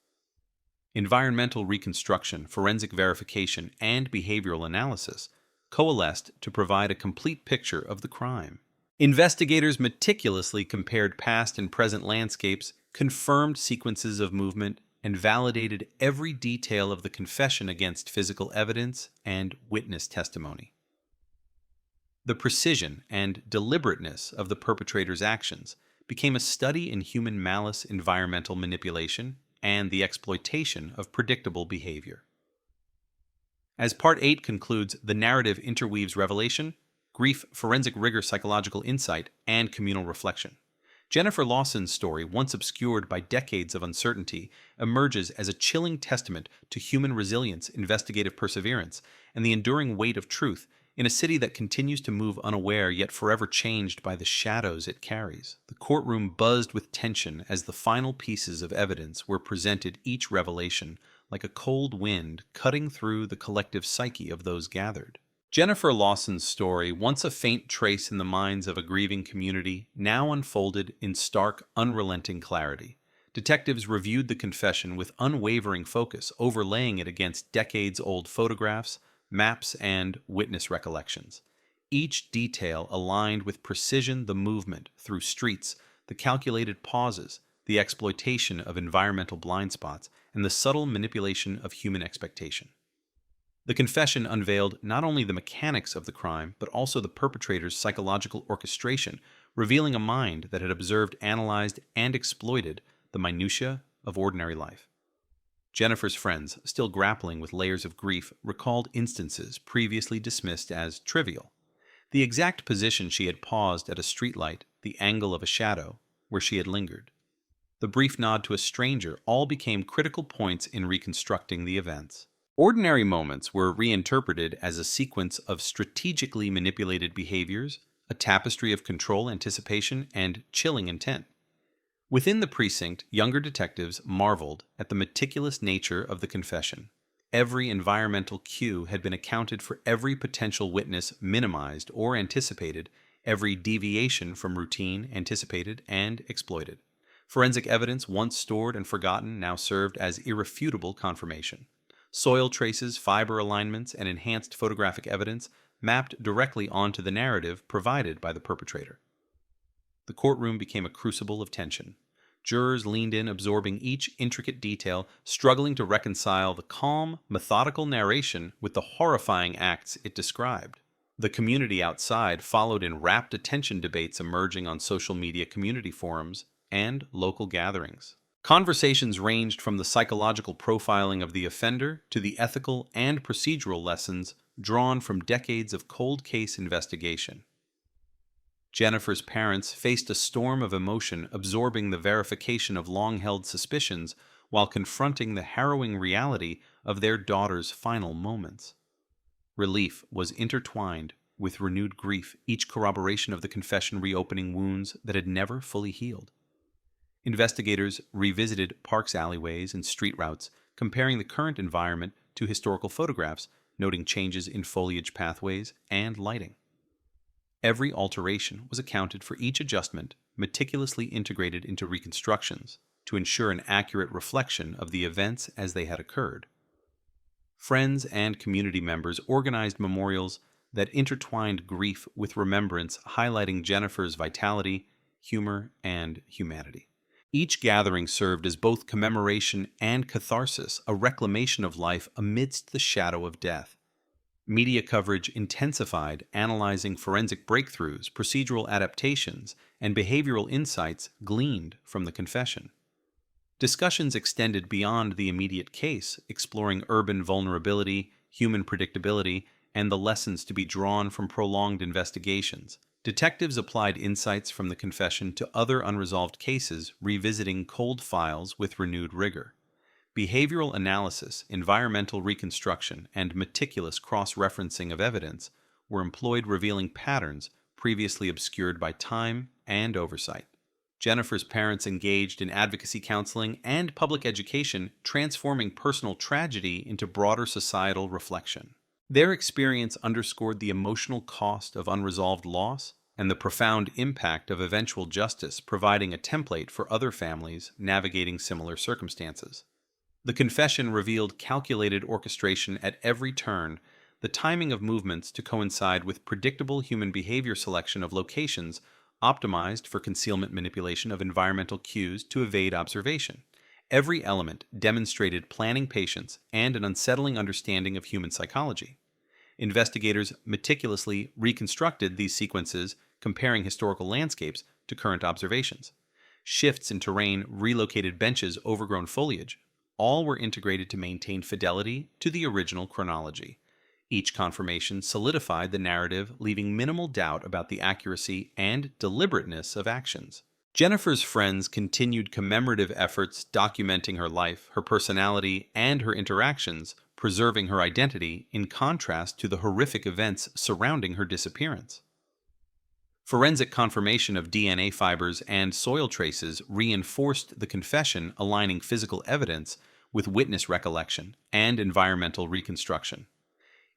Environmental reconstruction, forensic verification, and behavioral analysis coalesced to provide a complete picture of the crime. Investigators meticulously compared past and present landscapes, confirmed sequences of movement, and validated every detail of the confession against physical evidence and witness testimony. The precision and deliberateness of the perpetrator's actions became a study in human malice, environmental manipulation, and the exploitation of predictable behavior. As Part 8 concludes, the narrative interweaves revelation, grief, forensic rigor, psychological insight, and communal reflection. Jennifer Lawson's story, once obscured by decades of uncertainty, emerges as a chilling testament to human resilience, investigative perseverance, and the enduring weight of truth in a city that continues to move unaware yet forever changed by the shadows it carries. The courtroom buzzed with tension as the final pieces of evidence were presented, each revelation like a cold wind cutting through the collective psyche of those gathered. Jennifer Lawson's story, once a faint trace in the minds of a grieving community, now unfolded in stark, unrelenting clarity. Detectives reviewed the confession with unwavering focus, overlaying it against decades-old photographs, maps, and witness recollections. Each detail aligned with precision: the movement through streets, the calculated pauses, the exploitation of environmental blind spots, and the subtle manipulation of human expectation. The confession unveiled not only the mechanics of the crime, but also the perpetrator's psychological orchestration, revealing a mind that had observed, analyzed, and exploited the minutiae of ordinary life. Jennifer's friends, still grappling with layers of grief, recalled instances previously dismissed as trivial. The exact position she had paused at a streetlight, the angle of a shadow, where she had lingered. The brief nod to a stranger all became critical points in reconstructing the events. Ordinary moments were reinterpreted as a sequence of strategically manipulated behaviors, a tapestry of control, anticipation, and chilling intent. Within the precinct, younger detectives marveled at the meticulous nature of the confession. Every environmental cue had been accounted for, every potential witness minimized or anticipated, every deviation from routine anticipated and exploited. Forensic evidence, once stored and forgotten, now served as irrefutable confirmation. Soil traces, fiber alignments, and enhanced photographic evidence mapped directly onto the narrative provided by the perpetrator. The courtroom became a crucible of tension. Jurors leaned in, absorbing each intricate detail, struggling to reconcile the calm, methodical narration with the horrifying acts it described. The community outside followed in rapt attention, debates emerging on social media, community forums, and local gatherings. Conversations ranged from the psychological profiling of the offender to the ethical and procedural lessons drawn from decades of cold case investigation. Jennifer's parents faced a storm of emotion, absorbing the verification of long-held suspicions while confronting the harrowing reality of their daughter's final moments. Relief was intertwined with renewed grief, each corroboration of the confession reopening wounds that had never fully healed. Investigators revisited parks, alleyways, and street routes, comparing the current environment to historical photographs, noting changes in foliage pathways and lighting. Every alteration was accounted for, each adjustment meticulously integrated into reconstructions to ensure an accurate reflection of the events as they had occurred. Friends and community members organized memorials that intertwined grief with remembrance, highlighting Jennifer's vitality, humor, and humanity. Each gathering served as both commemoration and catharsis, a reclamation of life amidst the shadow of death. Media coverage intensified analyzing forensic breakthroughs, procedural adaptations, and behavioral insights gleaned from the confession. Discussions extended beyond the immediate case, exploring urban vulnerability, human predictability, and the lessons to be drawn from prolonged investigations. Detectives applied insights from the confession to other unresolved cases, revisiting cold files with renewed rigor. Behavioral analysis, environmental reconstruction, and meticulous cross-referencing of evidence were employed, revealing patterns previously obscured by time and oversight. Jennifer's parents engaged in advocacy counseling and public education, transforming personal tragedy into broader societal reflection. Their experience underscored the emotional cost of unresolved loss and the profound impact of eventual justice, providing a template for other families navigating similar circumstances. The confession revealed calculated orchestration at every turn, the timing of movements to coincide with predictable human behavior, selection of locations optimized for concealment, manipulation of environmental cues to evade observation. Every element demonstrated planning, patience, and an unsettling understanding of human psychology. Investigators meticulously reconstructed these sequences, comparing historical landscapes to current observations. Shifts in terrain, relocated benches, overgrown foliage, all were integrated to maintain fidelity to the original chronology. Each confirmation solidified the narrative, leaving minimal doubt about the accuracy and deliberateness of actions. Jennifer's friends continued commemorative efforts documenting her life, her personality, and her interactions, preserving her identity in contrast to the horrific events surrounding her disappearance. Forensic confirmation of DNA fibers and soil traces reinforced the confession, aligning physical evidence with witness recollection and environmental reconstruction.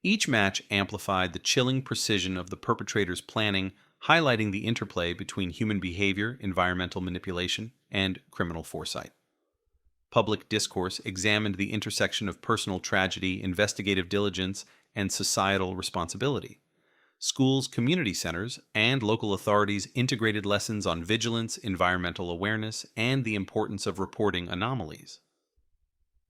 Each match amplified the chilling precision of the perpetrator's planning, highlighting the interplay between human behavior, environmental manipulation, and criminal foresight. Public discourse examined the intersection of personal tragedy, investigative diligence, and societal responsibility. Schools, community centers, and local authorities integrated lessons on vigilance, environmental awareness, and the importance of reporting anomalies.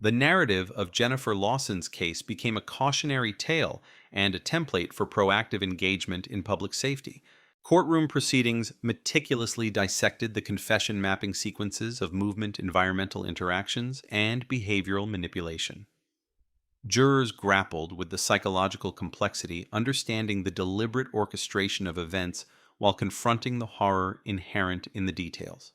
The narrative of Jennifer Lawson's case became a cautionary tale and a template for proactive engagement in public safety. Courtroom proceedings meticulously dissected the confession, mapping sequences of movement, environmental interactions, and behavioral manipulation. Jurors grappled with the psychological complexity, understanding the deliberate orchestration of events while confronting the horror inherent in the details.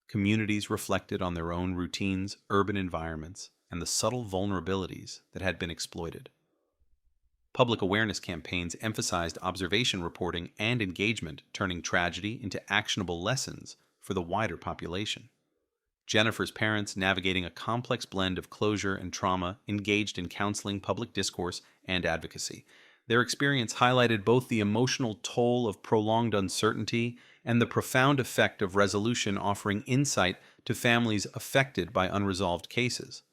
Communities reflected on their own routines, urban environments, and the subtle vulnerabilities that had been exploited. Public awareness campaigns emphasized observation reporting and engagement, turning tragedy into actionable lessons for the wider population. Jennifer's parents, navigating a complex blend of closure and trauma, engaged in counseling, public discourse, and advocacy. Their experience highlighted both the emotional toll of prolonged uncertainty and the profound effect of resolution, offering insight to families affected by unresolved cases.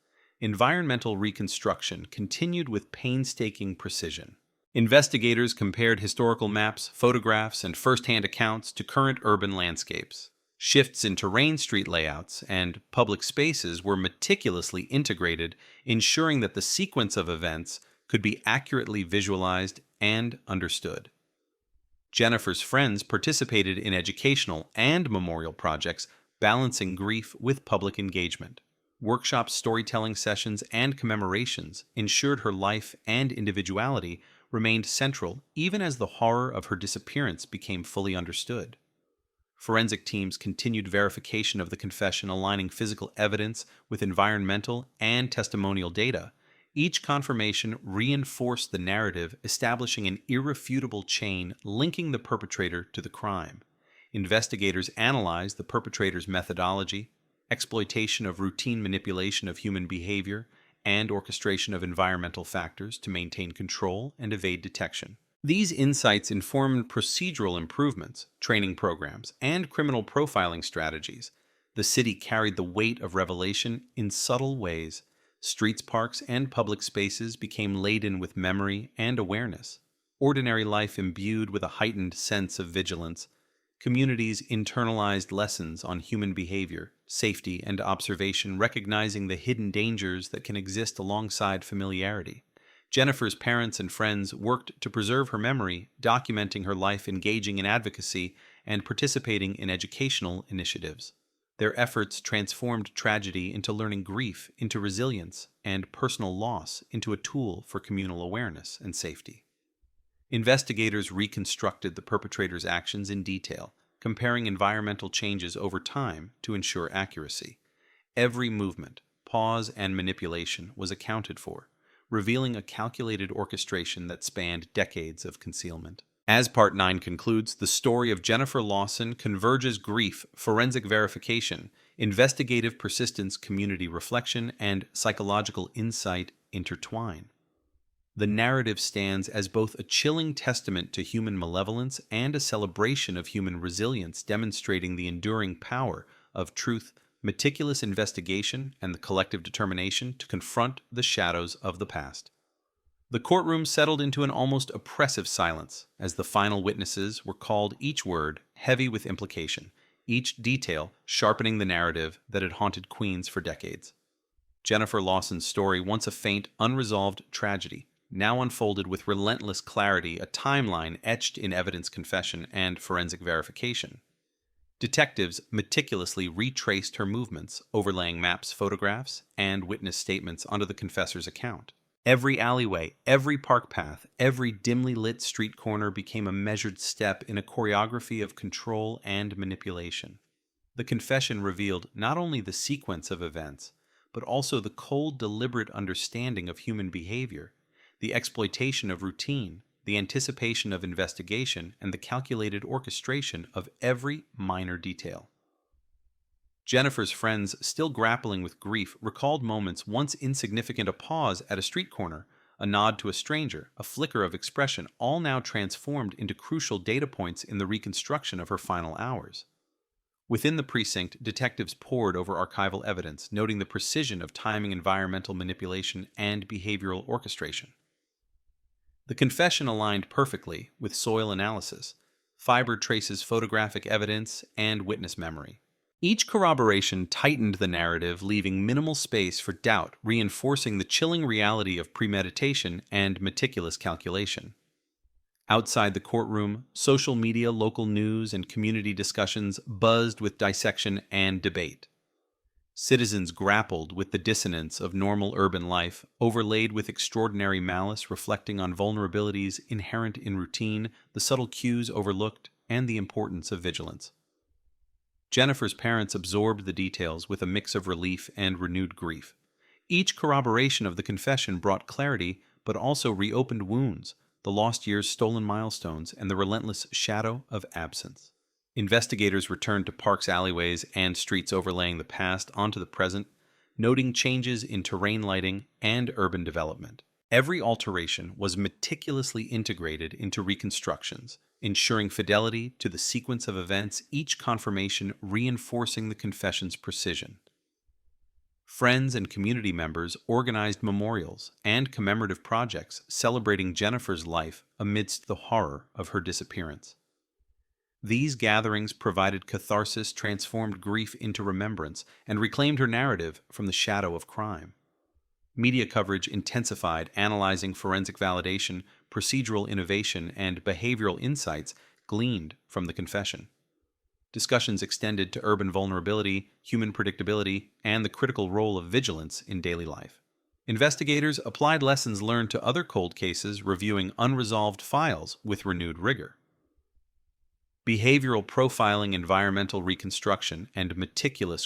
Environmental reconstruction continued with painstaking precision. Investigators compared historical maps, photographs, and first-hand accounts to current urban landscapes. Shifts in terrain, street layouts, and public spaces were meticulously integrated, ensuring that the sequence of events could be accurately visualized and understood. Jennifer's friends participated in educational and memorial projects, balancing grief with public engagement. Workshops, storytelling sessions, and commemorations ensured her life and individuality remained central even as the horror of her disappearance became fully understood. Forensic teams continued verification of the confession, aligning physical evidence with environmental and testimonial data. Each confirmation reinforced the narrative, establishing an irrefutable chain linking the perpetrator to the crime. Investigators analyzed the perpetrator's methodology, exploitation of routine manipulation of human behavior, and orchestration of environmental factors to maintain control and evade detection. These insights informed procedural improvements, training programs, and criminal profiling strategies. The city carried the weight of revelation in subtle ways. Streets, parks, and public spaces became laden with memory and awareness. Ordinary life imbued with a heightened sense of vigilance. Communities internalized lessons on human behavior, safety, and observation, recognizing the hidden dangers that can exist alongside familiarity. Jennifer's parents and friends worked to preserve her memory, documenting her life, engaging in advocacy, and participating in educational initiatives. Their efforts transformed tragedy into learning grief, into resilience, and personal loss into a tool for communal awareness and safety. Investigators reconstructed the perpetrator's actions in detail, comparing environmental changes over time to ensure accuracy. Every movement, pause, and manipulation was accounted for, revealing a calculated orchestration that spanned decades of concealment. As Part 9 concludes, the story of Jennifer Lawson converges grief, forensic verification, investigative persistence, community reflection, and psychological insight intertwine. The narrative stands as both a chilling testament to human malevolence and a celebration of human resilience, demonstrating the enduring power of truth, meticulous investigation, and the collective determination to confront the shadows of the past. The courtroom settled into an almost oppressive silence as the final witnesses were called, each word heavy with implication, each detail sharpening the narrative that had haunted Queens for decades. Jennifer Lawson's story, once a faint, unresolved tragedy, now unfolded with relentless clarity, a timeline etched in evidence confession and forensic verification. Detectives meticulously retraced her movements, overlaying maps, photographs, and witness statements onto the confessor's account. Every alleyway, every park path, every dimly lit street corner became a measured step in a choreography of control and manipulation. The confession revealed not only the sequence of events, but also the cold, deliberate understanding of human behavior, the exploitation of routine, the anticipation of investigation, and the calculated orchestration of every minor detail. Jennifer's friends, still grappling with grief, recalled moments once insignificant: a pause at a street corner, a nod to a stranger, a flicker of expression, all now transformed into crucial data points in the reconstruction of her final hours. Within the precinct, detectives pored over archival evidence, noting the precision of timing, environmental manipulation, and behavioral orchestration. The confession aligned perfectly with soil analysis, fiber traces, photographic evidence, and witness memory. Each corroboration tightened the narrative, leaving minimal space for doubt, reinforcing the chilling reality of premeditation and meticulous calculation. Outside the courtroom, social media, local news, and community discussions buzzed with dissection and debate. Citizens grappled with the dissonance of normal urban life, overlaid with extraordinary malice, reflecting on vulnerabilities inherent in routine, the subtle cues overlooked, and the importance of vigilance. Jennifer's parents absorbed the details with a mix of relief and renewed grief. Each corroboration of the confession brought clarity, but also reopened wounds, the lost years, stolen milestones, and the relentless shadow of absence. Investigators returned to parks, alleyways, and streets, overlaying the past onto the present, noting changes in terrain, lighting, and urban development. Every alteration was meticulously integrated into reconstructions, ensuring fidelity to the sequence of events, each confirmation reinforcing the confession's precision. Friends and community members organized memorials and commemorative projects celebrating Jennifer's life amidst the horror of her disappearance. These gatherings provided catharsis, transformed grief into remembrance, and reclaimed her narrative from the shadow of crime. Media coverage intensified, analyzing forensic validation, procedural innovation, and behavioral insights gleaned from the confession. Discussions extended to urban vulnerability, human predictability, and the critical role of vigilance in daily life. Investigators applied lessons learned to other cold cases, reviewing unresolved files with renewed rigor. Behavioral profiling, environmental reconstruction, and meticulous